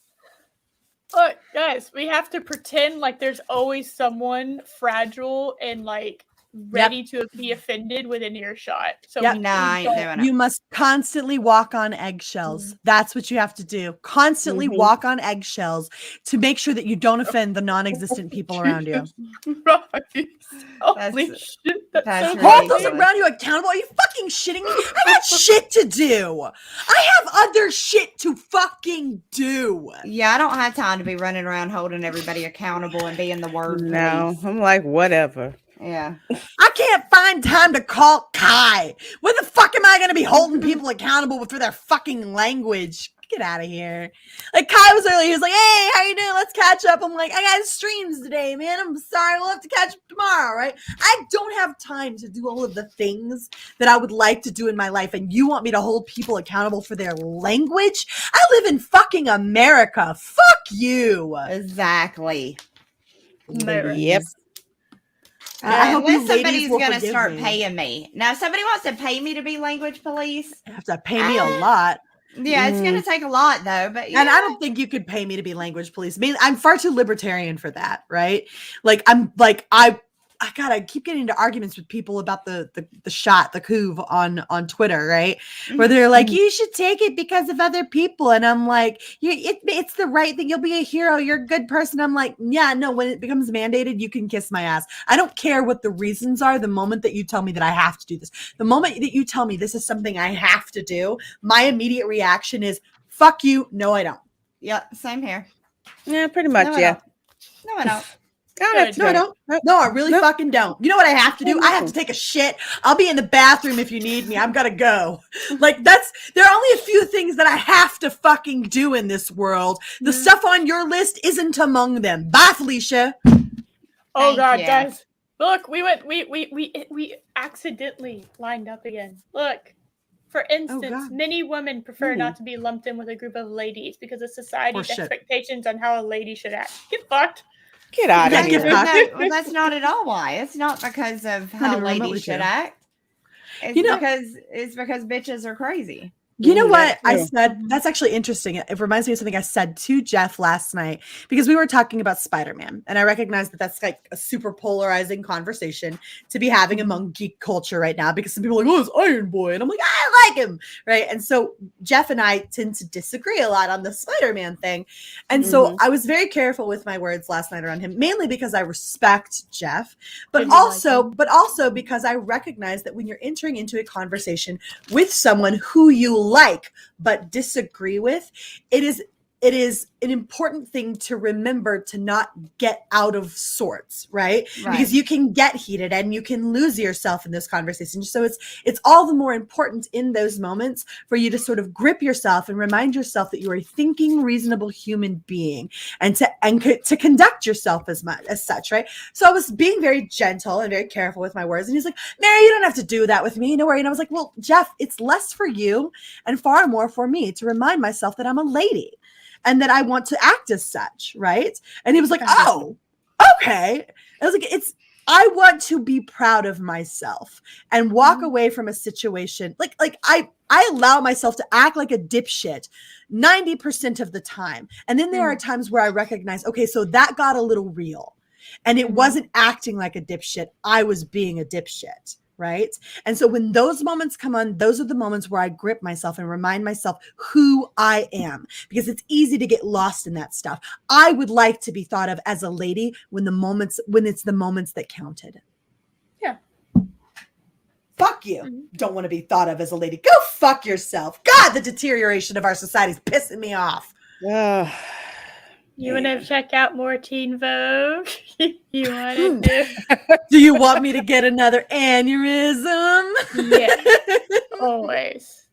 Look, guys, we have to pretend like there's always someone fragile and like ready to be offended within earshot. So you must constantly walk on eggshells. That's what you have to do. Constantly walk on eggshells to make sure that you don't offend the non-existent people around you. Right. Holy shit. Hold those around you accountable. Are you fucking shitting me? I got shit to do. I have other shit to fucking do. Yeah, I don't have time to be running around holding everybody accountable and being the word police. No, I'm like, whatever. Yeah. I can't find time to call Kai. When the fuck am I going to be holding people accountable for their fucking language? Get out of here. Like Kai was earlier. He was like, hey, how you doing? Let's catch up. I'm like, I got streams today, man. I'm sorry. We'll have to catch up tomorrow, right? I don't have time to do all of the things that I would like to do in my life. And you want me to hold people accountable for their language? I live in fucking America. Fuck you. Exactly. Yep. I hope unless somebody's going to start paying me. Now, if somebody wants to pay me to be language police, you have to pay me a lot. Yeah, it's going to take a lot, though. But and I don't think you could pay me to be language police. I mean, I'm far too libertarian for that, right? Like, I gotta keep getting into arguments with people about the couve on Twitter, right? Where they're like, you should take it because of other people, and I'm like, it's the right thing. You'll be a hero. You're a good person. I'm like, yeah, no. When it becomes mandated, you can kiss my ass. I don't care what the reasons are. The moment that you tell me that I have to do this, the moment that you tell me this is something I have to do, my immediate reaction is, fuck you. No, I don't. Yeah, same here. Yeah, pretty much. No, I don't. No, I don't. No, I really fucking don't. You know what I have to do? I have to take a shit. I'll be in the bathroom if you need me. I'm gonna go. Like there are only a few things that I have to fucking do in this world. The stuff on your list isn't among them. Bye, Felicia. Oh God, guys. Look, we accidentally lined up again. Look. For instance, many women prefer not to be lumped in with a group of ladies because of society's expectations on how a lady should act. Get fucked. Get out of here. Well, that's not at all why. It's not because of how ladies should act. It's because bitches are crazy. You know what I said? That's actually interesting. It reminds me of something I said to Jeff last night because we were talking about Spider-Man, and I recognize that that's like a super polarizing conversation to be having among geek culture right now because some people are like, oh, it's Iron Boy, and I'm like, I like him, right? And so Jeff and I tend to disagree a lot on the Spider-Man thing, and so I was very careful with my words last night around him, mainly because I respect Jeff, but also because I recognize that when you're entering into a conversation with someone who you like but disagree with, it is an important thing to remember to not get out of sorts, right? Because you can get heated and you can lose yourself in this conversation. So it's all the more important in those moments for you to sort of grip yourself and remind yourself that you are a thinking, reasonable human being and to conduct yourself as such, right? So I was being very gentle and very careful with my words. And he's like, Mary, you don't have to do that with me. No worry. And I was like, well, Jeff, it's less for you and far more for me to remind myself that I'm a lady and that I want to act as such, right? And he was like, oh, okay. I was like, I want to be proud of myself and walk away from a situation. Like I allow myself to act like a dipshit 90% of the time. And then there are times where I recognize, okay, so that got a little real. And it wasn't acting like a dipshit. I was being a dipshit. Right. And so when those moments come on, those are the moments where I grip myself and remind myself who I am, because it's easy to get lost in that stuff. I would like to be thought of as a lady when it's the moments that counted. Yeah. Fuck you. Don't want to be thought of as a lady. Go fuck yourself. God, the deterioration of our society is pissing me off. You want to check out more Teen Vogue? You want to? Do you want me to get another aneurysm? Yes, always.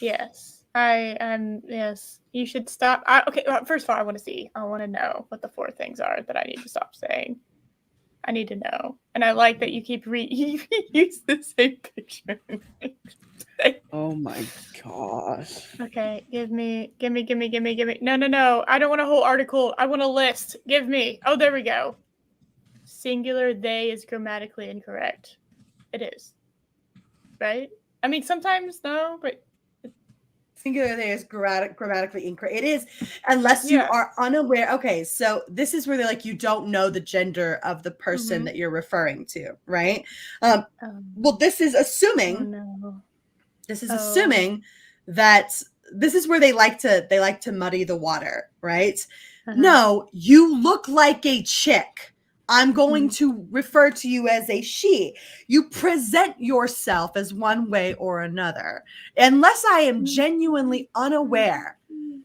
Yes, yes, you should stop. Okay, well, first of all, I want to know what the 4 things are that I need to stop saying. I need to know, and I like that you keep you use the same picture. Oh my gosh. Okay, give me. No. I don't want a whole article. I want a list. Give me. Oh, there we go. Singular they is grammatically incorrect. It is. Right? I mean, sometimes no, but singular they is grammatically incorrect. It is, unless you are unaware. Okay, so this is where they're like, you don't know the gender of the person that you're referring to, right? Well, this is assuming. Oh, no. This is assuming that this is where they like to muddy the water, right? No, you look like a chick. I'm going to refer to you as a she. You present yourself as one way or another. Unless I am genuinely unaware,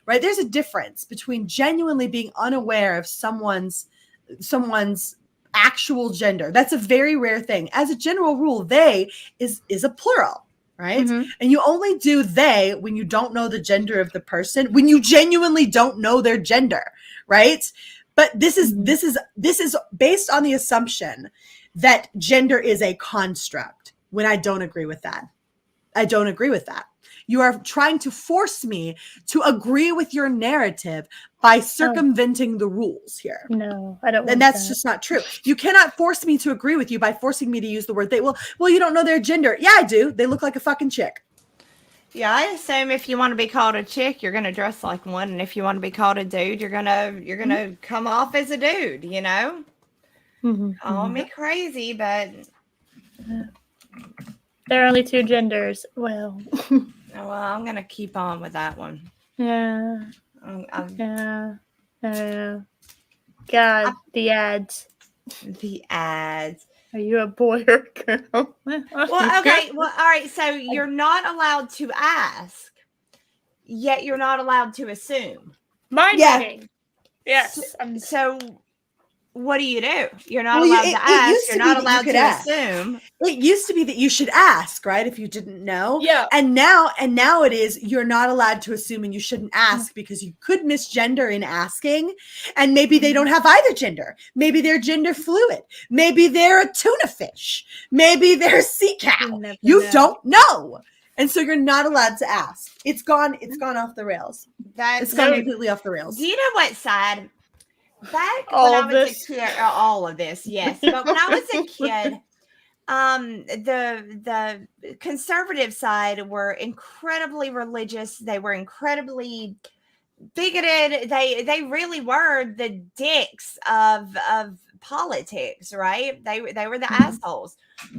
right? There's a difference between genuinely being unaware of someone's actual gender. That's a very rare thing. As a general rule, they is a plural. Right. And you only do they when you don't know the gender of the person, when you genuinely don't know their gender. Right. But this is based on the assumption that gender is a construct, when I don't agree with that. I don't agree with that. You are trying to force me to agree with your narrative by circumventing the rules here. No, I don't. And that's just not true. You cannot force me to agree with you by forcing me to use the word they. Well, you don't know their gender. Yeah, I do. They look like a fucking chick. Yeah, I assume if you want to be called a chick, you're gonna dress like one, and if you want to be called a dude, you're gonna come off as a dude. You know, call me crazy, but there are only 2 genders. Well. Well, I'm gonna keep on with that one. Yeah. Yeah. God, the ads. The ads. Are you a boy or a girl? Well, okay. Well, all right. So you're not allowed to ask, yet you're not allowed to assume. Mind reading. Yes. So what do? You're not allowed to ask. You're not allowed to assume. It used to be that you should ask, right? If you didn't know. Yeah. And now it is you're not allowed to assume and you shouldn't ask because you could misgender in asking. And maybe they don't have either gender. Maybe they're gender fluid. Maybe they're a tuna fish. Maybe they're a sea cow. You don't know. And so you're not allowed to ask. It's gone off the rails. It's gone completely off the rails. Do you know what's sad? Back when I was a kid, all of this, yes. But when I was a kid, the conservative side were incredibly religious. They were incredibly bigoted. They really were the dicks of politics, right? They were the assholes.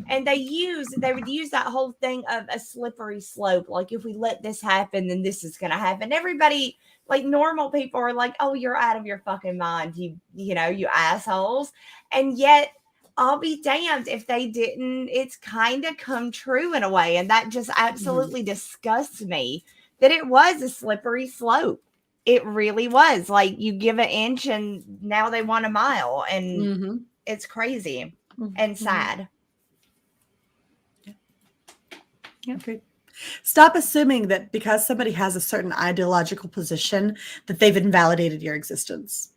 And they would use that whole thing of a slippery slope. Like, if we let this happen, then this is gonna happen. Everybody, like normal people, are like, oh, you're out of your fucking mind, you know, you assholes. And yet I'll be damned if they didn't. It's kind of come true in a way. And that just absolutely disgusts me, that it was a slippery slope. It really was. Like, you give an inch and now they want a mile. And it's crazy and sad. Yeah. Okay. Stop assuming that because somebody has a certain ideological position that they've invalidated your existence.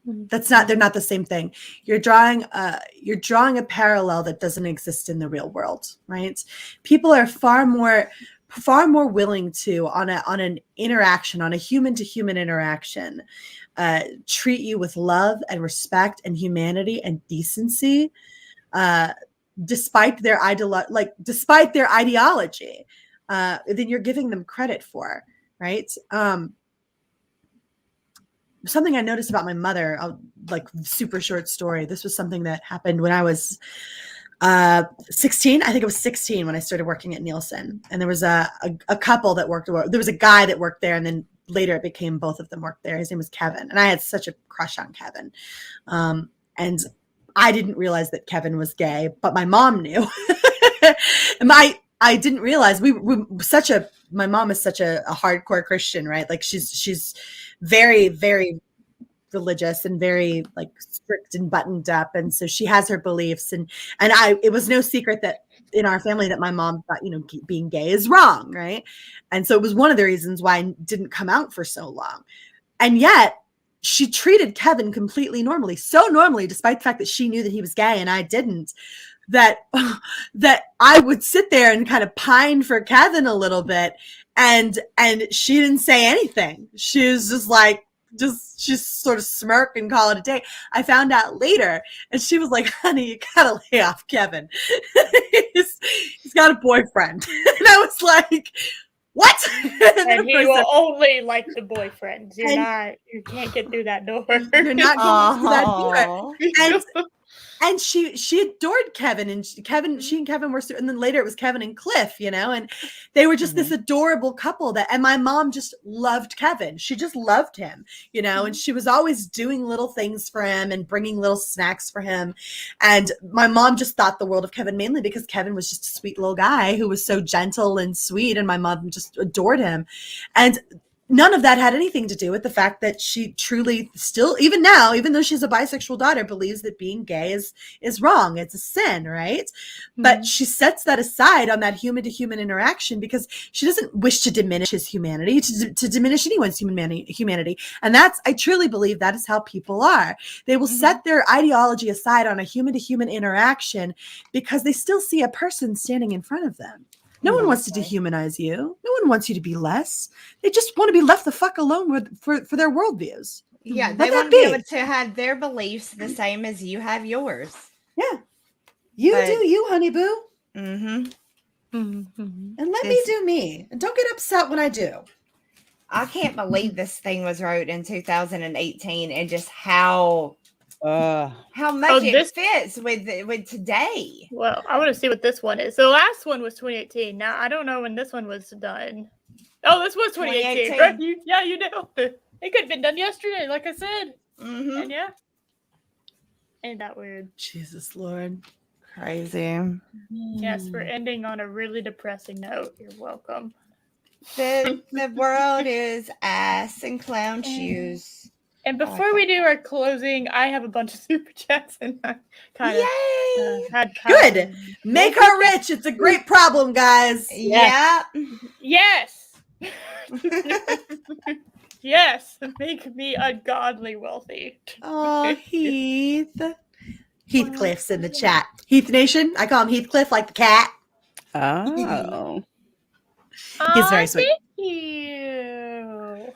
They're not the same thing. You're drawing a parallel that doesn't exist in the real world, right? People are far more willing to, on an interaction, on a human to human interaction, treat you with love and respect and humanity and decency despite their ideology, then you're giving them credit for, right? Something I noticed about my mother, like super short story. This was something that happened when I was 16. I think it was 16 when I started working at Nielsen, and there was a couple that worked. There was a guy that worked there, and then later it became both of them worked there. His name was Kevin, and I had such a crush on Kevin. And I didn't realize that Kevin was gay, but my mom knew. And I didn't realize my mom is such a hardcore Christian, right? Like she's very, very religious and very like strict and buttoned up. And so she has her beliefs. And it was no secret that in our family that my mom thought, being gay is wrong. Right. And so it was one of the reasons why I didn't come out for so long. And yet she treated Kevin completely normally, so normally, despite the fact that she knew that he was gay and I didn't, that I would sit there and kind of pine for Kevin a little bit. And she didn't say anything. She was just like, just sort of smirk and call it a day. I found out later, and she was like, honey, you gotta lay off Kevin. he's got a boyfriend. And I was like, what? And he will only like the boyfriends. You can't get through that door. You're not going through that door. And she adored Kevin, and she and Kevin were, and then later it was Kevin and Cliff, and they were just this adorable couple and my mom just loved Kevin. She just loved him, and she was always doing little things for him and bringing little snacks for him. And my mom just thought the world of Kevin, mainly because Kevin was just a sweet little guy who was so gentle and sweet, and my mom just adored him. And none of that had anything to do with the fact that she truly still, even now, even though she's a bisexual daughter, believes that being gay is wrong. It's a sin, right? Mm-hmm. But she sets that aside on that human-to-human interaction because she doesn't wish to diminish his humanity, to diminish anyone's humanity. And I truly believe that is how people are. They will set their ideology aside on a human-to-human interaction because they still see a person standing in front of them. No one wants to dehumanize you. No one wants you to be less. They just want to be left the fuck alone for their worldviews. Yeah, they want to be able to have their beliefs the same as you have yours. Yeah. You do you, honey boo. Mm-hmm. And let me do me. And don't get upset when I do. I can't believe this thing was wrote in 2018 and just how much it fits with today. Well, I want to see what this one is. The last one was 2018. Now I don't know when this one was done. Oh, this was 2018. Right? You know. It could have been done yesterday, like I said. Mm-hmm. And yeah. Ain't that weird? Jesus Lord. Crazy. Yes, we're ending on a really depressing note. You're welcome. The world is ass and clown shoes. And before we do our closing, I have a bunch of super chats and I kind of had good. Make her rich. It's a great problem, guys. Yeah. Yes. Yes. Make me ungodly wealthy. Oh, Heath. Heathcliff's in the chat. Heath Nation. I call him Heathcliff, like the cat. Oh. He's very sweet. Thank you.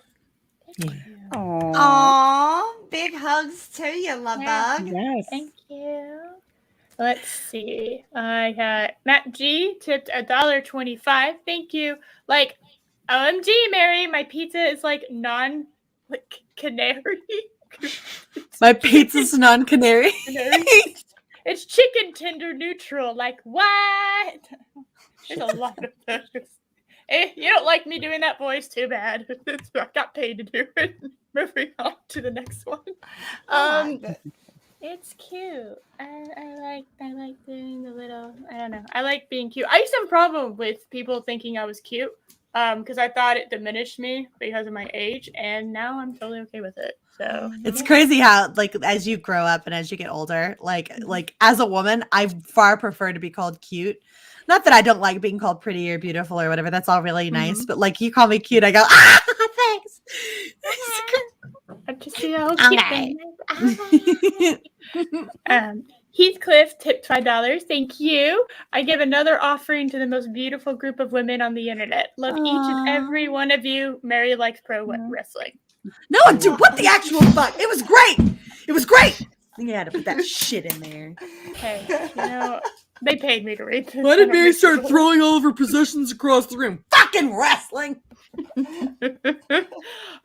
Yeah. Aww, big hugs to you, love bug. Yes. Thank you. Let's see. I got Matt G tipped $1.25. Thank you. Like, OMG, Mary, my pizza is like canary. My pizza's non-canary. It's chicken tender neutral. Like, what? There's a lot of those. You don't like me doing that voice? Too bad. I got paid to do it. Moving on to the next one. It's cute. I like doing the little. I don't know. I like being cute. I used to have a problem with people thinking I was cute, because I thought it diminished me because of my age, and now I'm totally okay with it. So it's crazy how, like, as you grow up and as you get older, like as a woman, I far prefer to be called cute. Not that I don't like being called pretty or beautiful or whatever. That's all really nice. But like, you call me cute, I go, thanks. I just feel cute. Heathcliff tipped $5. Thank you. I give another offering to the most beautiful group of women on the internet. Love each and every one of you. Mary likes pro wrestling. No, dude, what the actual fuck? It was great. It was great. You had to put that shit in there. Hey, they paid me to read this. Why did Mary start throwing all of her possessions across the room? Fucking wrestling!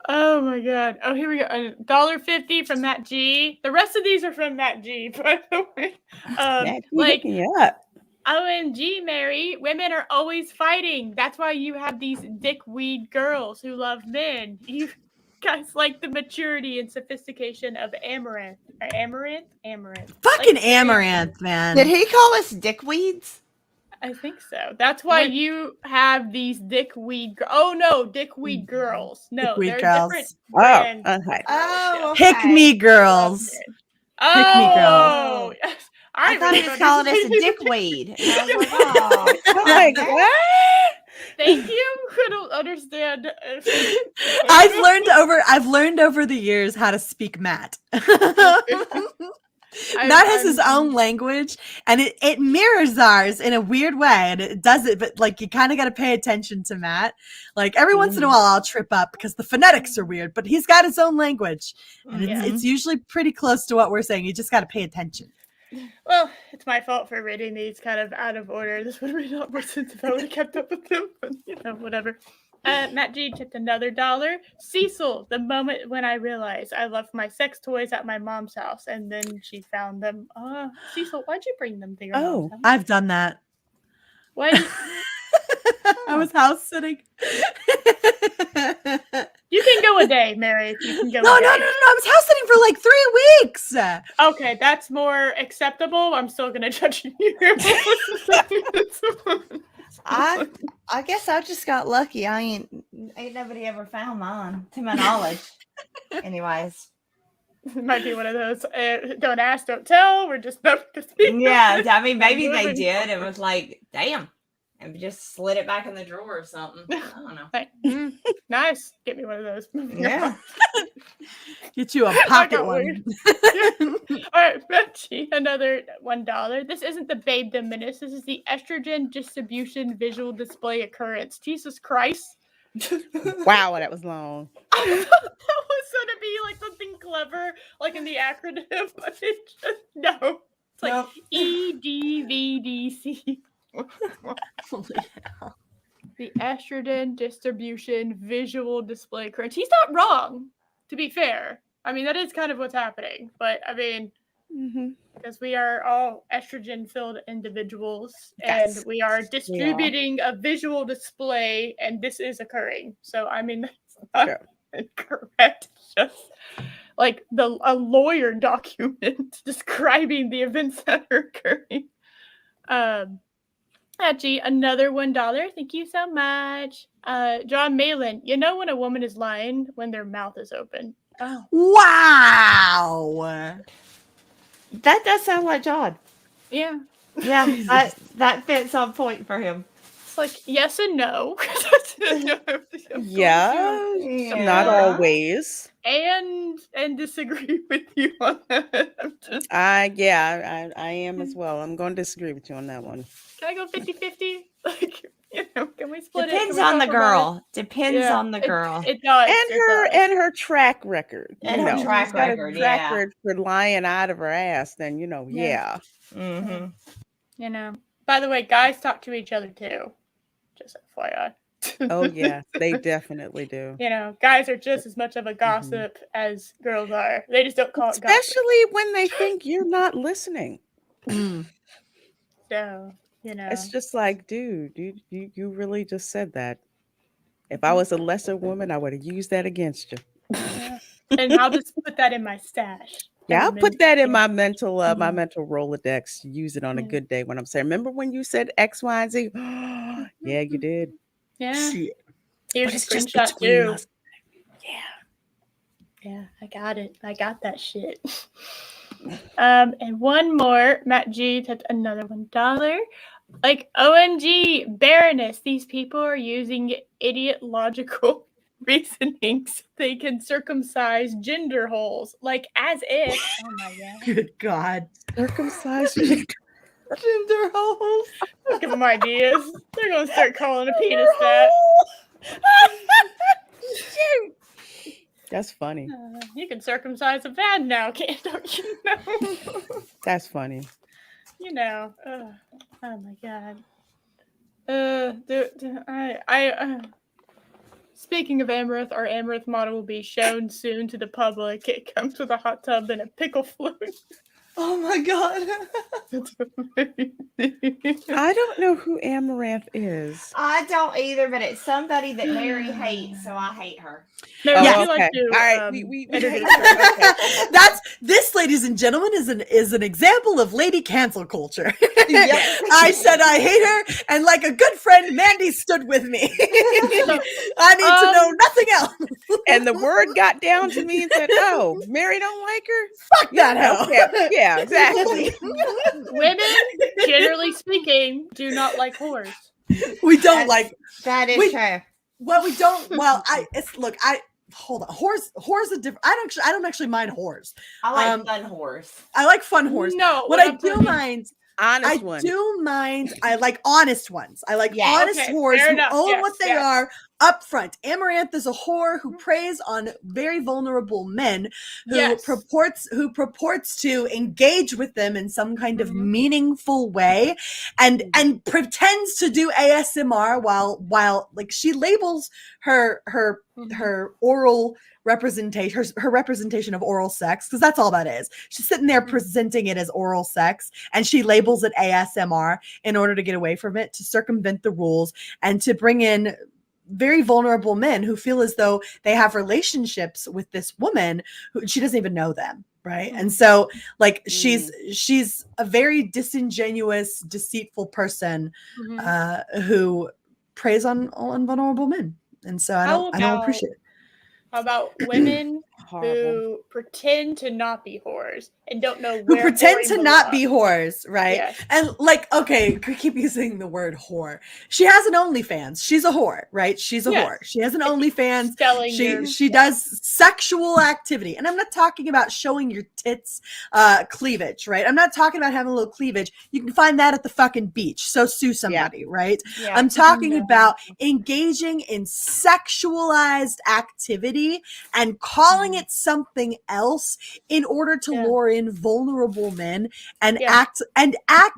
Oh my god. Oh, here we go. $1.50 from Matt G. The rest of these are from Matt G, by the way. OMG, Mary, women are always fighting. That's why you have these dickweed girls who love men. You guys like the maturity and sophistication of Amaranth. Or Amaranth? Fucking Amaranth, man. Did he call us dickweeds? I think so. That's why you have these dickweed. Oh no, dickweed girls. No, dickweed they're girls. different. Okay. Oh, okay. Pick me girls. Pick me girls. Yes. I thought he was calling us a dickweed. And I was like, oh my God. Thank you. I don't understand. I've learned over the years how to speak Matt. Matt has his own language, and it mirrors ours in a weird way, and it does it, but like you kind of got to pay attention to Matt. Like every once in a while I'll trip up because the phonetics are weird, but he's got his own language, and it's usually pretty close to what we're saying. You just got to pay attention. Well, it's my fault for reading these kind of out of order. This would have made a lot more sense if I would have kept up with them, but whatever. Matt G tipped another $1. Cecil, the moment when I realized I left my sex toys at my mom's house and then she found them. Cecil, why'd you bring them to your mom's house? I've done that. Why? I was house sitting. You can go a day, Mary. You can go No. a day. I was house sitting for like 3 weeks. Okay, that's more acceptable. I'm still going to judge you. I guess I just got lucky. Ain't nobody ever found mine, to my knowledge. Anyways. It might be one of those, don't ask, don't tell. We're just not to speak. Yeah, I mean, maybe they did. It was like, damn. And just slid it back in the drawer or something. I don't know. Nice. Get me one of those. Yeah. Get you a pocket one. All right, Reggie, another $1. This isn't the Babedom Menace. This is the estrogen distribution visual display occurrence. Jesus Christ. Wow, that was long. I thought that was going to be like something clever, like in the acronym, but it just, no. It's like EDVDC. Holy hell. The estrogen distribution visual display occurrence. He's not wrong, to be fair. I mean, that is kind of what's happening. But, I mean, because we are all estrogen-filled individuals, and we are distributing a visual display, and this is occurring. So, I mean, that's not incorrect. It's just like a lawyer document describing the events that are occurring. Actually, another $1. Thank you so much. John Malin, you know when a woman is lying when their mouth is open. Oh. Wow. That does sound like John. Yeah. Yeah, that fits on point for him. It's like yes and no. Yeah, not always. And disagree with you on that. I am as well. I'm going to disagree with you on that one. Can I go 50-50? Like, can we split Depends it? on the girl. Depends on the girl. It does. And her track record. And her track record, record for lying out of her ass, then Mm-hmm. By the way, guys talk to each other too. Just FYI. Oh yeah, they definitely do. Guys are just as much of a gossip as girls are. They just don't call it gossip. Especially when they think you're not listening. So, it's just like, dude, you really just said that. If I was a lesser woman, I would have used that against you. Yeah. And I'll just put that in my stash. Yeah, I'll put that in my mental Rolodex. Use it on a good day when I'm saying, remember when you said X, Y, and Z? Yeah, you did. Yeah. Shit. Here's a screenshot too. Yeah, I got it. I got that shit. And one more. Matt G tipped another $1. Like, OMG, Baroness, these people are using idiot logical reasoning so they can circumcise gender holes. Like, as if. Oh my God. Good God. Circumcise gender holes. I'll give them ideas. They're going to start calling a penis that. That's funny. You can circumcise a man now, don't you know? That's funny. You know. Oh my god. Speaking of Amaranth, our Amaranth model will be shown soon to the public. It comes with a hot tub and a pickle float. Oh my god. That's amazing. I don't know who Amaranth is. I don't either, but it's somebody that Mary hates, so I hate her. No, Oh, she okay. likes to, All right, we introduce hate her. Okay. That's this, ladies and gentlemen, is an example of lady cancel culture. Yep. I said I hate her, and like a good friend, Mandy stood with me. I need to know nothing else. And the word got down to me and said, "Oh, Mary don't like her? Fuck that hell." Yeah, exactly. Women, generally speaking, do not like whores. We don't like That is true. what we don't. Well, hold on. Whores are different. I don't actually mind whores. I like fun whores. I like fun whores. No, What I do mind. Honest one. I like honest ones. I like honest whores who own what they are up front. Amaranth is a whore who preys on very vulnerable men who purports to engage with them in some kind of meaningful way and pretends to do ASMR while like she labels her oral representation, her representation of oral sex, because that's all that is. She's sitting there presenting it as oral sex, and she labels it ASMR in order to get away from it, to circumvent the rules, and to bring in very vulnerable men who feel as though they have relationships with this woman who she doesn't even know them, right? And so like she's a very disingenuous, deceitful person who preys on vulnerable men, and so I don't appreciate it. How about women who pretend to not be whores and don't know who where pretend to not be whores, right? Yes. And like, okay, we keep using the word whore. She has an OnlyFans. She's a whore, right? She's a whore. She has an OnlyFans. She does sexual activity. And I'm not talking about showing your tits cleavage, right? I'm not talking about having a little cleavage. You can find that at the fucking beach. So sue somebody, right? Yeah. I'm talking about engaging in sexualized activity and calling it something else in order to lure in vulnerable men and act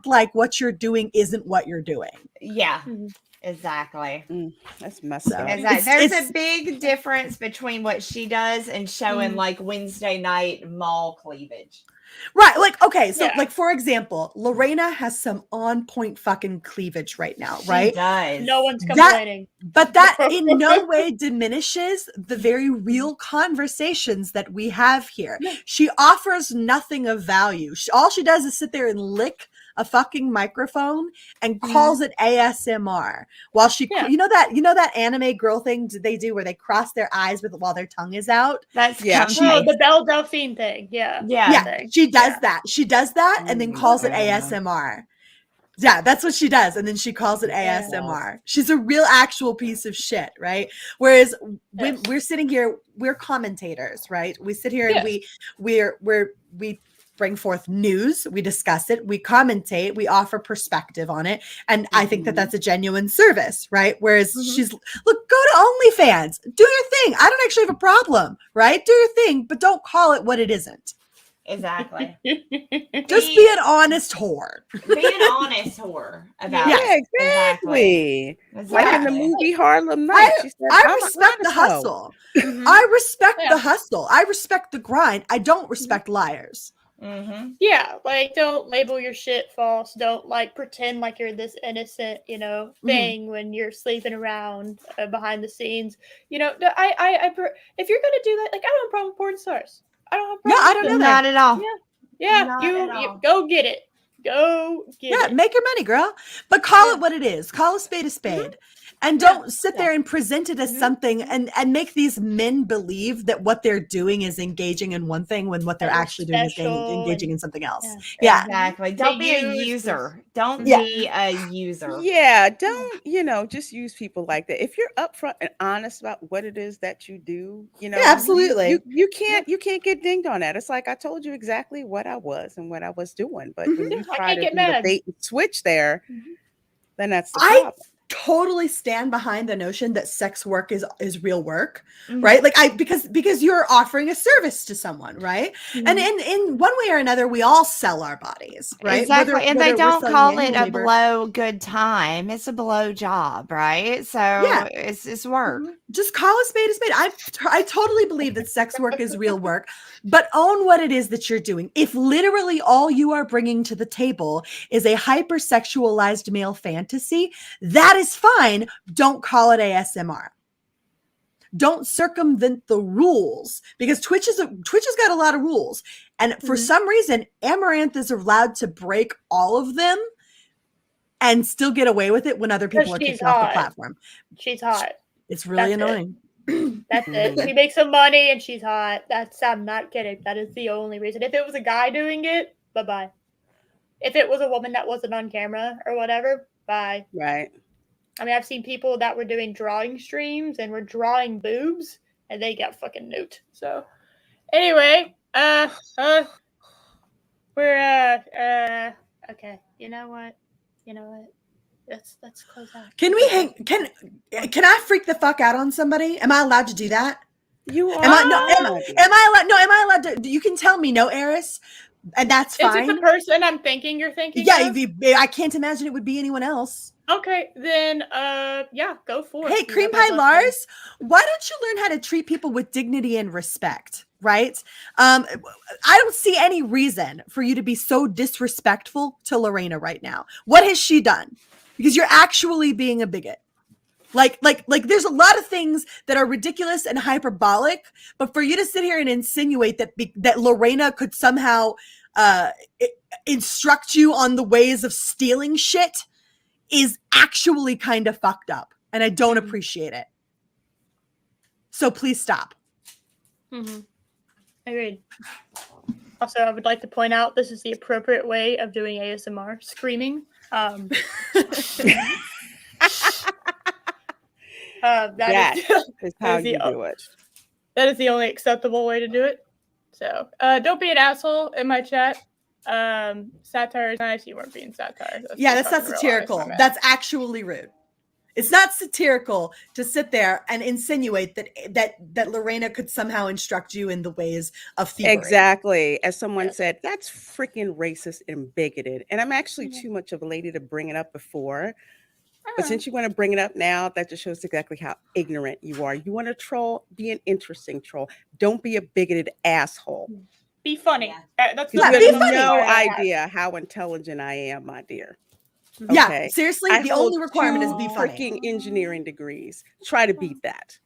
like what you're doing isn't what you're doing. Yeah. Exactly. That's messed up. There's a big difference between what she does and showing like Wednesday night mall cleavage. Right. Like, okay. So like, for example, Lorena has some on point fucking cleavage right now, right? She does. No one's complaining. But that in no way diminishes the very real conversations that we have here. She offers nothing of value. All she does is sit there and lick a fucking microphone and calls it ASMR while she you know that anime girl thing they do where they cross their eyes while their tongue is out. That's the Belle Delphine thing. She does that and then calls it ASMR. Yeah, that's what she does, and then she calls it ASMR. She's a real actual piece of shit, right? Whereas we're sitting here, we're commentators, right? We sit here and we bring forth news, we discuss it, we commentate, we offer perspective on it, and I think that that's a genuine service, right? Whereas she's, look, go to OnlyFans, do your thing. I don't actually have a problem, right? Do your thing, but don't call it what it isn't. Exactly. Just be an honest whore. Be an honest whore about it. Yeah, exactly. Like in the movie Harlem Nights. I respect the hustle. I respect the hustle. I respect the grind. I don't respect liars. Yeah, like don't label your shit false. Don't like pretend like you're this innocent, thing when you're sleeping around behind the scenes. If you're gonna do that, like I don't have a problem with porn stars. I don't have a problem. No, I don't know that at all. Yeah, you go get it. Go get it. Make your money, girl. But call it what it is. Call a spade a spade. And don't sit there and present it as something and make these men believe that what they're doing is engaging in one thing when what they're actually doing is engaging in something else. Yeah. Exactly. Don't be a user. Don't be a user. Yeah. Don't, just use people like that. If you're upfront and honest about what it is that you do, absolutely. You can't get dinged on that. It's like I told you exactly what I was and what I was doing. But when you try to do the bait and switch there, then that's the problem. totally stand behind the notion that sex work is real work, right? Like because you're offering a service to someone, right? And in one way or another, we all sell our bodies, right? Exactly. And they we're don't selling call manual it a labor. blow good time. It's a blow job, right? So it's work. Just call a spade a spade. I totally believe that sex work is real work, but own what it is that you're doing. If literally all you are bringing to the table is a hypersexualized male fantasy, that is fine. Don't call it ASMR. Don't circumvent the rules, because Twitch has got a lot of rules. And for some reason, Amaranth is allowed to break all of them and still get away with it when other people are kicked off the platform. She's hot. It's really annoying. That's it. She makes some money and she's hot. I'm not kidding. That is the only reason. If it was a guy doing it, bye-bye. If it was a woman that wasn't on camera or whatever, bye. Right. I mean, I've seen people that were doing drawing streams and were drawing boobs and they got fucking nuked. So anyway, we're okay. You know what? Let's close out. Can I freak the fuck out on somebody? Am I allowed to do that? You are. Am I allowed to? You can tell me no, Eris, and that's fine. Is it the person I'm thinking you're thinking? Yeah, of? I can't imagine it would be anyone else. Okay, then yeah, go for it. Hey, Cream Pie Lars, why don't you learn how to treat people with dignity and respect? Right? I don't see any reason for you to be so disrespectful to Lorena right now. What has she done? Because you're actually being a bigot. Like there's a lot of things that are ridiculous and hyperbolic, but for you to sit here and insinuate that Lorena could somehow instruct you on the ways of stealing shit is actually kind of fucked up, and I don't appreciate it. So please stop. Agreed. Also, I would like to point out this is the appropriate way of doing ASMR, screaming. That is how you do it. That is the only acceptable way to do it. So don't be an asshole in my chat. Satire is nice. You weren't being satire. That's not satirical. That's actually rude. It's not satirical to sit there and insinuate that Lorena could somehow instruct you in the ways of thievery. Exactly. As someone said, that's freaking racist and bigoted. And I'm actually too much of a lady to bring it up before. But since you want to bring it up now, that just shows exactly how ignorant you are. You want to troll, be an interesting troll. Don't be a bigoted asshole. Be funny. That's you have no idea how intelligent I am, my dear. Okay. Yeah, seriously, the only requirement is be funny. Freaking engineering degrees. Try to beat that.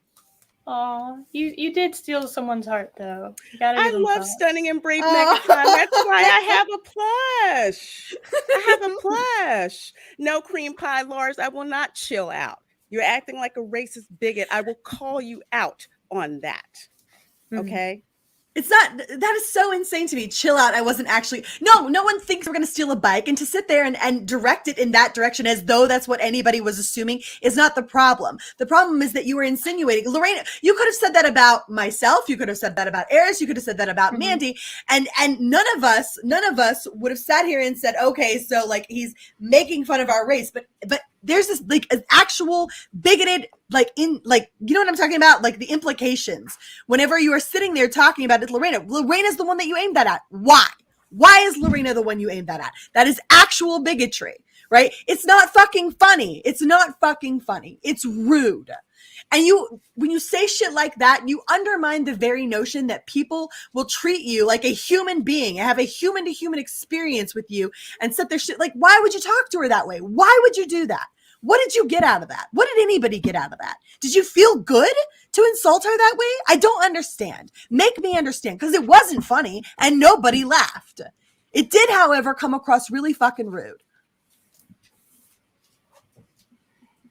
Aw, you did steal someone's heart, though. I love Stunning and Brave Megatron. That's why I have a plush. I have a plush. No, Cream Pie Lars, I will not chill out. You're acting like a racist bigot. I will call you out on that. Okay? It's not, that is so insane to me. Chill out. I wasn't actually, no one thinks we're going to steal a bike, and to sit there and direct it in that direction as though that's what anybody was assuming is not the problem. The problem is that you were insinuating. Lorena, you could have said that about myself. You could have said that about Eris. You could have said that about Mandy. And none of us would have sat here and said, okay, so like he's making fun of our race, but there's this like an actual bigoted, you know what I'm talking about? Like the implications. Whenever you are sitting there talking about it, Lorena's the one that you aimed that at. Why? Why is Lorena the one you aimed that at? That is actual bigotry, right? It's not fucking funny. It's not fucking funny. It's rude. And when you say shit like that, you undermine the very notion that people will treat you like a human being and have a human to human experience with you and set their shit. Like, why would you talk to her that way? Why would you do that? What did you get out of that? What did anybody get out of that? Did you feel good to insult her that way? I don't understand. Make me understand, because it wasn't funny and nobody laughed. It did, however, come across really fucking rude.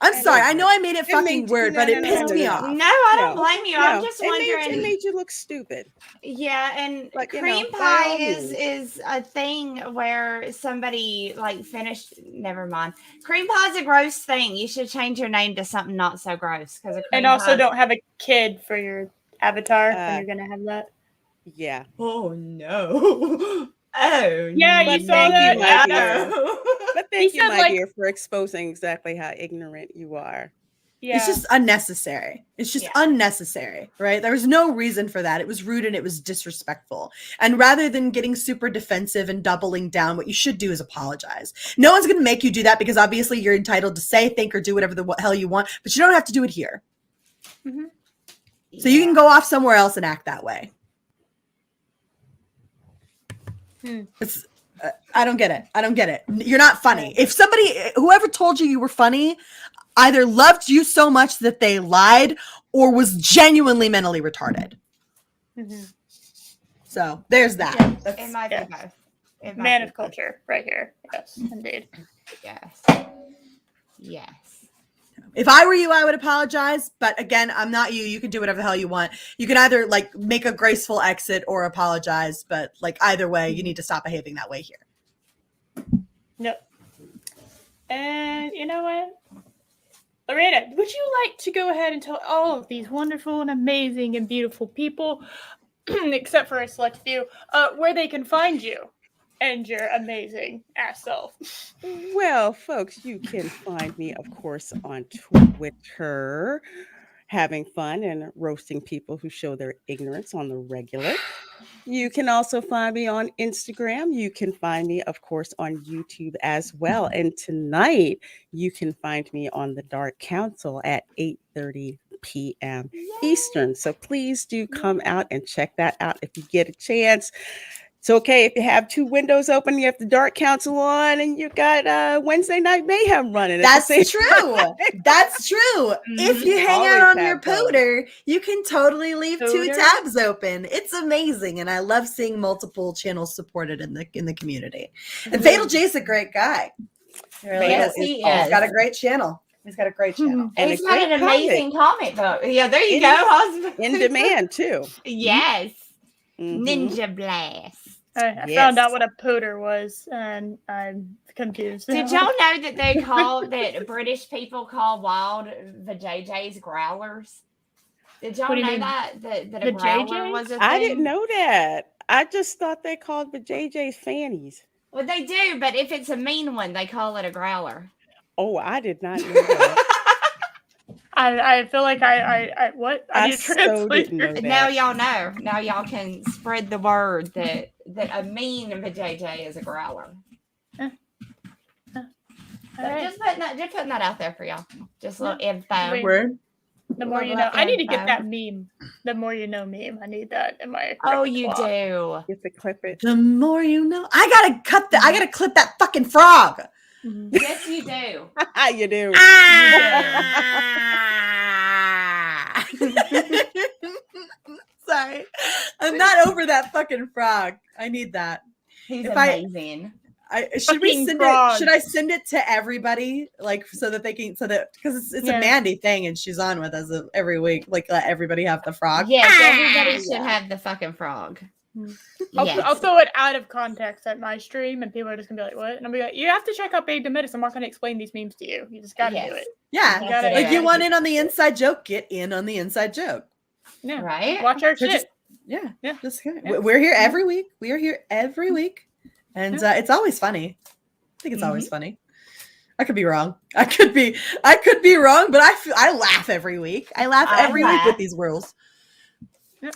I'm sorry. I know I made it fucking weird, but it pissed me off. No, I don't blame you. I'm just wondering. It made you look stupid. Yeah, and like, cream pie is a thing where somebody like finished. Never mind. Cream pie is a gross thing. You should change your name to something not so gross. And also don't have a kid for your avatar when you're gonna have that. Yeah. Oh no. Oh yeah, you saw that. But thank you, my dear, for exposing exactly how ignorant you are. Yeah. It's just unnecessary. It's just unnecessary, right? There was no reason for that. It was rude and it was disrespectful. And rather than getting super defensive and doubling down, what you should do is apologize. No one's going to make you do that because obviously you're entitled to say, think, or do whatever the hell you want, but you don't have to do it here. Mm-hmm. So you can go off somewhere else and act that way. It's, I don't get it. I don't get it. You're not funny. If whoever told you were funny, either loved you so much that they lied or was genuinely mentally retarded. Mm-hmm. So there's that. Yeah, it might be both. Man of culture right here. Yes, indeed. Yes. If I were you, I would apologize. But again, I'm not you. You can do whatever the hell you want. You can either like make a graceful exit or apologize. But like either way, you need to stop behaving that way here. Nope. And you know what? Lorena, would you like to go ahead and tell all of these wonderful and amazing and beautiful people, except for a select few, where they can find you and your amazing ass self? Well, folks, you can find me, of course, on Twitter, having fun and roasting people who show their ignorance on the regular. You can also find me on Instagram. You can find me, of course, on YouTube as well. And tonight, you can find me on the Dark Council at 8:30 p.m. Eastern. So please do come out and check that out if you get a chance. It's okay if you have two windows open, you have the Dark Council on, and you got Wednesday Night Mayhem running. That's true. That's true. If you hang out on your pooter, you can totally leave two tabs open. It's amazing, and I love seeing multiple channels supported in the community. And Fatal J's a great guy. He really is. He's got a great channel. He's got a great channel. And he's got an amazing comic book. Yeah, there you go. In demand, too. Yes. Ninja Blast. I found out what a poter was, and I'm confused. Did y'all know that British people call wild vajayjays growlers? Did y'all know that a growler was a thing? I didn't know that. I just thought they called vajayjays fannies. Well, they do, but if it's a mean one, they call it a growler. Oh, I did not know that. I feel like I need to translate. Now y'all know. Now y'all can spread the word that a mean vajayjay is a growler. Just putting that out there for y'all. Just a little info. Word. The more you know. I need to get that meme. The more you know meme. I need that in my. Oh, you do. Get to clip it. The more you know. I gotta clip that fucking frog. Yes, you do. You do. Sorry. I'm not over that fucking frog. I need that. He's amazing. Should I send it to everybody? Like so that they can because it's a Mandy thing and she's on with us every week. Like let everybody have the frog. Yes, everybody should have the fucking frog. I'll throw it out of context at my stream, and people are just gonna be like, "What?" And I'll be like, "You have to check out Babedom Menace. I'm not gonna explain these memes to you. You just gotta do it." Yeah, you want in on the inside joke? Get in on the inside joke. Yeah, right. Watch our shit. We're here every week. We are here every week, and it's always funny. I think it's always funny. I could be wrong. I could be wrong, but I laugh every week. I laugh every week with these rules.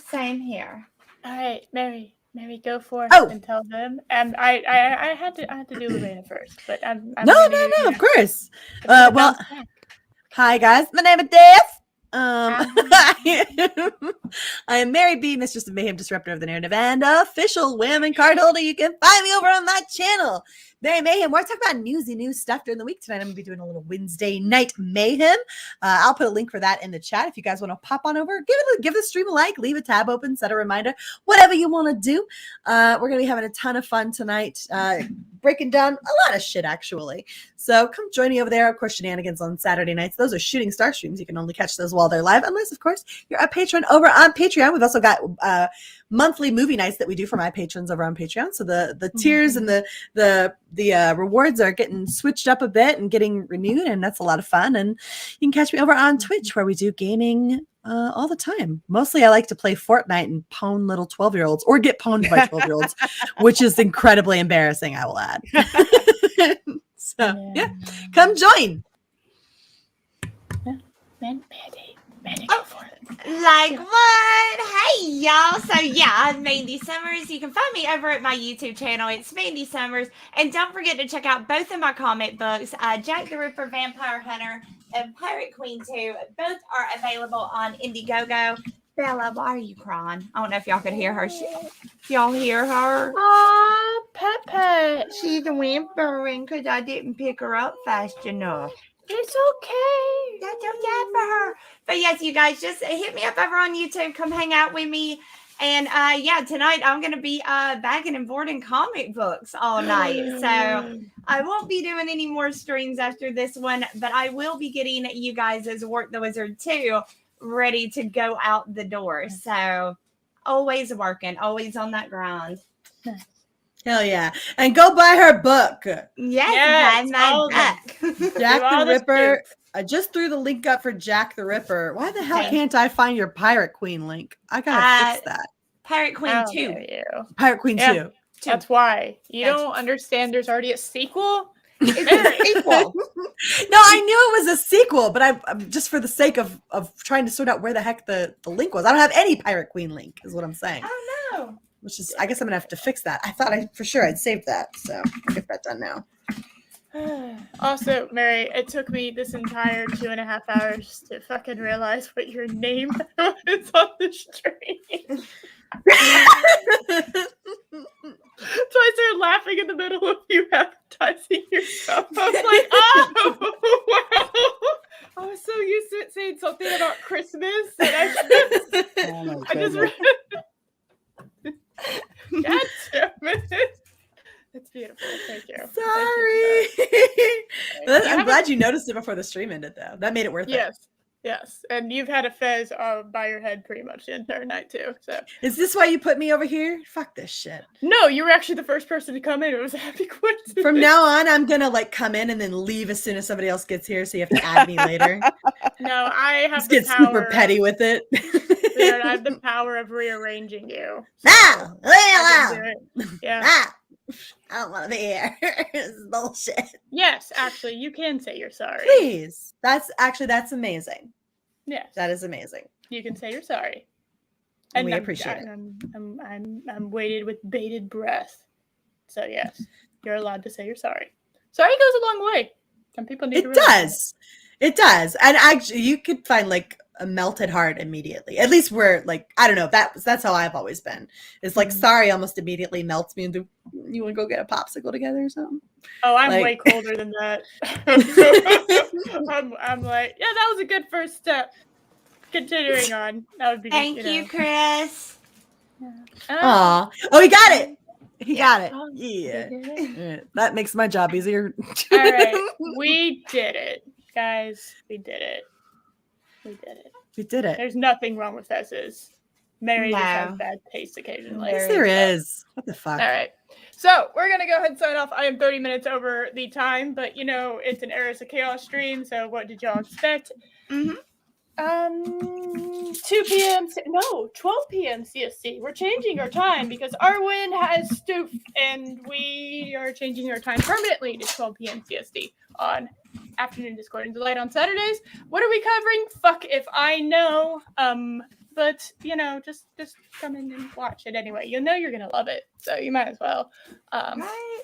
Same here. All right, Mary, go for it and tell them. And I had to do Lorena first, but I'm no, of course. Well, hi guys, my name is Dave. I am Mary B, Mistress of Mayhem, Disruptor of the Narrative, and official women card holder. You can find me over on my channel, Mary Mayhem, where I talk about newsy news stuff during the week. Tonight I'm going to be doing a little Wednesday night mayhem. I'll put a link for that in the chat if you guys want to pop on over. Give the stream a like, leave a tab open, set a reminder, whatever you want to do. We're going to be having a ton of fun tonight, breaking down a lot of shit, actually. So come join me over there. Of course, shenanigans on Saturday nights. Those are shooting star streams. You can only catch those while they're live, unless, of course, you're a patron over on Patreon. We've also got monthly movie nights that we do for my patrons over on Patreon. So the tiers and the rewards are getting switched up a bit and getting renewed, and that's a lot of fun. And you can catch me over on Twitch, where we do gaming all the time. Mostly I like to play Fortnite and pwn little 12-year-olds or get pwned by 12-year-olds, which is incredibly embarrassing, I will add. So yeah, come join. Mandy, go for it. Like what? Hey y'all. So yeah, I'm Mandy Summers. You can find me over at my YouTube channel. It's Mandy Summers. And don't forget to check out both of my comic books, Jack the Ripper, Vampire Hunter, and Pirate Queen 2. Both are available on Indiegogo. Bella, why are you crying? I don't know if y'all could hear her. Y'all hear her? Aw, Pepe. She's whimpering because I didn't pick her up fast enough. It's okay. That's okay for her. But yes, you guys, just hit me up over on YouTube. Come hang out with me. And yeah, tonight I'm going to be bagging and boarding comic books all night. So I won't be doing any more streams after this one, but I will be getting you guys as Work the Wizard 2 ready to go out the door. So always working, always on that grind. Hell yeah. And go buy her book. Yes, buy my book. Jack the Ripper. I just threw the link up for Jack the Ripper. Why the hell can't I find your Pirate Queen link? I gotta fix that. Pirate Queen 2. You. Pirate Queen 2. That's why. You don't understand there's already a sequel? It's a sequel. No, I knew it was a sequel, but I'm just for the sake of trying to sort out where the heck the link was. I don't have any Pirate Queen link, is what I'm saying. Oh no. Which is, I guess I'm gonna have to fix that. I thought for sure I'd saved that, so I'll get that done now. Also, Mary, it took me this entire 2.5 hours to fucking realize what your name was on the stream. So I started laughing in the middle of you advertising yourself. I was like, oh, wow. I was so used to it saying something about Christmas. And I just God damn it. It's beautiful. Thank you. Sorry. I'm glad you noticed it before the stream ended, though. That made it worth it. Yes. And you've had a Fez by your head pretty much the entire night, too. So is this why you put me over here? Fuck this shit. No, you were actually the first person to come in. It was a happy coincidence. From now on, I'm going to come in and then leave as soon as somebody else gets here, so you have to add me later. No, I have Just get super petty with it. Dude, I have the power of rearranging you. So Yeah. I don't want to be here. This is bullshit. Yes, actually, you can say you're sorry. Please. That's amazing. Yes. That is amazing. You can say you're sorry. And we appreciate it. I'm waited with bated breath. So yes, you're allowed to say you're sorry. Sorry goes a long way. Some people need to realize It does. And actually you could find a melted heart immediately. At least we're I don't know. That's how I've always been. It's sorry almost immediately melts me into, you want to go get a popsicle together or something? Oh, I'm way colder than that. I'm like, yeah, that was a good first step. Continuing on. That would be Thank you, Chris. Aw. Oh, he got it. He got it. Oh, Yeah. That makes my job easier. All right. We did it. Guys, we did it. We did it. There's nothing wrong with Fez's. Mary just has bad taste occasionally. Yes, there is. What the fuck? All right. So we're going to go ahead and sign off. I am 30 minutes over the time, but it's an Eras of Chaos stream. So what did y'all expect? 2 p.m. No, 12 p.m. CST. We're changing our time because Arwen has stoof, and we are changing our time permanently to 12 p.m. CST on Afternoon Discord and Delight on Saturdays. What are we covering? Fuck if I know. But just come in and watch it anyway. You're gonna love it, so you might as well. Right.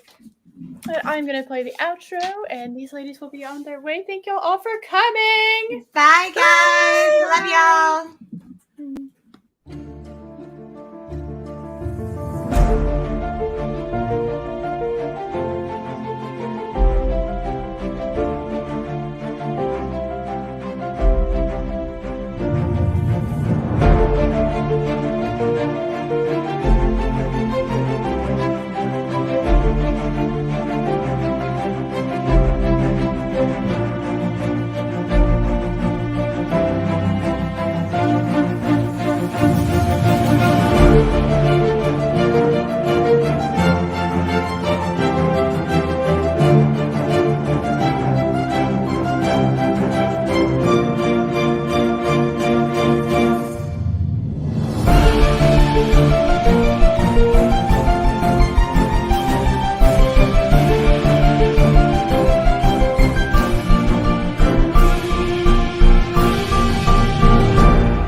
But I'm gonna play the outro, and these ladies will be on their way. Thank y'all all for coming. Bye, guys. Love y'all.